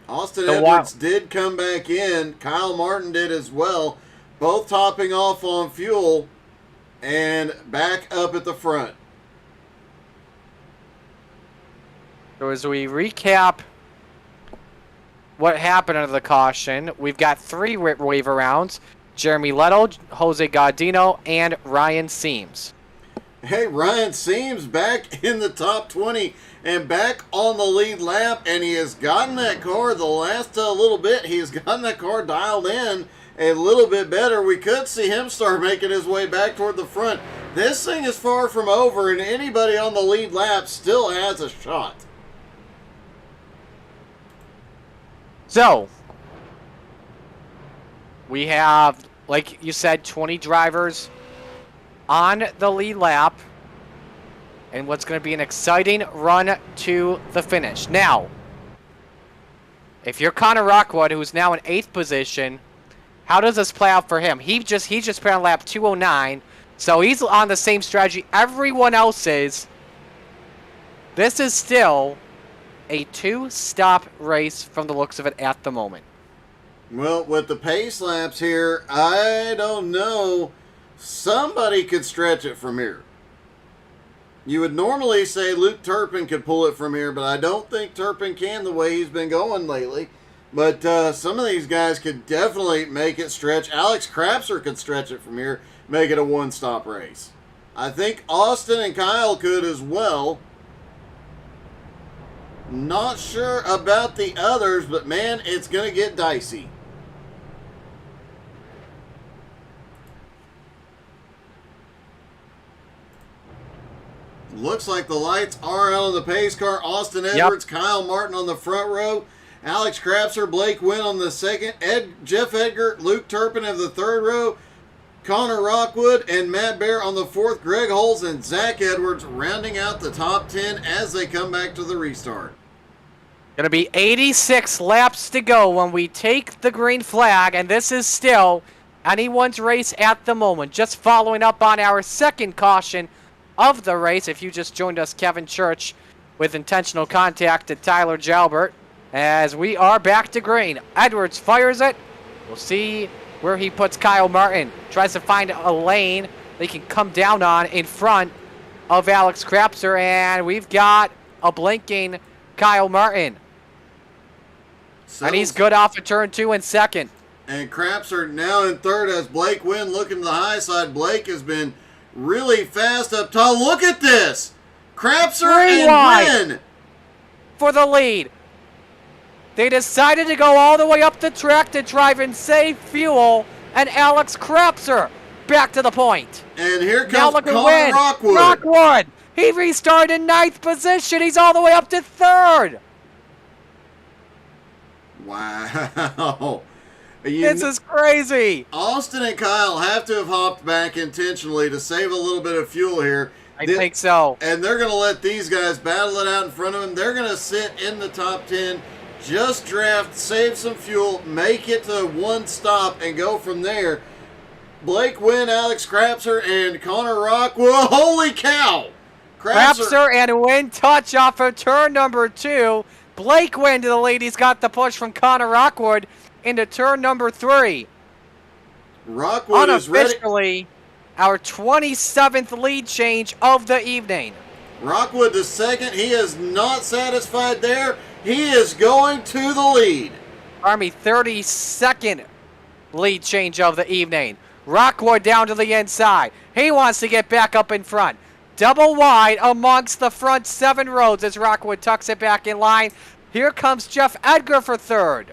[SPEAKER 2] Austin Edwards did come back in. Kyle Martin did as well. Both topping off on fuel and back up at the front.
[SPEAKER 1] So as we recap what happened under the caution, we've got 3 waiver rounds. Jeremy Leto, Jose Gaudino, and Ryan Seams.
[SPEAKER 2] Hey, Ryan Seams back in the top 20 and back on the lead lap, and he has gotten that car the last little bit. He has gotten that car dialed in a little bit better. We could see him start making his way back toward the front. This thing is far from over, and anybody on the lead lap still has a shot.
[SPEAKER 1] So, we have, like you said, 20 drivers on the lead lap, and what's going to be an exciting run to the finish. Now, if you're Connor Rockwood, who's now in 8th position, how does this play out for him? He just put on lap 209, so he's on the same strategy everyone else is. This is still a 2-stop race from the looks of it at the moment.
[SPEAKER 2] Well, with the pace laps here, I don't know. Somebody could stretch it from here. You would normally say Luke Turpin could pull it from here, but I don't think Turpin can the way he's been going lately. But some of these guys could definitely make it stretch. Alex Crapser could stretch it from here, make it a 1-stop race. I think Austin and Kyle could as well. Not sure about the others, but man, it's going to get dicey. Looks like the lights are out on the pace car. Austin Edwards, Kyle Martin on the front row. Alex Crapser, Blake Wynn on the second. Jeff Edgar, Luke Turpin of the third row. Connor Rockwood and Matt Bear on the fourth. Greg Holes and Zach Edwards rounding out the top 10 as they come back to the restart.
[SPEAKER 1] Going to be 86 laps to go when we take the green flag, and this is still anyone's race at the moment. Just following up on our second caution of the race. If you just joined us, Kevin Church with intentional contact to Tyler Jalbert, as we are back to green. Edwards fires it. We'll see where he puts Kyle Martin. Tries to find a lane they can come down on in front of Alex Crapser, and we've got a blinking Kyle Martin. And he's good off of turn 2 and second.
[SPEAKER 2] And Crapser now in third as Blake Wynn looking to the high side. Blake has been really fast up top. Look at this. Crapser and Wynn
[SPEAKER 1] for the lead. They decided to go all the way up the track to drive and save fuel, and Alex Crapser back to the point.
[SPEAKER 2] And here
[SPEAKER 1] now
[SPEAKER 2] comes
[SPEAKER 1] look
[SPEAKER 2] Connor Rockwood.
[SPEAKER 1] Rockwood. He restarted in 9th position. He's all the way up to 3rd.
[SPEAKER 2] Wow.
[SPEAKER 1] This is crazy.
[SPEAKER 2] Austin and Kyle have to have hopped back intentionally to save a little bit of fuel here.
[SPEAKER 1] I think so.
[SPEAKER 2] And they're going to let these guys battle it out in front of them. They're going to sit in the top 10, just draft, save some fuel, make it to 1 stop, and go from there. Blake Wynn, Alex Crapser, and Connor Rockwood. Holy cow!
[SPEAKER 1] Crapser and Wynn touch off of turn number 2. Blake Wynn to the lead. He's got the push from Connor Rockwood into turn number 3.
[SPEAKER 2] Rockwood is ready.
[SPEAKER 1] Unofficially, our 27th lead change of the evening.
[SPEAKER 2] Rockwood the second. He is not satisfied there. He is going to the lead.
[SPEAKER 1] Army 32nd lead change of the evening. Rockwood down to the inside. He wants to get back up in front. Double wide amongst the front 7 rows as Rockwood tucks it back in line. Here comes Jeff Edgar for 3rd.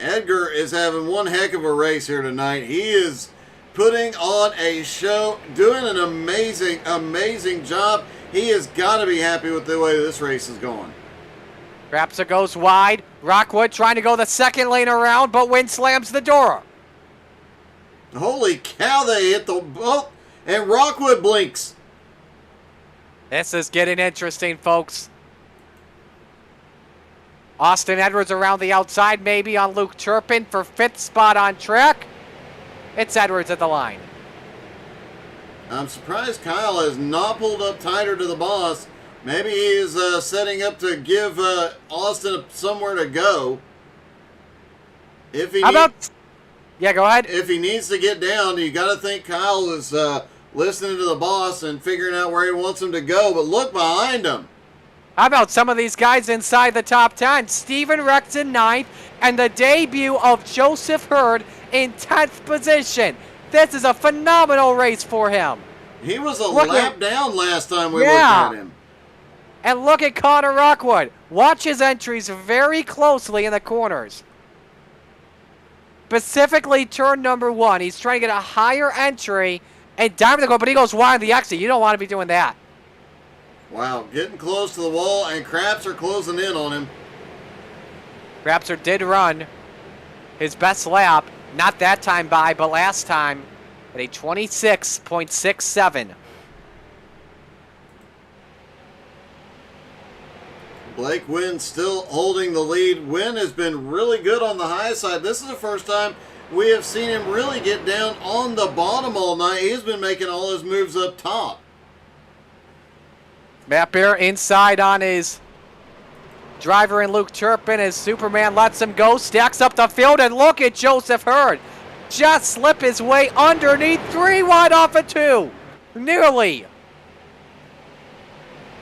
[SPEAKER 2] Edgar is having one heck of a race here tonight. He is putting on a show, doing an amazing, amazing job. He has got to be happy with the way this race is going.
[SPEAKER 1] Crapser goes wide. Rockwood trying to go the second lane around, but Wynn slams the door.
[SPEAKER 2] Holy cow, they hit the boat, and Rockwood blinks.
[SPEAKER 1] This is getting interesting, folks. Austin Edwards around the outside, maybe on Luke Turpin for 5th spot on track. It's Edwards at the line.
[SPEAKER 2] I'm surprised Kyle has not pulled up tighter to the boss. Maybe he is setting up to give Austin somewhere to go. If he
[SPEAKER 1] Yeah, go ahead.
[SPEAKER 2] If he needs to get down, you got to think Kyle is listening to the boss and figuring out where he wants him to go. But look behind him.
[SPEAKER 1] How about some of these guys inside the top 10? Stephen Rex in 9th, and the debut of Joseph Hurd in 10th position. This is a phenomenal race for him.
[SPEAKER 2] He was a lap down last time we looked at him.
[SPEAKER 1] And look at Connor Rockwood. Watch his entries very closely in the corners. Specifically turn number 1. He's trying to get a higher entry and dive the goal, but he goes wide on the exit. You don't want to be doing that.
[SPEAKER 2] Wow, getting close to the wall, and Crapser closing in on him.
[SPEAKER 1] Crapser did run his best lap, not that time by, but last time at a 26.67.
[SPEAKER 2] Blake Wynn still holding the lead. Wynn has been really good on the high side. This is the first time we have seen him really get down on the bottom all night. He's been making all his moves up top.
[SPEAKER 1] Matt Bear inside on his driver in Luke Turpin as Superman lets him go, stacks up the field, and look at Joseph Hurd. Just slip his way underneath, 3 wide off of 2. Nearly.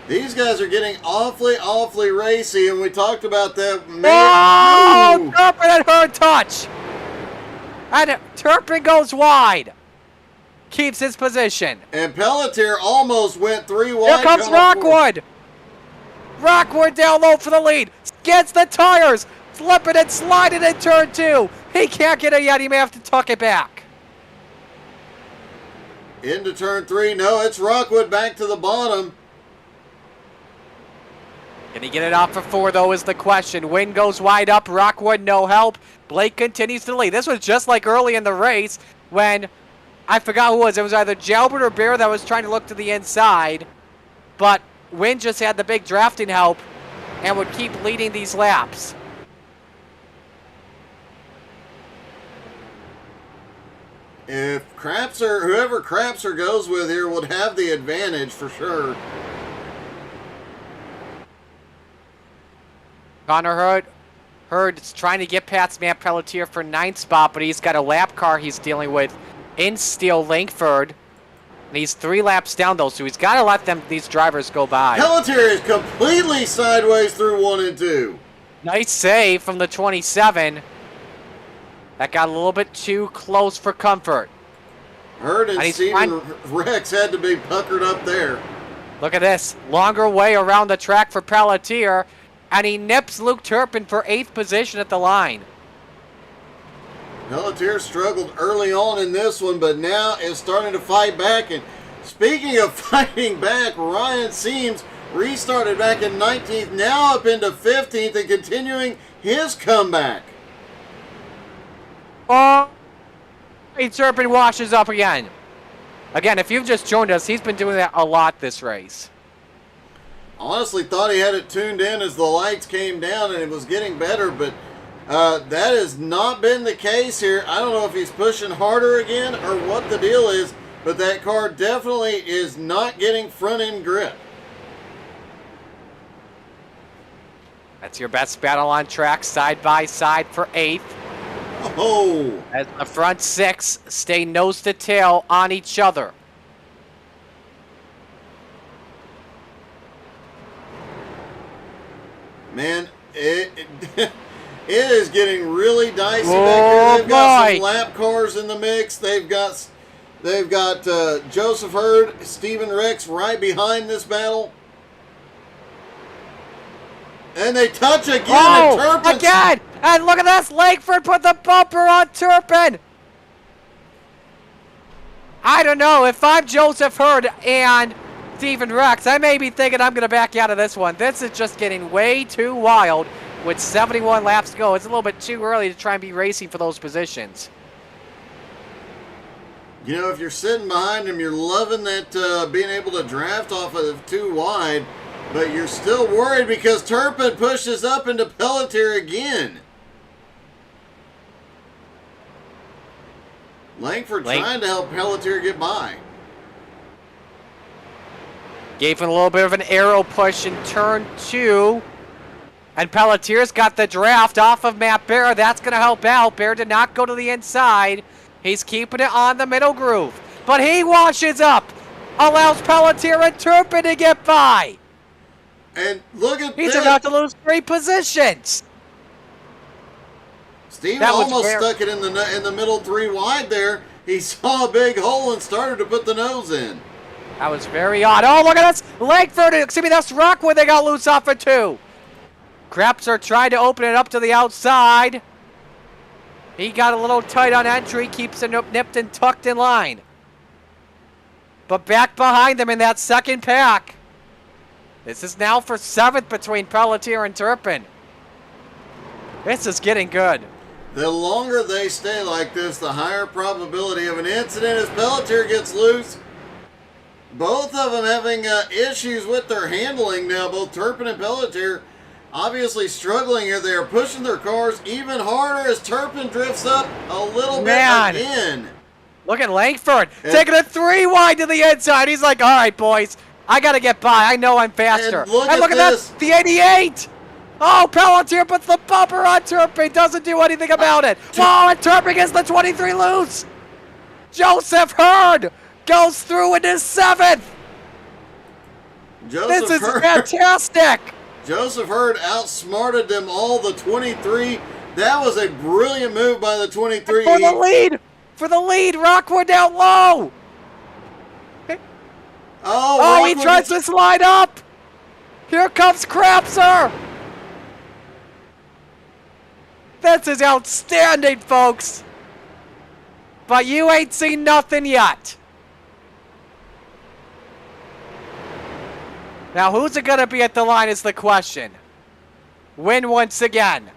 [SPEAKER 2] These guys are getting awfully racy, and we talked about that.
[SPEAKER 1] Oh, Turpin and Hurd touch. And Turpin goes wide. Keeps his position.
[SPEAKER 2] And Pelletier almost went 3 wide.
[SPEAKER 1] Here comes Rockwood. Rockwood down low for the lead. Gets the tires. Flipping and sliding in turn 2. He can't get it yet. He may have to tuck it back.
[SPEAKER 2] Into turn 3. No, it's Rockwood back to the bottom.
[SPEAKER 1] Can he get it off for 4, though, is the question. Wynn goes wide up. Rockwood, no help. Blake continues to lead. This was just like early in the race when, I forgot who it was. It was either Jalbert or Bear that was trying to look to the inside. But Wynn just had the big drafting help and would keep leading these laps.
[SPEAKER 2] If Crapser, whoever Crapser goes with here, would have the advantage for sure.
[SPEAKER 1] Connor Hurd's trying to get past Matt Pelletier for 9th spot, but he's got a lap car he's dealing with in Steele Langford. And he's 3 laps down, though, so he's got to let these drivers go by.
[SPEAKER 2] Pelletier is completely sideways through 1 and 2.
[SPEAKER 1] Nice save from the 27. That got a little bit too close for comfort.
[SPEAKER 2] Hurd and Steven Rex had to be puckered up there.
[SPEAKER 1] Look at this. Longer way around the track for Pelletier. And he nips Luke Turpin for 8th position at the line.
[SPEAKER 2] Pelletier struggled early on in this one, but now is starting to fight back. And speaking of fighting back, Ryan Seams restarted back in 19th, now up into 15th and continuing his comeback.
[SPEAKER 1] Oh, Turpin washes up again. Again, if you've just joined us, he's been doing that a lot this race.
[SPEAKER 2] Honestly thought he had it tuned in as the lights came down and it was getting better, but that has not been the case here. I don't know if he's pushing harder again or what the deal is, but that car definitely is not getting front end grip.
[SPEAKER 1] That's your best battle on track, side by side for 8th.
[SPEAKER 2] Oh!
[SPEAKER 1] As the front 6 stay nose to tail on each other.
[SPEAKER 2] Man, it is getting really dicey back here. They've got some lap cars in the mix. They've got Joseph Hurd, Stephen Rex right behind this battle. And they touch again.
[SPEAKER 1] Oh, again! And look at this. Langford put the bumper on Turpin. I don't know. If I'm Joseph Hurd and Stephen Rex, I may be thinking I'm going to back out of this one. This is just getting way too wild with 71 laps to go. It's a little bit too early to try and be racing for those positions.
[SPEAKER 2] You know, if you're sitting behind him, you're loving that being able to draft off of 2 wide. But you're still worried because Turpin pushes up into Pelletier again. Langford trying to help Pelletier get by.
[SPEAKER 1] Gave him a little bit of an arrow push in turn 2. And Pelletier's got the draft off of Matt Bear. That's going to help out. Bear did not go to the inside. He's keeping it on the middle groove. But he washes up. Allows Pelletier and Turpin to get by.
[SPEAKER 2] And look at
[SPEAKER 1] He's
[SPEAKER 2] this.
[SPEAKER 1] about to lose 3 positions.
[SPEAKER 2] Steven almost stuck it in the middle 3 wide there. He saw a big hole and started to put the nose in.
[SPEAKER 1] That was very odd. Oh, look at this. Langford, excuse me, that's Rockwood. They got loose off of 2. Krapser tried to open it up to the outside. He got a little tight on entry, keeps it nipped and tucked in line. But back behind them in that second pack. This is now for 7th between Pelletier and Turpin. This is getting good.
[SPEAKER 2] The longer they stay like this, the higher probability of an incident as Pelletier gets loose. Both of them having issues with their handling now. Both Turpin and Pelletier obviously struggling here. They are pushing their cars even harder as Turpin drifts up a little bit again.
[SPEAKER 1] Look at Langford taking a 3 wide to the inside. He's like, all right, boys, I got to get by. I know I'm faster.
[SPEAKER 2] And look
[SPEAKER 1] at
[SPEAKER 2] this.
[SPEAKER 1] That, the 88. Oh, Pelletier puts the bumper on Turpin. Doesn't do anything about it. Oh, and Turpin gets the 23 loose. Joseph Hurd goes through into 7th. This is fantastic.
[SPEAKER 2] Joseph Hurd outsmarted them all, the 23. That was a brilliant move by the 23.
[SPEAKER 1] For the lead, Rockwood down low. Oh, he tries to slide up. Here comes Krapser. This is outstanding, folks. But you ain't seen nothing yet. Now, who's it going to be at the line is the question. Win once again.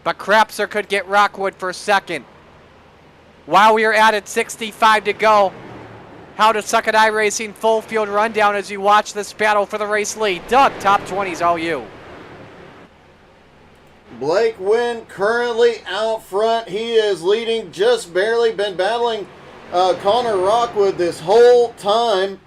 [SPEAKER 1] But Krapser could get Rockwood for 2nd. While we are at 65 to go, how to suck at iRacing full field rundown as you watch this battle for the race lead. Doug, top 20's all you.
[SPEAKER 2] Blake Wynn currently out front. He is leading just barely. Been battling Connor Rockwood this whole time.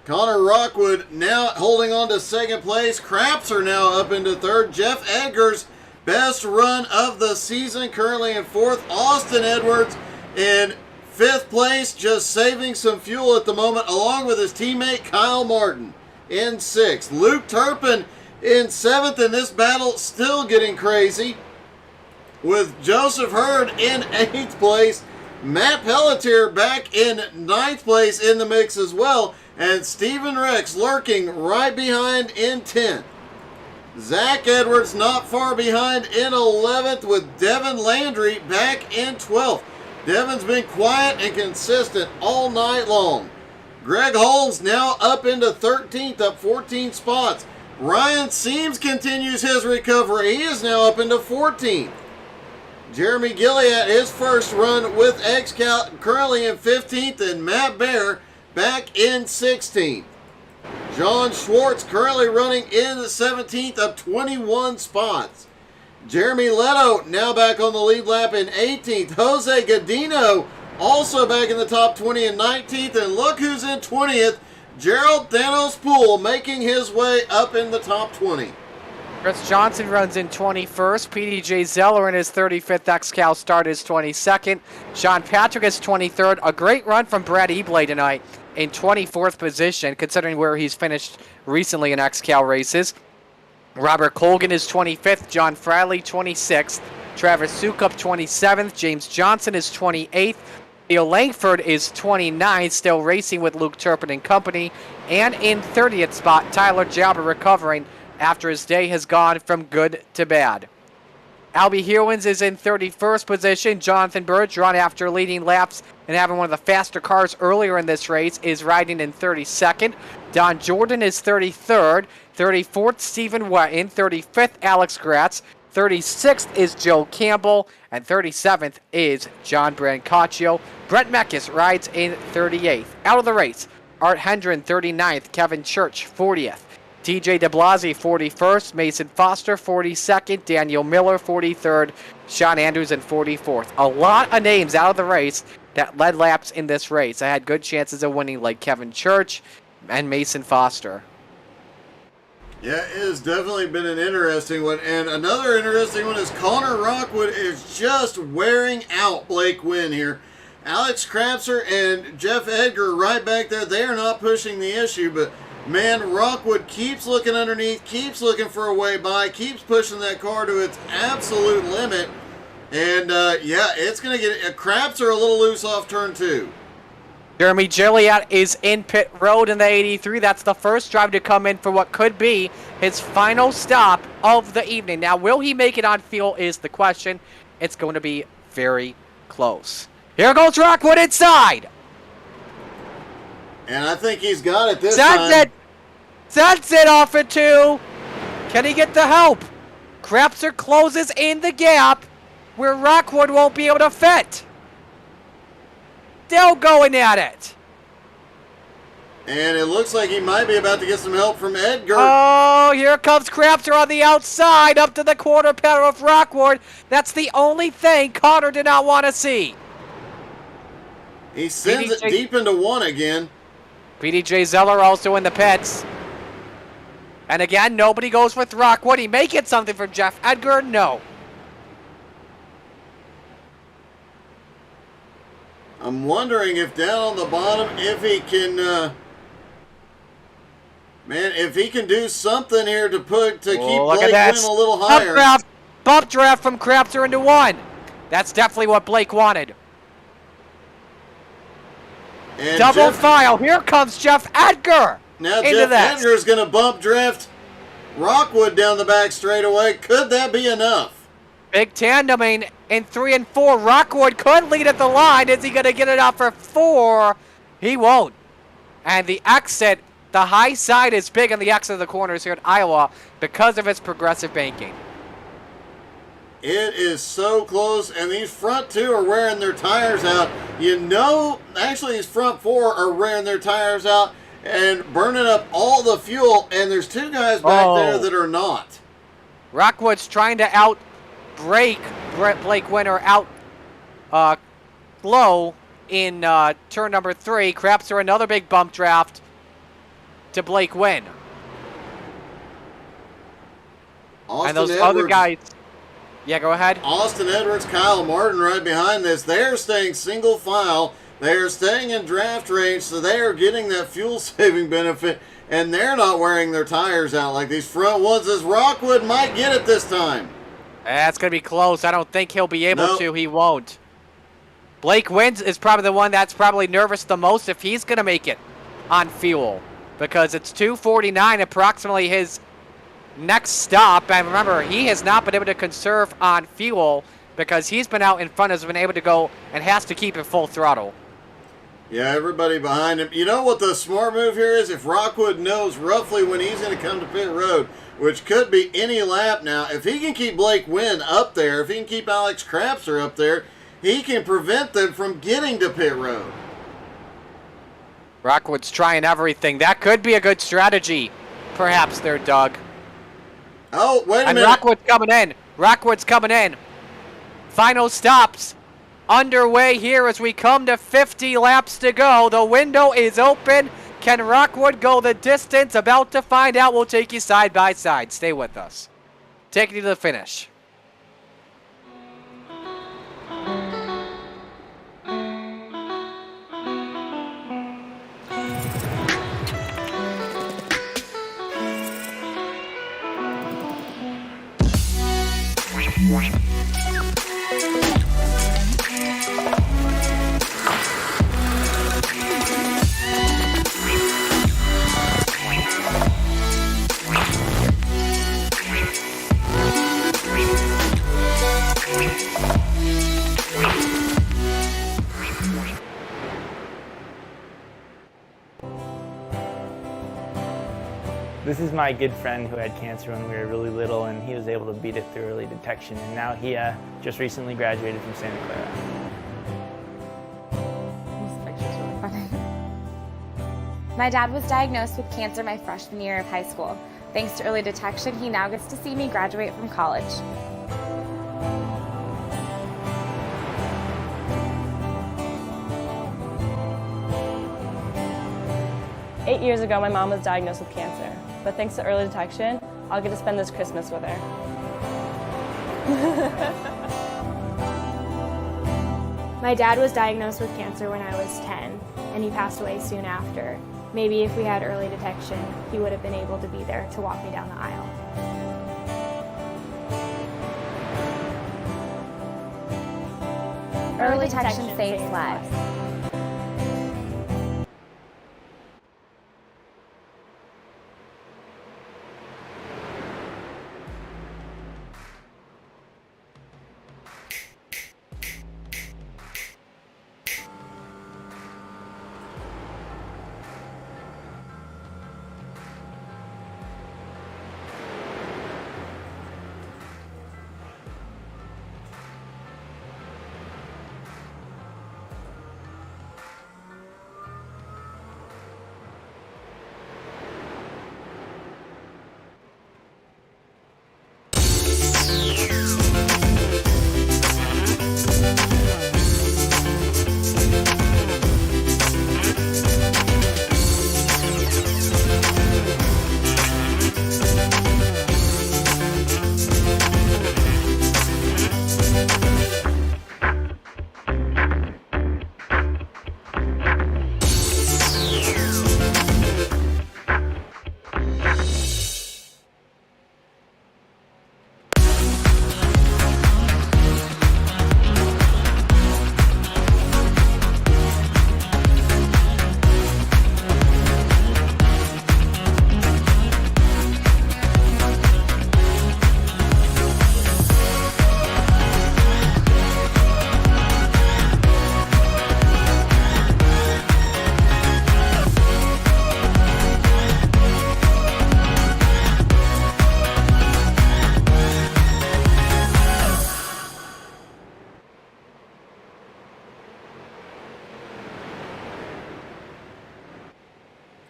[SPEAKER 2] Connor Rockwood now holding on to 2nd place. Krapser now up into 3rd. Jeff Edgar's best run of the season currently in 4th. Austin Edwards in 5th place, just saving some fuel at the moment, along with his teammate Kyle Martin in 6th. Luke Turpin in 7th, and this battle still getting crazy with Joseph Hurd in 8th place. Matt Pelletier back in 9th place in the mix as well, and Stephen Rex lurking right behind in 10th. Zach Edwards not far behind in 11th, with Devin Landry back in 12th. Devin's been quiet and consistent all night long. Greg Holmes now up into 13th, up 14 spots. Ryan Seams continues his recovery. He is now up into 14th. Jeremy Gilliatt, his first run with XCAL, currently in 15th, and Matt Bear back in 16th. John Schwartz currently running in the 17th, up 21 spots. Jeremy Leto now back on the lead lap in 18th. Jose Godino also back in the top 20 in 19th. And look who's in 20th. Gerald Thanos Poole making his way up in the top 20.
[SPEAKER 1] Chris Johnson runs in 21st. PDJ Zeller in his 35th XCAL start is 22nd. Sean Patrick is 23rd. A great run from Brad Eblay tonight in 24th position, considering where he's finished recently in XCAL races. Robert Colgan is 25th. John Friley 26th. Travis Sukup 27th. James Johnson is 28th. Theo Langford is 29th, still racing with Luke Turpin and company. And in 30th spot, Tyler Jabber recovering after his day has gone from good to bad. Albie Hewins is in 31st position. Jonathan Bergeron, after leading laps and having one of the faster cars earlier in this race, is riding in 32nd. Don Jordan is 33rd. 34th, Stephen Wetton. 35th, Alex Gratz. 36th is Joe Campbell. And 37th is John Brancaccio. Brent Meckes rides in 38th. Out of the race, Art Hendren 39th. Kevin Church 40th. TJ DeBlasi 41st. Mason Foster 42nd. Daniel Miller 43rd. Sean Andrews in 44th. A lot of names out of the race that led laps in this race. I had good chances of winning, like Kevin Church and Mason Foster.
[SPEAKER 2] Yeah, it has definitely been an interesting one. And another interesting one is Connor Rockwood is just wearing out Blake Wynn here. Alex Krapser and Jeff Edgar right back there, they are not pushing the issue, but man, Rockwood keeps looking underneath, keeps looking for a way by, keeps pushing that car to its absolute limit. And, yeah, it's going to get Krapser a little loose off turn 2.
[SPEAKER 1] Jeremy Gilliatt is in pit road in the 83. That's the first driver to come in for what could be his final stop of the evening. Now, will he make it on fuel is the question. It's going to be very close. Here goes Rockwood inside.
[SPEAKER 2] And I think he's got it this time.
[SPEAKER 1] That's it off at 2. Can he get the help? Krapser closes in the gap where Rockwood won't be able to fit. Still going at it.
[SPEAKER 2] And it looks like he might be about to get some help from Edgar.
[SPEAKER 1] Oh, here comes Krapser on the outside up to the quarter pedal of Rockwood. That's the only thing Connor did not want to see.
[SPEAKER 2] He sends it deep into 1 again.
[SPEAKER 1] PDJ Zeller also in the pits. And again, nobody goes with Rockwood. He may get something from Jeff Edgar. No.
[SPEAKER 2] I'm wondering if down on the bottom, if he can, man, if he can do something here to keep Blake Wynn a little higher.
[SPEAKER 1] Bump draft from Krapser into 1. That's definitely what Blake wanted.
[SPEAKER 2] And
[SPEAKER 1] Double file. Here comes Jeff Edgar.
[SPEAKER 2] Now Jeff Edgar is going to bump draft Rockwood down the back straightaway. Could that be enough?
[SPEAKER 1] Big tandeming in 3 and 4. Rockwood could lead at the line. Is he going to get it out for 4? He won't. And the exit, the high side is big on the exit of the corners here at Iowa because of its progressive banking.
[SPEAKER 2] It is so close, and these front 2 are wearing their tires out. You know, actually these front 4 are wearing their tires out and burning up all the fuel, and there's 2 guys back there that are not.
[SPEAKER 1] Rockwood's trying to out-brake Blake Winter out low in turn number 3. Krapser another big bump draft to Blake Wynn. And those other guys... Yeah, go ahead.
[SPEAKER 2] Austin Edwards, Kyle Martin right behind this. They're staying single file. They're staying in draft range, so they are getting that fuel saving benefit, and they're not wearing their tires out like these front ones, as Rockwood might get it this time.
[SPEAKER 1] That's going to be close. I don't think he'll be able to. He won't. Blake Wynn is probably the one that's probably nervous the most if he's going to make it on fuel, because it's 2:49, approximately his next stop. And remember, he has not been able to conserve on fuel because he's been out in front, has been able to go and has to keep it full throttle.
[SPEAKER 2] Yeah, everybody behind him. You know what the smart move here is? If Rockwood knows roughly when he's going to come to pit road, which could be any lap now, if he can keep Blake Wynn up there, if he can keep Alex Krapser up there, he can prevent them from getting to pit road.
[SPEAKER 1] Rockwood's trying everything. That could be a good strategy, perhaps there, Doug.
[SPEAKER 2] Oh, wait a minute.
[SPEAKER 1] And Rockwood's coming in. Rockwood's coming in. Final stops underway here as we come to 50 laps to go. The window is open. Can Rockwood go the distance? About to find out. We'll take you side by side. Stay with us. Taking you to the finish.
[SPEAKER 8] This is my good friend who had cancer when we were really little, and he was able to beat it through early detection, and now he just recently graduated from Santa Clara.
[SPEAKER 9] This picture's really funny. My dad was diagnosed with cancer my freshman year of high school. Thanks to early detection, he now gets to see me graduate from college.
[SPEAKER 10] "8 years ago, my mom was diagnosed with cancer, but thanks to early detection, I'll get to spend this Christmas with her."
[SPEAKER 11] My dad was diagnosed with cancer when I was 10, and he passed away soon after. Maybe if we had early detection, he would have been able to be there to walk me down the aisle.
[SPEAKER 9] Early detection saves lives.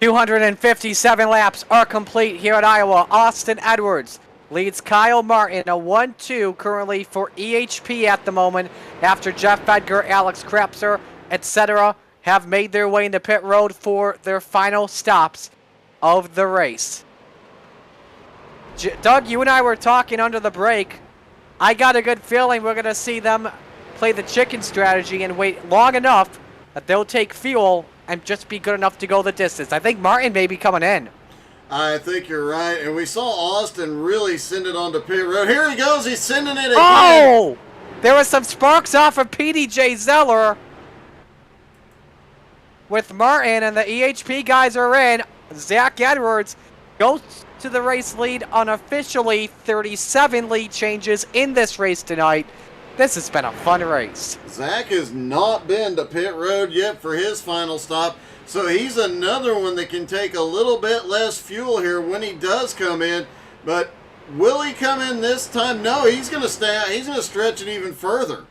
[SPEAKER 9] .257 laps are complete here at Iowa. Austin Edwards leads Kyle Martin, a 1-2 currently for EHP at the moment, after Jeff Edgar, Alex Krepser, etc. have made their way into pit road for their final stops of the race. Doug, you and I were talking under the break. I got a good feeling we're going to see them play the chicken strategy and wait long enough that they'll take fuel and just be good enough to go the distance. I think Martin may be coming in.
[SPEAKER 2] I think you're right. And we saw Austin really send it onto pit road. Here he goes. He's sending it again.
[SPEAKER 1] Oh! There was some sparks off of PDJ Zeller with Martin, and the EHP guys are in. Zach Edwards goes to the race lead unofficially. 37 lead changes in this race tonight. This has been a fun race.
[SPEAKER 2] Zach has not been to pit road yet for his final stop, so he's another one that can take a little bit less fuel here when he does come in. But will he come in this time? No, he's going to stay out. He's going to stretch it even further.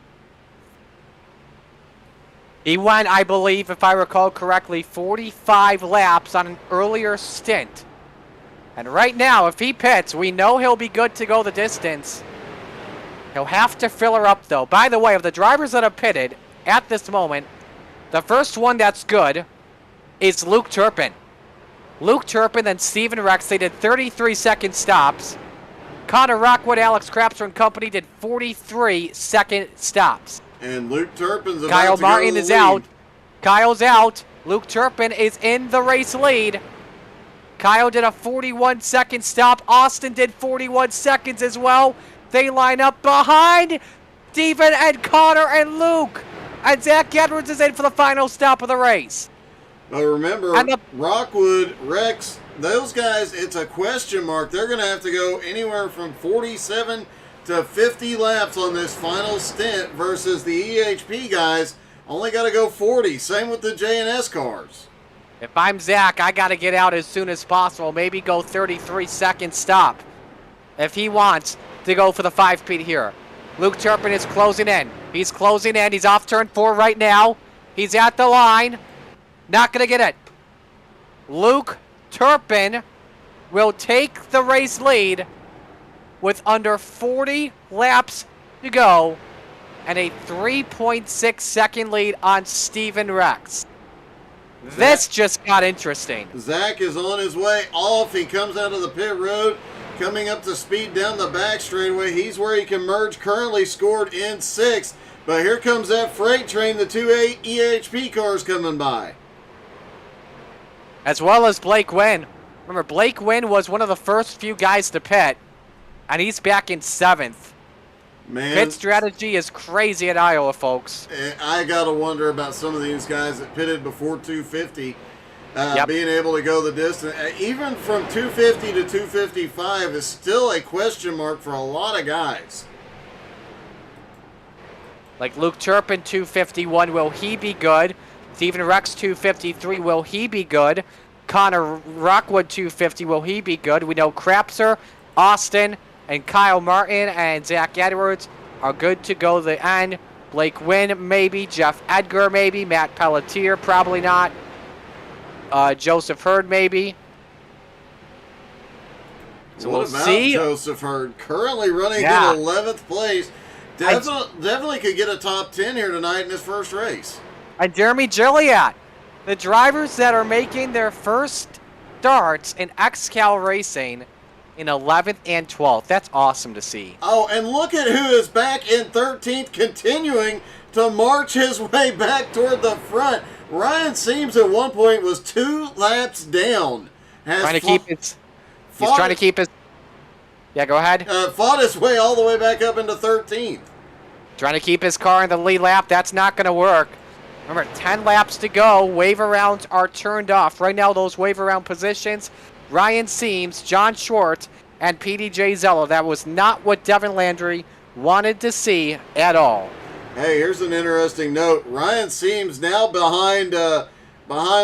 [SPEAKER 1] He went, I believe, if I recall correctly, 45 laps on an earlier stint. And right now, if he pits, we know he'll be good to go the distance. He'll have to fill her up, though. By the way, of the drivers that have pitted at this moment, the first one that's good is Luke Turpin. Luke Turpin and Steven Rex, they did 33-second stops. Connor Rockwood, Alex Krapser and company did 43-second stops.
[SPEAKER 2] And Luke Turpin's about
[SPEAKER 1] Kyle
[SPEAKER 2] to
[SPEAKER 1] Martin
[SPEAKER 2] go to
[SPEAKER 1] is
[SPEAKER 2] the lead.
[SPEAKER 1] out. Kyle's out. Luke Turpin is in the race lead. Kyle did a 41-second stop. Austin did 41 seconds as well. They line up behind Steven and Connor and Luke. And Zach Edwards is in for the final stop of the race.
[SPEAKER 2] But remember, Rockwood, Rex, those guys, it's a question mark. They're going to have to go anywhere from 47 to 50 laps on this final stint versus the EHP guys only got to go 40. Same with the J&S cars.
[SPEAKER 9] If I'm Zach, I got to get out as soon as possible. Maybe go 33-second stop if he wants to go for the 5-speed here. Luke Turpin is closing in. He's closing in. He's off turn 4 right now. He's at the line. Not going to get it. Luke Turpin will take the race lead with under 40 laps to go and a 3.6 second lead on Steven Rex. This just got interesting.
[SPEAKER 2] Zach is on his way off. He comes out of the pit road, coming up to speed down the back straightaway. He's where he can merge, currently scored in 6th. But here comes that freight train, the 2 EHP cars coming by.
[SPEAKER 9] As well as Blake Wynn. Remember, Blake Wynn was one of the first few guys to pit, and he's back in 7th.
[SPEAKER 2] Man,
[SPEAKER 9] Pit strategy is crazy at Iowa, folks.
[SPEAKER 2] I got to wonder about some of these guys that pitted before 250
[SPEAKER 9] Yep.
[SPEAKER 2] being able to go the distance. Even from 250 to 255 is still a question mark for a lot of guys.
[SPEAKER 9] Like Luke Turpin, 251, will he be good? Steven Rex, 253, will he be good? Connor Rockwood, 250, will he be good? We know Crapser, Austin, and Kyle Martin and Zach Edwards are good to go to the end. Blake Wynn, maybe. Jeff Edgar, maybe. Matt Pelletier, probably not. Joseph Hurd, maybe. So
[SPEAKER 2] What
[SPEAKER 9] we'll
[SPEAKER 2] about
[SPEAKER 9] see.
[SPEAKER 2] Joseph Hurd? Currently running
[SPEAKER 9] Yeah.
[SPEAKER 2] in 11th place. Definitely could get a top 10 here tonight in his first race.
[SPEAKER 9] And Jeremy Gilliatt. The drivers that are making their first starts in XCAL Racing in 11th and 12th. That's awesome to see.
[SPEAKER 2] Oh, and look at who is back in 13th, continuing to march his way back toward the front. Ryan Seams at one point was 2 laps down.
[SPEAKER 9] Trying to keep his. He's trying to keep his. Yeah, go ahead.
[SPEAKER 2] Fought his way all the way back up into 13th.
[SPEAKER 9] Trying to keep his car in the lead lap. That's not going to work. Remember, 10 laps to go. Wave arounds are turned off. Right now, those wave around positions, Ryan Seams, John Schwartz, and PDJ Zello. That was not what Devin Landry wanted to see at all.
[SPEAKER 2] Hey, here's an interesting note. Ryan Seams now behind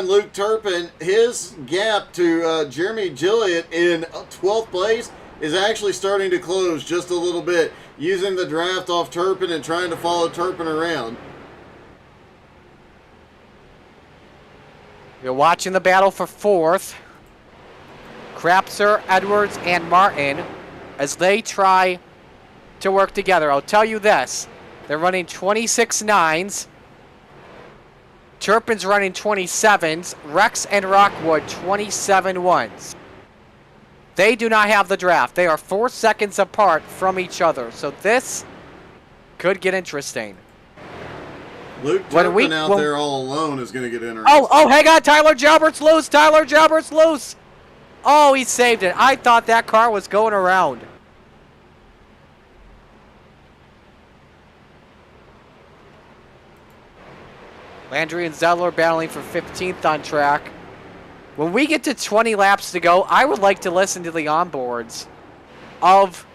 [SPEAKER 2] Luke Turpin. His gap to Jeremy Gilliatt in 12th place is actually starting to close just a little bit, using the draft off Turpin and trying to follow Turpin around.
[SPEAKER 9] You're watching the battle for 4th. Crapser, Edwards, and Martin as they try to work together. I'll tell you this. They're running 26 9s. Turpin's running 27s. Rex and Rockwood 27 1s. They do not have the draft. They are 4 seconds apart from each other. So this could get interesting.
[SPEAKER 2] Luke Turpin out there all alone is going to get interesting.
[SPEAKER 9] Oh, hang on. Tyler Jalbert's loose. Tyler Jalbert's loose. Oh, he saved it. I thought that car was going around. Landry and Zettler battling for 15th on track. When we get to 20 laps to go, I would like to listen to the onboards of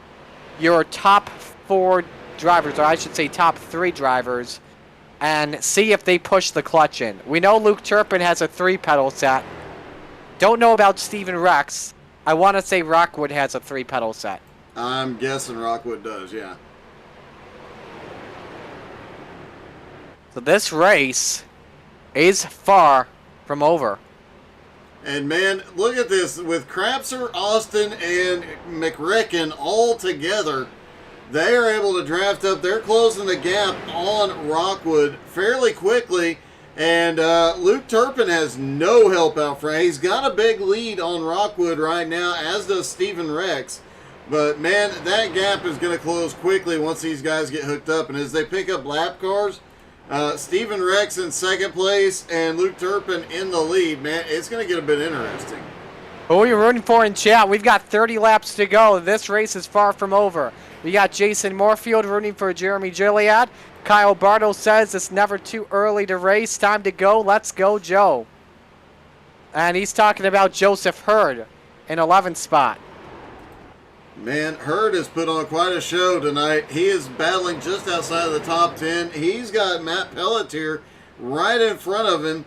[SPEAKER 9] your top 4 drivers, or I should say top 3 drivers, and see if they push the clutch in. We know Luke Turpin has a 3-pedal set. Don't know about Steven Rex. I want to say Rockwood has a 3-pedal set.
[SPEAKER 2] I'm guessing Rockwood does, yeah.
[SPEAKER 9] So this race is far from over.
[SPEAKER 2] And man, look at this. With Crapser, Austin, and McRicken all together, they are able to draft up. They're closing the gap on Rockwood fairly quickly. And Luke Turpin has no help out front. He's got a big lead on Rockwood right now, as does Steven Rex. But man, that gap is going to close quickly once these guys get hooked up. And as they pick up lap cars, Steven Rex in 2nd place and Luke Turpin in the lead. Man, it's going to get a bit interesting.
[SPEAKER 9] Who are you rooting for in chat? We've got 30 laps to go. This race is far from over. We got Jason Moorfield rooting for Jeremy Gilliatt. Kyle Bartle says it's never too early to race. Time to go. Let's go, Joe. And he's talking about Joseph Hurd in 11th spot.
[SPEAKER 2] Man, Hurd has put on quite a show tonight. He is battling just outside of the top 10. He's got Matt Pelletier right in front of him.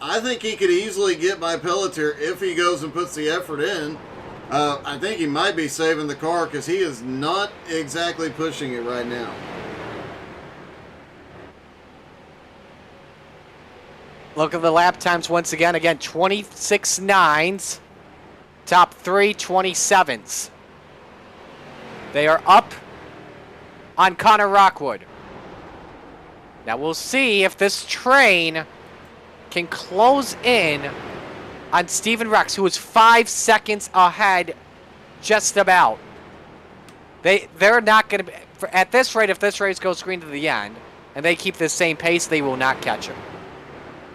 [SPEAKER 2] I think he could easily get by Pelletier if he goes and puts the effort in. I think he might be saving the car because he is not exactly pushing it right now.
[SPEAKER 9] Look at the lap times once again. Again, 26.9s. Top 3, 27s. They are up on Connor Rockwood. Now we'll see if this train can close in on Steven Rex, who is 5 seconds ahead just about. They're not going to be, at this rate, if this race goes green to the end, and they keep the same pace, they will not catch him.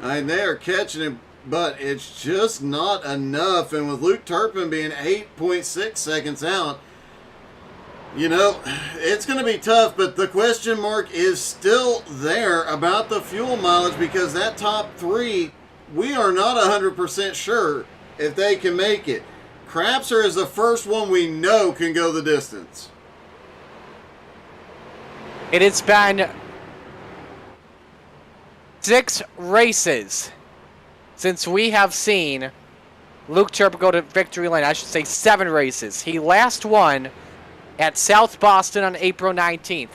[SPEAKER 2] And they are catching him, but it's just not enough. And with Luke Turpin being 8.6 seconds out, you know, it's going to be tough, but the question mark is still there about the fuel mileage because that top 3, we are not 100% sure if they can make it. Crapser is the first one we know can go the distance.
[SPEAKER 9] It has been 6 races since we have seen Luke Turpin go to victory lane. I should say 7 races. He last won at South Boston on April 19th.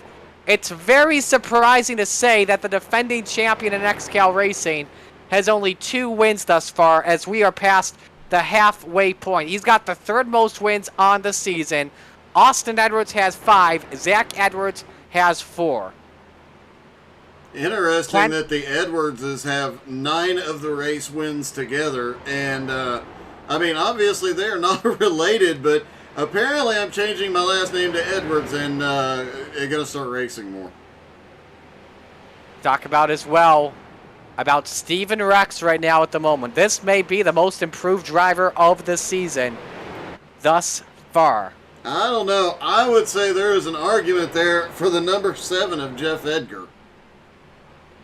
[SPEAKER 9] It's very surprising to say that the defending champion in XCAL Racing has only 2 wins thus far as we are past the halfway point. He's got the 3rd most wins on the season. Austin Edwards has 5. Zach Edwards has 4.
[SPEAKER 2] Interesting that the Edwardses have 9 of the race wins together. And, I mean, obviously they're not related, but apparently I'm changing my last name to Edwards and going to start racing more.
[SPEAKER 9] Talk about as well about Steven Rex right now at the moment. This may be the most improved driver of the season thus far.
[SPEAKER 2] I don't know. I would say there is an argument there for the number 7 of Jeff Edgar.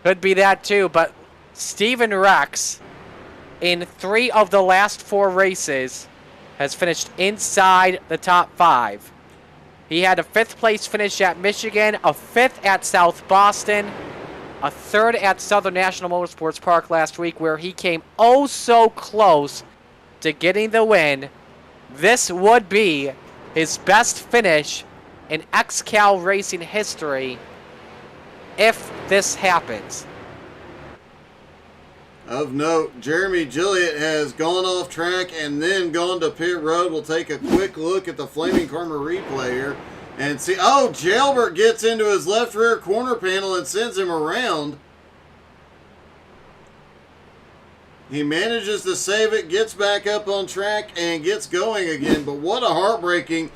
[SPEAKER 9] Could be that too, but Steven Rex, in 3 of the last 4 races, has finished inside the top 5. He had a 5th place finish at Michigan, a 5th at South Boston, a 3rd at Southern National Motorsports Park last week, where he came oh so close to getting the win. This would be his best finish in XCAL Racing history if this happens.
[SPEAKER 2] Of note, Jeremy Gilliott has gone off track and then gone to pit road. We'll take a quick look at the Flaming Karma replay here and see. Oh, Jailbert gets into his left rear corner panel and sends him around. He manages to save it, gets back up on track, and gets going again. But what a heartbreaking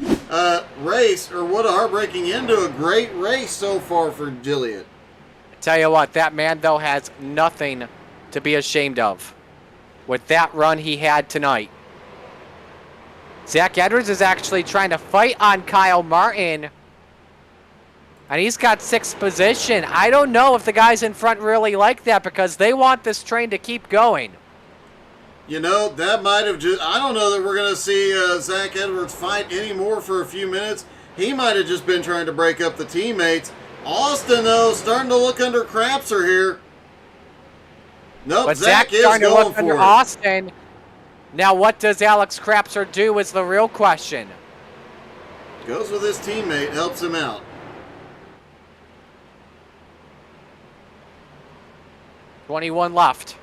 [SPEAKER 2] race, or what a heartbreaking end to a great race so far for Gilliott.
[SPEAKER 9] Tell you what, that man, though, has nothing to be ashamed of with that run he had tonight. Zach Edwards is actually trying to fight on Kyle Martin, and he's got 6th position. I don't know if the guys in front really like that because they want this train to keep going.
[SPEAKER 2] You know, that might have just... I don't know that we're going to see Zach Edwards fight anymore for a few minutes. He might have just been trying to break up the teammates. Austin, though, starting to look under Crapser here. Nope,
[SPEAKER 9] But
[SPEAKER 2] Zach is
[SPEAKER 9] starting to
[SPEAKER 2] going
[SPEAKER 9] look
[SPEAKER 2] for
[SPEAKER 9] under
[SPEAKER 2] it.
[SPEAKER 9] Austin. Now, what does Alex Crapser do is the real question.
[SPEAKER 2] Goes with his teammate, helps him out.
[SPEAKER 9] 21 left.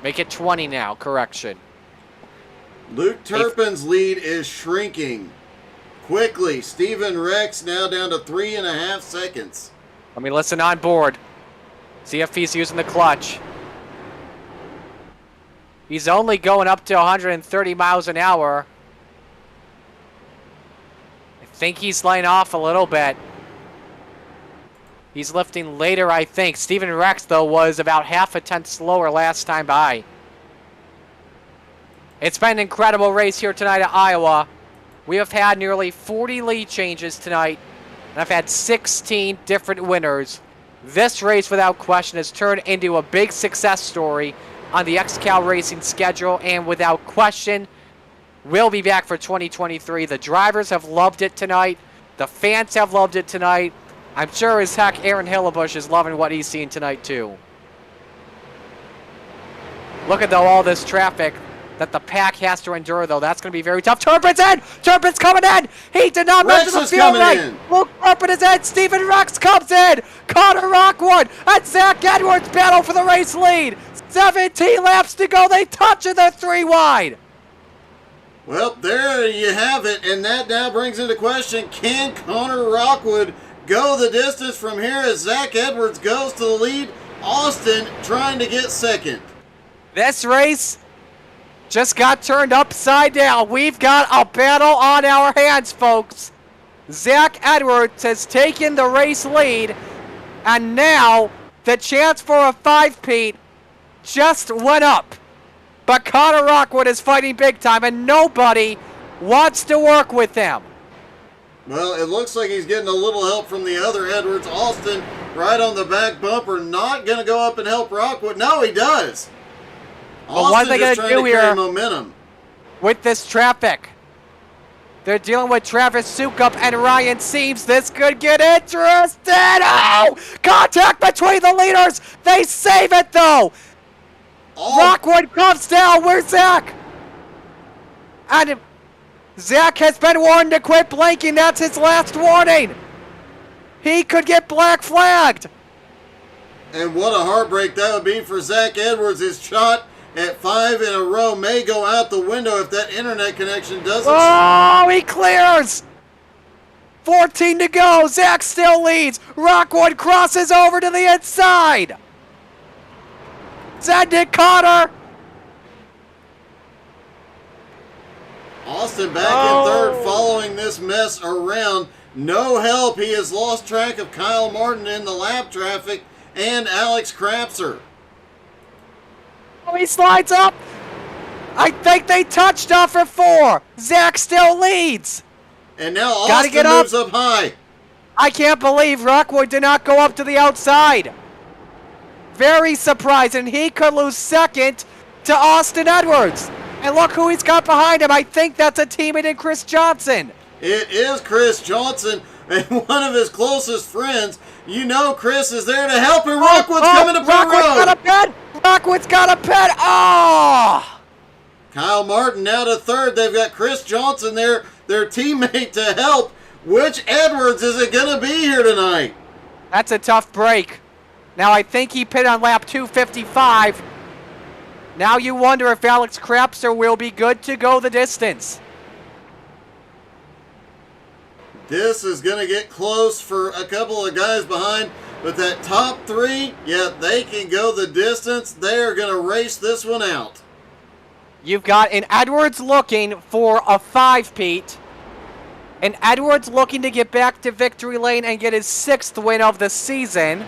[SPEAKER 9] Make it 20 now, correction.
[SPEAKER 2] Luke Turpin's lead is shrinking quickly. Steven Rex now down to 3.5 seconds.
[SPEAKER 9] Let me listen on board. See if he's using the clutch. He's only going up to 130 miles an hour. I think he's laying off a little bit. He's lifting later, I think. Steven Rex, though, was about half a tenth slower last time by. It's been an incredible race here tonight at Iowa. We have had nearly 40 lead changes tonight, and I've had 16 different winners. This race, without question, has turned into a big success story on the XCAL Racing schedule, and without question, will be back for 2023. The drivers have loved it tonight. The fans have loved it tonight. I'm sure as heck Aaron Hillebush is loving what he's seen tonight too. Look at all this traffic that the pack has to endure, though. That's going to be very tough. Turpin's in! Turpin's coming in! He did not
[SPEAKER 2] Rex
[SPEAKER 9] measure the
[SPEAKER 2] is
[SPEAKER 9] field
[SPEAKER 2] coming
[SPEAKER 9] right!
[SPEAKER 2] in.
[SPEAKER 9] Luke Turpin is in! Stephen Rex comes in! Connor Rockwood and Zach Edwards battle for the race lead! 17 laps to go. They touch and they're 3 wide.
[SPEAKER 2] Well, there you have it, and that now brings into question, can Connor Rockwood go the distance from here as Zach Edwards goes to the lead? Austin trying to get second.
[SPEAKER 9] This race just got turned upside down. We've got a battle on our hands, folks. Zach Edwards has taken the race lead, and now the chance for a 5-peat just went up. But Connor Rockwood is fighting big time, and nobody wants to work with him.
[SPEAKER 2] Well, it looks like he's getting a little help from the other Edwards. Austin right on the back bumper, not going to go up and help Rockwood. No, he does.
[SPEAKER 9] But what are they going to do here
[SPEAKER 2] momentum
[SPEAKER 9] with this traffic? They're dealing with Travis Sukup and Ryan Seams. This could get interesting. Oh! Contact between the leaders. They save it, though.
[SPEAKER 2] Oh.
[SPEAKER 9] Rockwood comes down. Where's Zach? And Zach has been warned to quit blinking. That's his last warning. He could get black flagged.
[SPEAKER 2] And what a heartbreak that would be for Zach Edwards. His shot at 5 in a row may go out the window if that internet connection doesn't.
[SPEAKER 9] Oh, he clears. 14 to go. Zach still leads. Rockwood crosses over to the inside. Send it, Connor.
[SPEAKER 2] Austin back in third following this mess around. No help. He has lost track of Kyle Martin in the lap traffic and Alex Krapser.
[SPEAKER 9] Oh, he slides up. I think they touched off for 4. Zach still leads.
[SPEAKER 2] And now
[SPEAKER 9] Gotta
[SPEAKER 2] Austin
[SPEAKER 9] get up.
[SPEAKER 2] moves up high.
[SPEAKER 9] I can't believe Rockwood did not go up to the outside. Very surprising. He could lose second to Austin Edwards. And look who he's got behind him. I think that's a teammate in Chris Johnson.
[SPEAKER 2] It is Chris Johnson and one of his closest friends. You know Chris is there to help him. Rockwood's coming to pit
[SPEAKER 9] Rockwood's
[SPEAKER 2] road.
[SPEAKER 9] got a pit. Rockwood's got a pit. Oh!
[SPEAKER 2] Kyle Martin now to third. They've got Chris Johnson there, their teammate, to help. Which Edwards is it going to be here tonight?
[SPEAKER 9] That's a tough break. Now I think he pitted on lap 255. Now you wonder if Alex Krapser will be good to go the distance.
[SPEAKER 2] This is going to get close for a couple of guys behind, but that top 3, yeah, they can go the distance. They are going to race this one out.
[SPEAKER 9] You've got an Edwards looking for a 5-peat. An Edwards looking to get back to victory lane and get his 6th win of the season.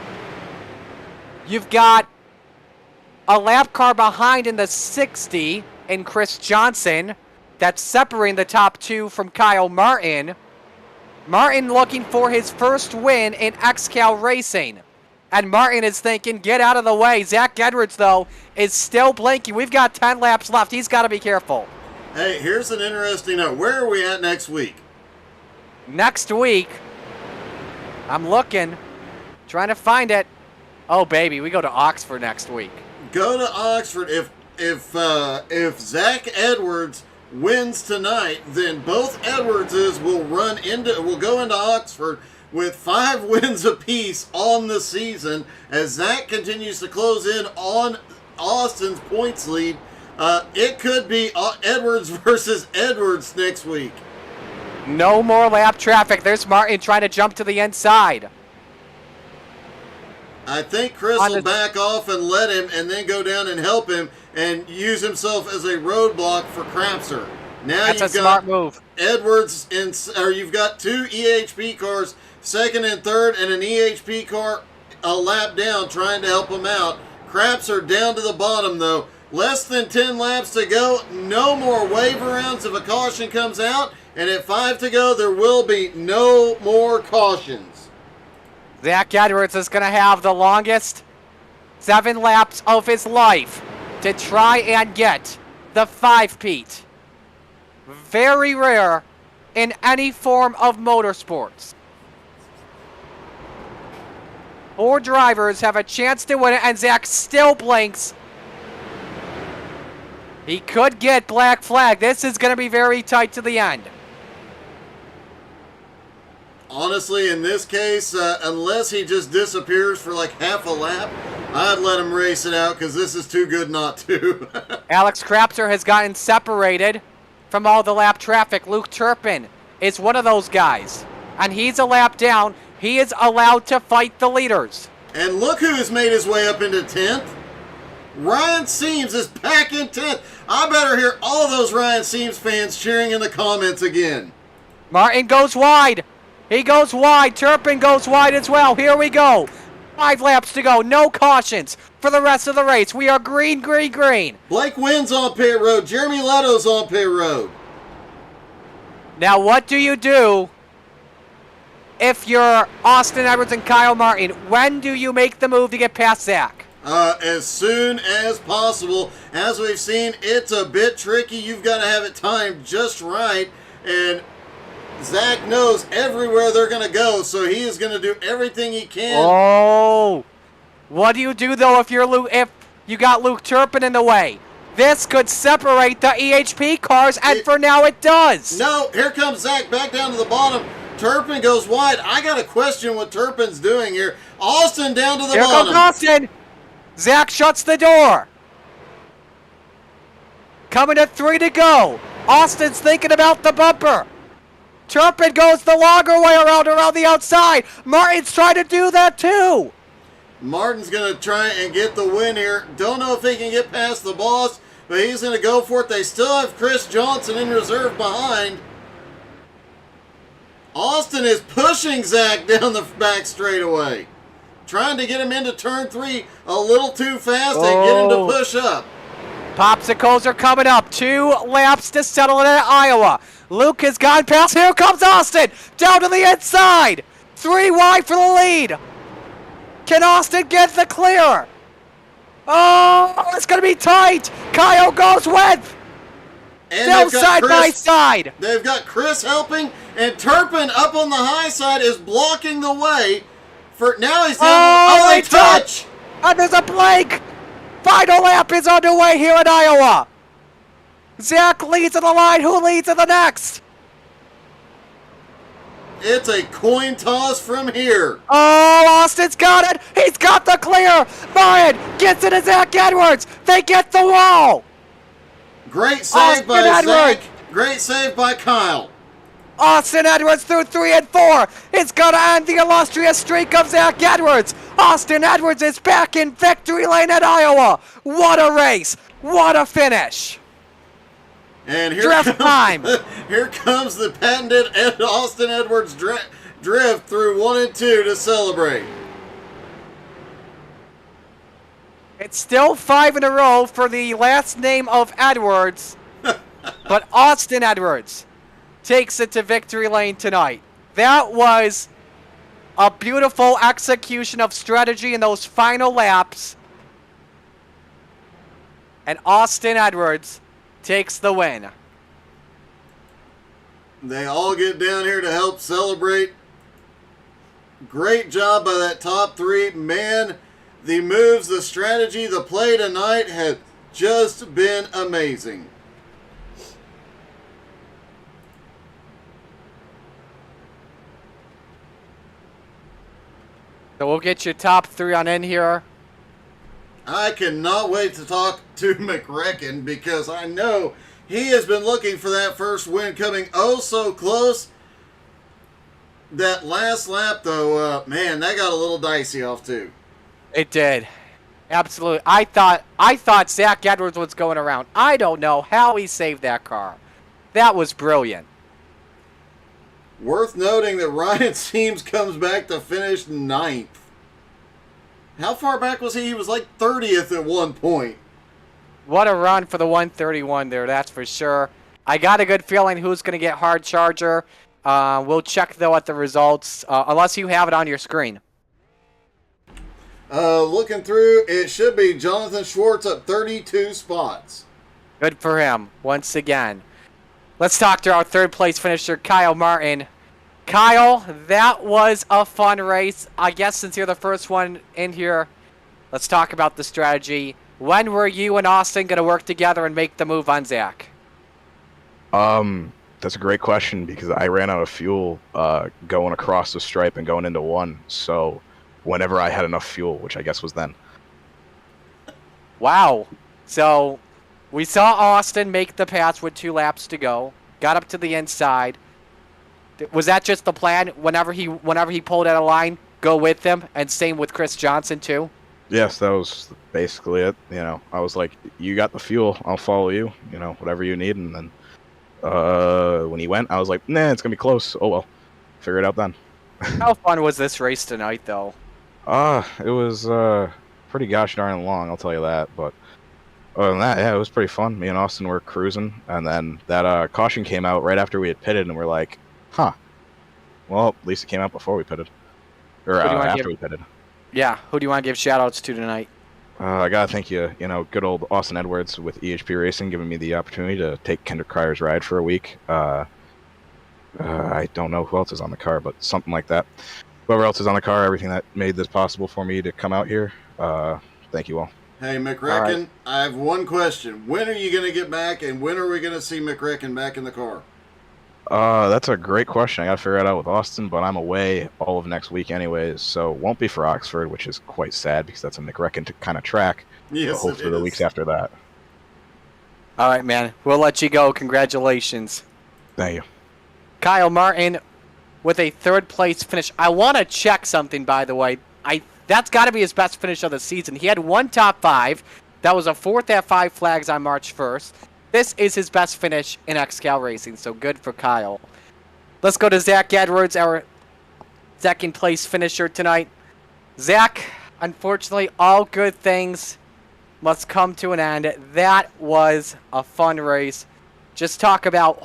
[SPEAKER 9] You've got a lap car behind in the 60 in Chris Johnson. That's separating the top 2 from Kyle Martin. Martin looking for his first win in XCAL Racing. And Martin is thinking, get out of the way. Zach Edwards, though, is still blinking. We've got 10 laps left. He's got to be careful.
[SPEAKER 2] Hey, here's an interesting note. Where are we at next week?
[SPEAKER 9] Next week, I'm looking, trying to find it. Oh, baby, we go to Oxford next week.
[SPEAKER 2] Go to Oxford. If Zach Edwards wins tonight, then both Edwardses will go into Oxford with 5 wins apiece on the season as Zach continues to close in on Austin's points lead. It could be Edwards versus Edwards next week.
[SPEAKER 9] No more lap traffic. There's Martin trying to jump to the inside.
[SPEAKER 2] I think Chris will back off and let him and then go down and help him and use himself as a roadblock for Krapser. Now
[SPEAKER 9] That's
[SPEAKER 2] you've
[SPEAKER 9] a smart move.
[SPEAKER 2] Edwards, you've got 2 EHP cars, second and third, and an EHP car a lap down trying to help him out. Krapser down to the bottom, though. Less than 10 laps to go. No more wave rounds if a caution comes out. And at 5 to go, there will be no more cautions.
[SPEAKER 9] Zach Edwards is going to have the longest 7 laps of his life to try and get the 5-peat. Very rare in any form of motorsports. 4 drivers have a chance to win it, and Zach still blinks. He could get black flag. This is going to be very tight to the end.
[SPEAKER 2] Honestly, in this case, unless he just disappears for like half a lap, I'd let him race it out because this is too good not to.
[SPEAKER 9] Alex Crapser has gotten separated from all the lap traffic. Luke Turpin is one of those guys, and he's a lap down. He is allowed to fight the leaders.
[SPEAKER 2] And look who has made his way up into 10th. Ryan Seams is back in 10th. I better hear all of those Ryan Seams fans cheering in the comments again.
[SPEAKER 9] Martin goes wide. He goes wide. Turpin goes wide as well. Here we go. 5 laps to go. No cautions for the rest of the race. We are green, green, green.
[SPEAKER 2] Blake Wynn's on pit road. Jeremy Leto's on pit road.
[SPEAKER 9] Now, what do you do if you're Austin Edwards and Kyle Martin? When do you make the move to get past Zach?
[SPEAKER 2] As soon as possible. As we've seen, it's a bit tricky. You've got to have it timed just right. And Zach knows everywhere they're going to go, so he is going to do everything he can.
[SPEAKER 9] Oh, what do you do though if you got Luke Turpin in the way? This could separate the EHP cars, and for now it does.
[SPEAKER 2] No, here comes Zach back down to the bottom. Turpin goes wide. I got to question what Turpin's doing here. Austin down to the
[SPEAKER 9] Here
[SPEAKER 2] bottom.
[SPEAKER 9] comes Austin. Zach shuts the door. Coming to 3 to go. Austin's thinking about the bumper. Turpin goes the longer way around the outside. Martin's trying to do that too.
[SPEAKER 2] Martin's going to try and get the win here. Don't know if he can get past the boss, but he's going to go for it. They still have Chris Johnson in reserve behind. Austin is pushing Zach down the back straightaway. Trying to get him into turn 3 a little too fast and get him to push up.
[SPEAKER 9] Popsicles are coming up. 2 laps to settle it at Iowa. Luke has gone past. Here comes Austin. Down to the inside. 3 wide for the lead. Can Austin get the clear? Oh, it's going to be tight. Kyle goes with. Still side by side.
[SPEAKER 2] They've got Chris helping, and Turpin up on the high side is blocking the way. For now he's down. They touch.
[SPEAKER 9] And there's a blank. Final lap is underway here in Iowa. Zach leads in the line. Who leads in the next?
[SPEAKER 2] It's a coin toss from here.
[SPEAKER 9] Oh, Austin's got it. He's got the clear. Martin gets it to Zach Edwards. They get the wall.
[SPEAKER 2] Great save by Zach. Great save by Kyle.
[SPEAKER 9] Austin Edwards through 3 and 4. It's going to end the illustrious streak of Zach Edwards. Austin Edwards is back in victory lane at Iowa. What a race. What a finish.
[SPEAKER 2] And here
[SPEAKER 9] Drift time.
[SPEAKER 2] Here comes the patented Austin Edwards drift through 1 and 2 to celebrate.
[SPEAKER 9] It's still 5 in a row for the last name of Edwards, but Austin Edwards takes it to victory lane tonight. That was a beautiful execution of strategy in those final laps, and Austin Edwards takes the win.
[SPEAKER 2] They all get down here to help celebrate. Great job by that top 3. Man, the moves, the strategy, the play tonight has just been amazing.
[SPEAKER 9] So we'll get your top 3 on in here.
[SPEAKER 2] I cannot wait to talk to McRecken because I know he has been looking for that first win, coming oh so close. That last lap, though, man, that got a little dicey off too.
[SPEAKER 9] It did. Absolutely. I thought Zach Edwards was going around. I don't know how he saved that car. That was brilliant.
[SPEAKER 2] Worth noting that Ryan Seams comes back to finish 9th. How far back was he? He was like 30th at one point.
[SPEAKER 9] What a run for the 131 there, that's for sure. I got a good feeling who's going to get hard charger. We'll check, though, at the results, unless you have it on your screen.
[SPEAKER 2] Looking through, it should be Jonathan Schwartz up 32 spots.
[SPEAKER 9] Good for him, once again. Let's talk to our third place finisher, Kyle Martin. Kyle, that was a fun race. I guess since you're the first one in here, let's talk about the strategy. when were you and Austin going to work together and make the move on Zach?
[SPEAKER 12] That's a great question because I ran out of fuel going across the stripe and going into one. So whenever I had enough fuel, which I guess was then.
[SPEAKER 9] Wow. So we saw Austin make the pass with 2 laps to go. Got up to the inside. Was that just the plan? Whenever he pulled out a line, go with him, and same with Chris Johnson too.
[SPEAKER 12] Yes, that was basically it. I was like, you got the fuel, I'll follow you. Whatever you need. And then when he went, I was like, nah, it's gonna be close. Oh well, figure it out then.
[SPEAKER 9] How fun was this race tonight, though?
[SPEAKER 12] It was pretty gosh darn long, I'll tell you that. But other than that, yeah, it was pretty fun. Me and Austin were cruising, and then that caution came out right after we had pitted, and we're like, huh. Well, at least it came out before we pitted. Or after we pitted.
[SPEAKER 9] Yeah, who do you want to give shout-outs to tonight?
[SPEAKER 12] I gotta thank you, good old Austin Edwards with EHP Racing giving me the opportunity to take Kendrick Cryer's ride for a week. I don't know who else is on the car, but something like that. Whoever else is on the car, everything that made this possible for me to come out here, thank you all.
[SPEAKER 2] Hey, McRecken, I have one question. When are you going to get back, and when are we going to see McRecken back in the car?
[SPEAKER 12] That's a great question. I gotta figure it out with Austin, but I'm away all of next week anyways, so won't be for Oxford, which is quite sad because that's a McRecken kind of track.
[SPEAKER 2] Yes,
[SPEAKER 12] but hopefully the weeks after that.
[SPEAKER 9] All right, man. We'll let you go. Congratulations.
[SPEAKER 12] Thank you.
[SPEAKER 9] Kyle Martin with a 3rd place finish. I want to check something, by the way. That's got to be his best finish of the season. He had 1 top 5. That was a 4th at 5 flags on March 1st. This is his best finish in XCAL Racing, so good for Kyle. Let's go to Zach Edwards, our 2nd place finisher tonight. Zach, unfortunately, all good things must come to an end. That was a fun race. Just talk about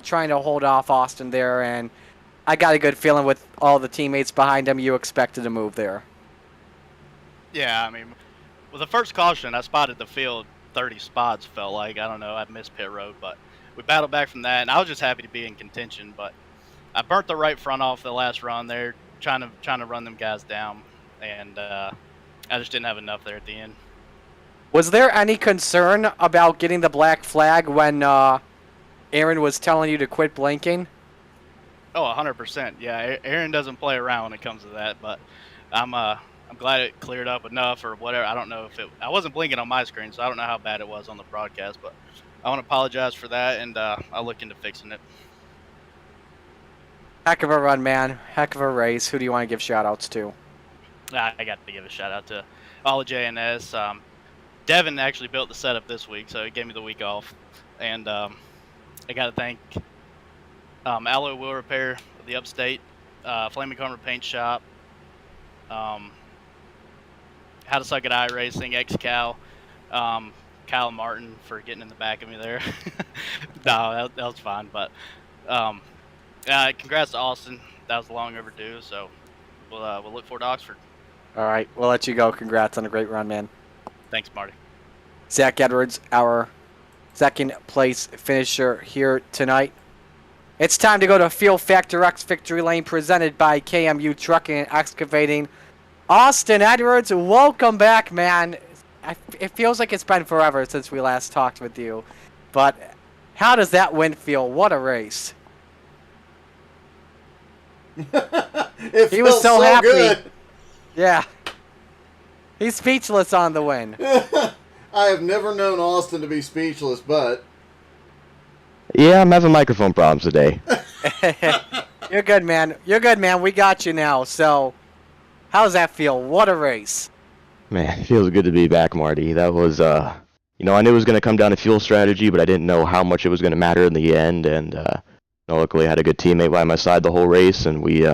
[SPEAKER 9] trying to hold off Austin there, and I got a good feeling with all the teammates behind him. You expected a move there.
[SPEAKER 13] Yeah, I mean, with the first caution, I spotted the field 30 spots, felt like. I don't know, I missed pit road, but we battled back from that, and I was just happy to be in contention. But I burnt the right front off the last run there, trying to run them guys down, and I just didn't have enough there at the end.
[SPEAKER 9] Was there any concern about getting the black flag when Aaron was telling you to quit blinking?
[SPEAKER 13] Oh, 100%. Yeah, Aaron doesn't play around when it comes to that, but I'm glad it cleared up enough or whatever. I don't know if I wasn't blinking on my screen, so I don't know how bad it was on the broadcast, but I want to apologize for that, and I'll look into fixing it.
[SPEAKER 9] Heck of a run, man. Heck of a race. Who do you want to give shout-outs to?
[SPEAKER 13] I got to give a shout-out to all of JNS. Devin actually built the setup this week, so he gave me the week off. And I got to thank Alloy Wheel Repair of the Upstate, Flaming Karma Paint Shop, How to Suck at iRacing, XCAL, Kyle Martin for getting in the back of me there. No, that was fine. But congrats to Austin. That was long overdue, so we'll look forward to Oxford.
[SPEAKER 9] All right, we'll let you go. Congrats on a great run, man.
[SPEAKER 13] Thanks, Marty.
[SPEAKER 9] Zach Edwards, our 2nd place finisher here tonight. It's time to go to Fuel Factor X Victory Lane presented by KMU Trucking and Excavating. Austin Edwards, welcome back, man. It feels like it's been forever since we last talked with you. But how does that win feel? What a race. He was so happy.
[SPEAKER 2] Good.
[SPEAKER 9] Yeah. He's speechless on the win.
[SPEAKER 2] I have never known Austin to be speechless, but...
[SPEAKER 14] Yeah, I'm having microphone problems today.
[SPEAKER 9] You're good, man. You're good, man. We got you now. So, how does that feel? What a race.
[SPEAKER 14] Man, it feels good to be back, Marty. That was, I knew it was going to come down to fuel strategy, but I didn't know how much it was going to matter in the end. And luckily, I had a good teammate by my side the whole race, and we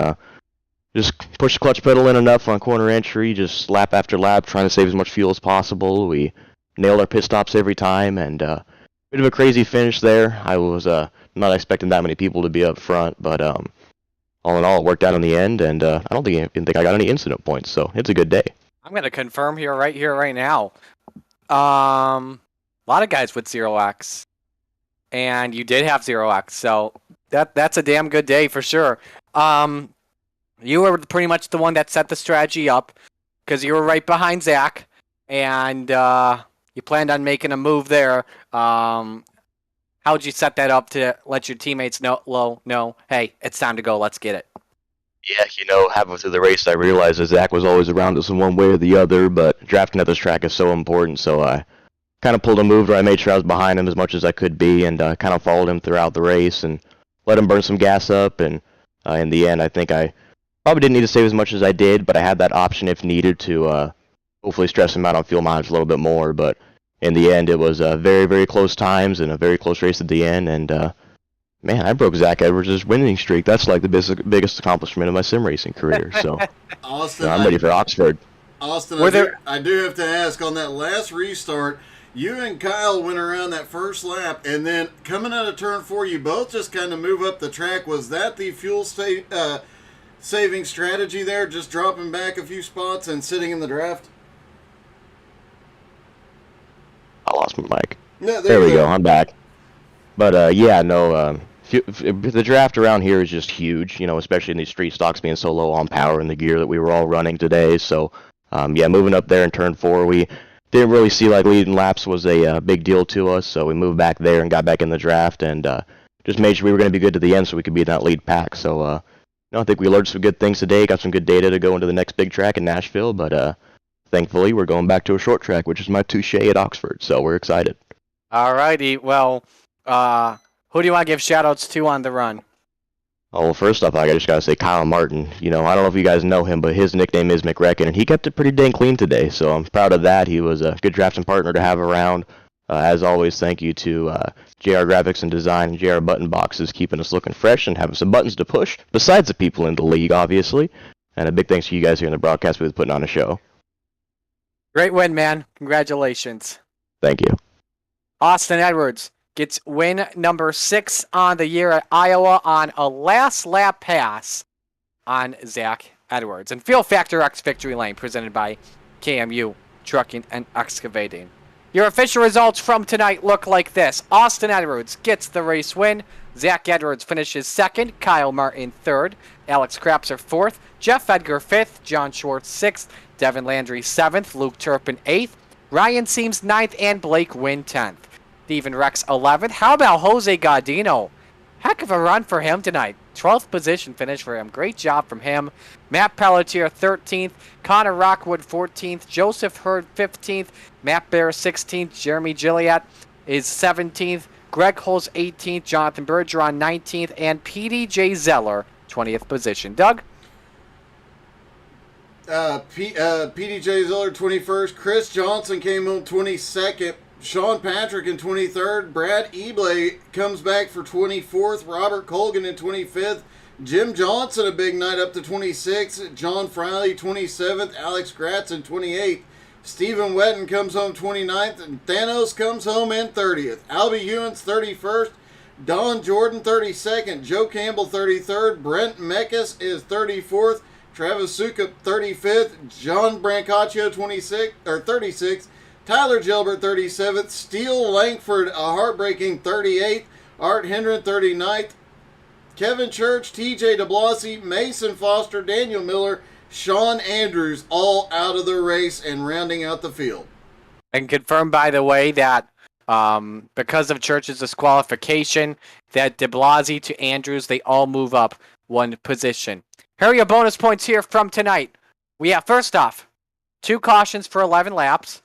[SPEAKER 14] just pushed the clutch pedal in enough on corner entry, just lap after lap, trying to save as much fuel as possible. We nailed our pit stops every time, and bit of a crazy finish there. I was not expecting that many people to be up front, but all in all, it worked out in the end, and I don't think I got any incident points, so it's a good day.
[SPEAKER 9] I'm going to confirm right now. A lot of guys with 0x, and you did have 0x, so that's a damn good day for sure. You were pretty much the one that set the strategy up, because you were right behind Zach. and you planned on making a move there. How'd you set that up to let your teammates know, hey, it's time to go, let's get it?
[SPEAKER 14] Yeah, halfway through the race, I realized that Zach was always around us in one way or the other, but drafting at this track is so important, so I kind of pulled a move where I made sure I was behind him as much as I could be, and kind of followed him throughout the race and let him burn some gas up, and in the end, I think I probably didn't need to save as much as I did, but I had that option if needed to hopefully stress him out on fuel mileage a little bit more, but in the end, it was very, very close times and a very close race at the end, and man, I broke Zach Edwards' winning streak. That's like the biggest accomplishment of my sim racing career, so
[SPEAKER 2] Austin,
[SPEAKER 14] I'm ready for Oxford.
[SPEAKER 2] Austin, I do have to ask, on that last restart, you and Kyle went around that first lap, and then coming out of turn 4, you both just kind of move up the track. Was that the fuel saving strategy there, just dropping back a few spots and sitting in the draft?
[SPEAKER 14] I lost my mic.
[SPEAKER 2] No,
[SPEAKER 14] there we go. I'm back. But yeah, no, the draft around here is just huge, especially in these street stocks being so low on power and the gear that we were all running today. So, yeah, moving up there in turn 4, we didn't really see like leading laps was a big deal to us. So we moved back there and got back in the draft and just made sure we were going to be good to the end so we could be in that lead pack. So, I think we learned some good things today, got some good data to go into the next big track in Nashville. But thankfully, we're going back to a short track, which is my touche at Oxford. So we're excited.
[SPEAKER 9] All righty. Well, who do you want to give shout-outs to on the run?
[SPEAKER 14] Oh, well, first off, I just got to say Kyle Martin. I don't know if you guys know him, but his nickname is McReckon, and he kept it pretty dang clean today, so I'm proud of that. He was a good drafting partner to have around. As always, thank you to JR Graphics and Design and JR Button Boxes, keeping us looking fresh and having some buttons to push, besides the people in the league, obviously. And a big thanks to you guys here in the broadcast booth putting on a show.
[SPEAKER 9] Great win, man. Congratulations.
[SPEAKER 14] Thank you.
[SPEAKER 9] Austin Edwards gets win number 6 on the year at Iowa on a last lap pass on Zach Edwards. And Fuel Factor X Victory Lane presented by KMU Trucking and Excavating. Your official results from tonight look like this. Austin Edwards gets the race win. Zach Edwards finishes 2nd. Kyle Martin 3rd. Alex Krapser 4th. Jeff Edgar 5th. John Schwartz 6th. Devin Landry 7th. Luke Turpin 8th. Ryan Seams 9th. And Blake Wynn 10th. Steven Rex 11th. How about Jose Gaudino? Heck of a run for him tonight. 12th position finish for him. Great job from him. Matt Pelletier 13th. Connor Rockwood 14th. Joseph Hurd 15th. Matt Bear 16th. Jeremy Gilliatt is 17th. Greg Holz 18th. Jonathan Bergeron 19th. And PDJ Zeller 20th position. Doug?
[SPEAKER 2] PDJ Zeller 21st. Chris Johnson came home 22nd. Sean Patrick in 23rd. Brad Eblay comes back for 24th. Robert Colgan in 25th. Jim Johnson, a big night, up to 26th. John Friley 27th. Alex Gratz in 28th. Stephen Wetton comes home 29th. And Thanos comes home in 30th. Albie Hewins 31st. Don Jordan 32nd. Joe Campbell 33rd. Brent Meckes is 34th. Travis Sukup 35th. John Brancaccio 36th. Tyler Gilbert 37th. Steele Langford, a heartbreaking 38th. Art Hendren 39th. Kevin Church, TJ DeBlasi, Mason Foster, Daniel Miller, Sean Andrews, all out of the race and rounding out the field.
[SPEAKER 9] And confirmed, by the way, that because of Church's disqualification, that DeBlasi to Andrews, they all move up one position. Here are your bonus points here from tonight. We have, first off, 2 cautions for 11 laps.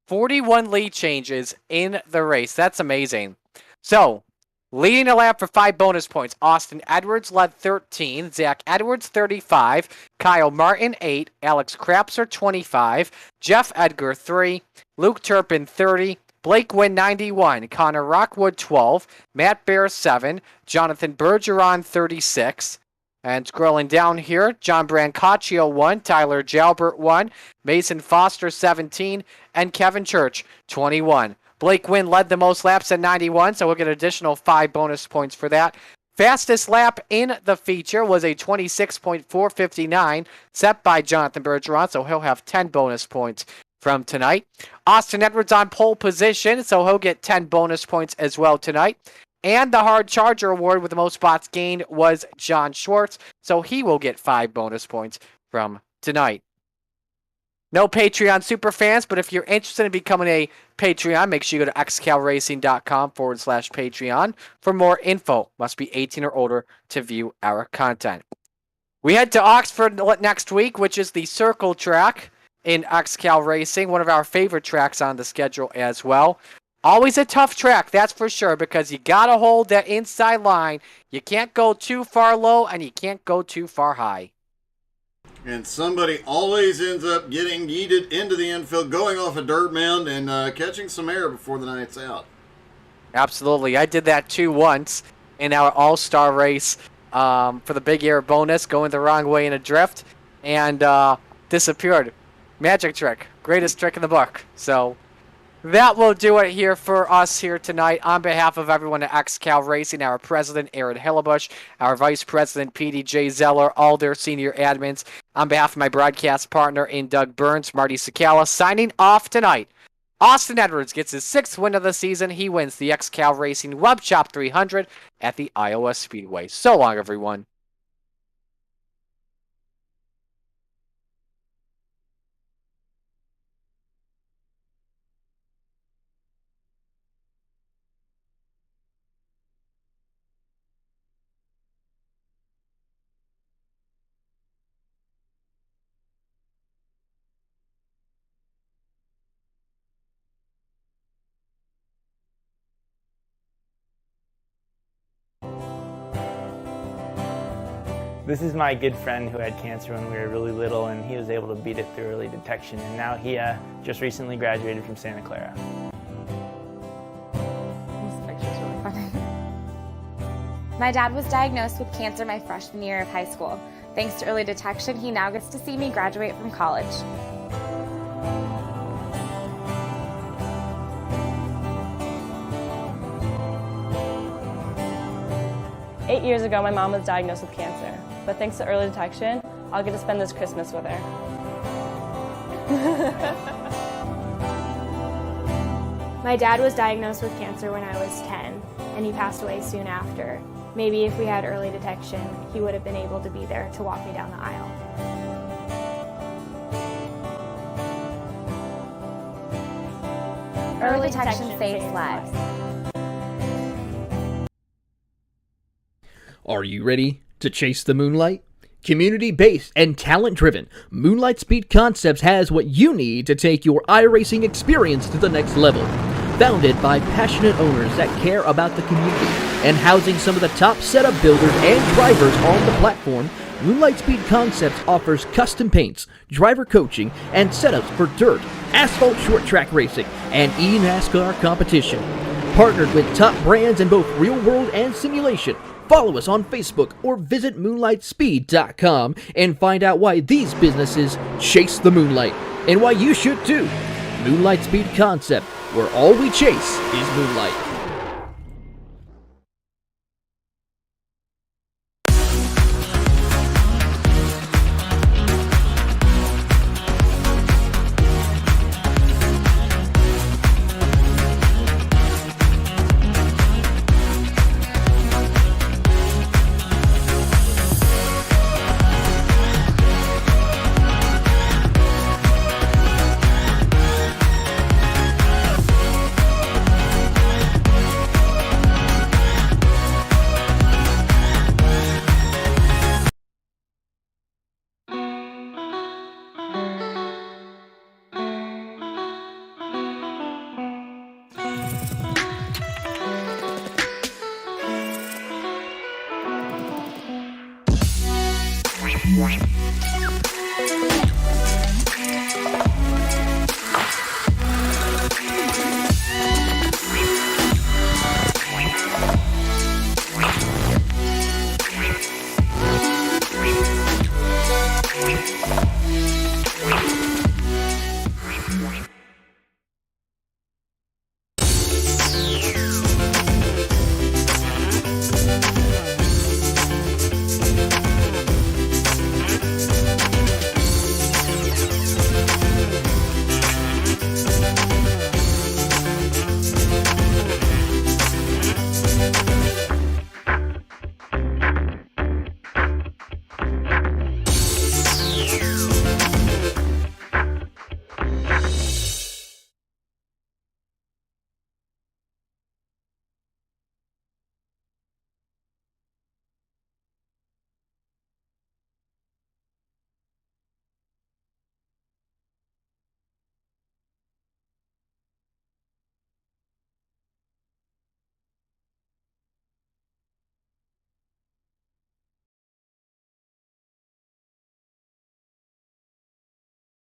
[SPEAKER 9] 41 lead changes in the race. That's amazing. So, leading the lap for 5 bonus points. Austin Edwards led 13. Zach Edwards 35. Kyle Martin 8. Alex Krapser 25. Jeff Edgar 3. Luke Turpin 30. Blake Wynn 91. Connor Rockwood 12. Matt Bear 7. Jonathan Bergeron 36. And scrolling down here, John Brancaccio 1, Tyler Jalbert 1, Mason Foster 17, and Kevin Church 21. Blake Wynn led the most laps at 91, so we'll get an additional 5 bonus points for that. Fastest lap in the feature was a 26.459 set by Jonathan Bergeron, so he'll have 10 bonus points from tonight. Austin Edwards on pole position, so he'll get 10 bonus points as well tonight. And the Hard Charger Award with the most spots gained was John Schwartz, so he will get 5 bonus points from tonight. No Patreon super fans, but if you're interested in becoming a Patreon, make sure you go to xcalracing.com/Patreon for more info. Must be 18 or older to view our content. We head to Oxford next week, which is the circle track in XCAL Racing, one of our favorite tracks on the schedule as well. Always a tough track, that's for sure, because you got to hold that inside line. You can't go too far low, and you can't go too far high.
[SPEAKER 2] And somebody always ends up getting yeeted into the infield, going off a dirt mound, and catching some air before the night's out.
[SPEAKER 9] Absolutely. I did that too once in our all-star race for the big air bonus, going the wrong way in a drift, and disappeared. Magic trick. Greatest trick in the book. So that will do it here for us here tonight. On behalf of everyone at XCAL Racing, our president, Aaron Hillebush, our vice president, PDJ Zeller, all their senior admins, on behalf of my broadcast partner in Doug Burns, Marty Sakala, signing off tonight. Austin Edwards gets his 6th win of the season. He wins the XCAL Racing Web Shop 300 at the Iowa Speedway. So long, everyone.
[SPEAKER 8] This is my good friend who had cancer when we were really little, and he was able to beat it through early detection, and now he just recently graduated from Santa Clara.
[SPEAKER 15] This picture's really funny. My dad was diagnosed with cancer my freshman year of high school. Thanks to early detection, he now gets to see me graduate from college.
[SPEAKER 10] Eight years ago, my mom was diagnosed with cancer, but thanks to early detection, I'll get to spend this Christmas with her.
[SPEAKER 11] My dad was diagnosed with cancer when I was 10, and he passed away soon after. Maybe if we had early detection, he would have been able to be there to walk me down the aisle.
[SPEAKER 15] Early detection saves lives.
[SPEAKER 7] Are you ready to chase the moonlight? Community-based and talent-driven, Moonlight Speed Concepts has what you need to take your iRacing experience to the next level. Founded by passionate owners that care about the community and housing some of the top setup builders and drivers on the platform, Moonlight Speed Concepts offers custom paints, driver coaching, and setups for dirt, asphalt short track racing, and e-NASCAR competition. Partnered with top brands in both real world and simulation. Follow us on Facebook or visit moonlightspeed.com and find out why these businesses chase the moonlight and why you should too. Moonlight Speed Concept, where all we chase is moonlight.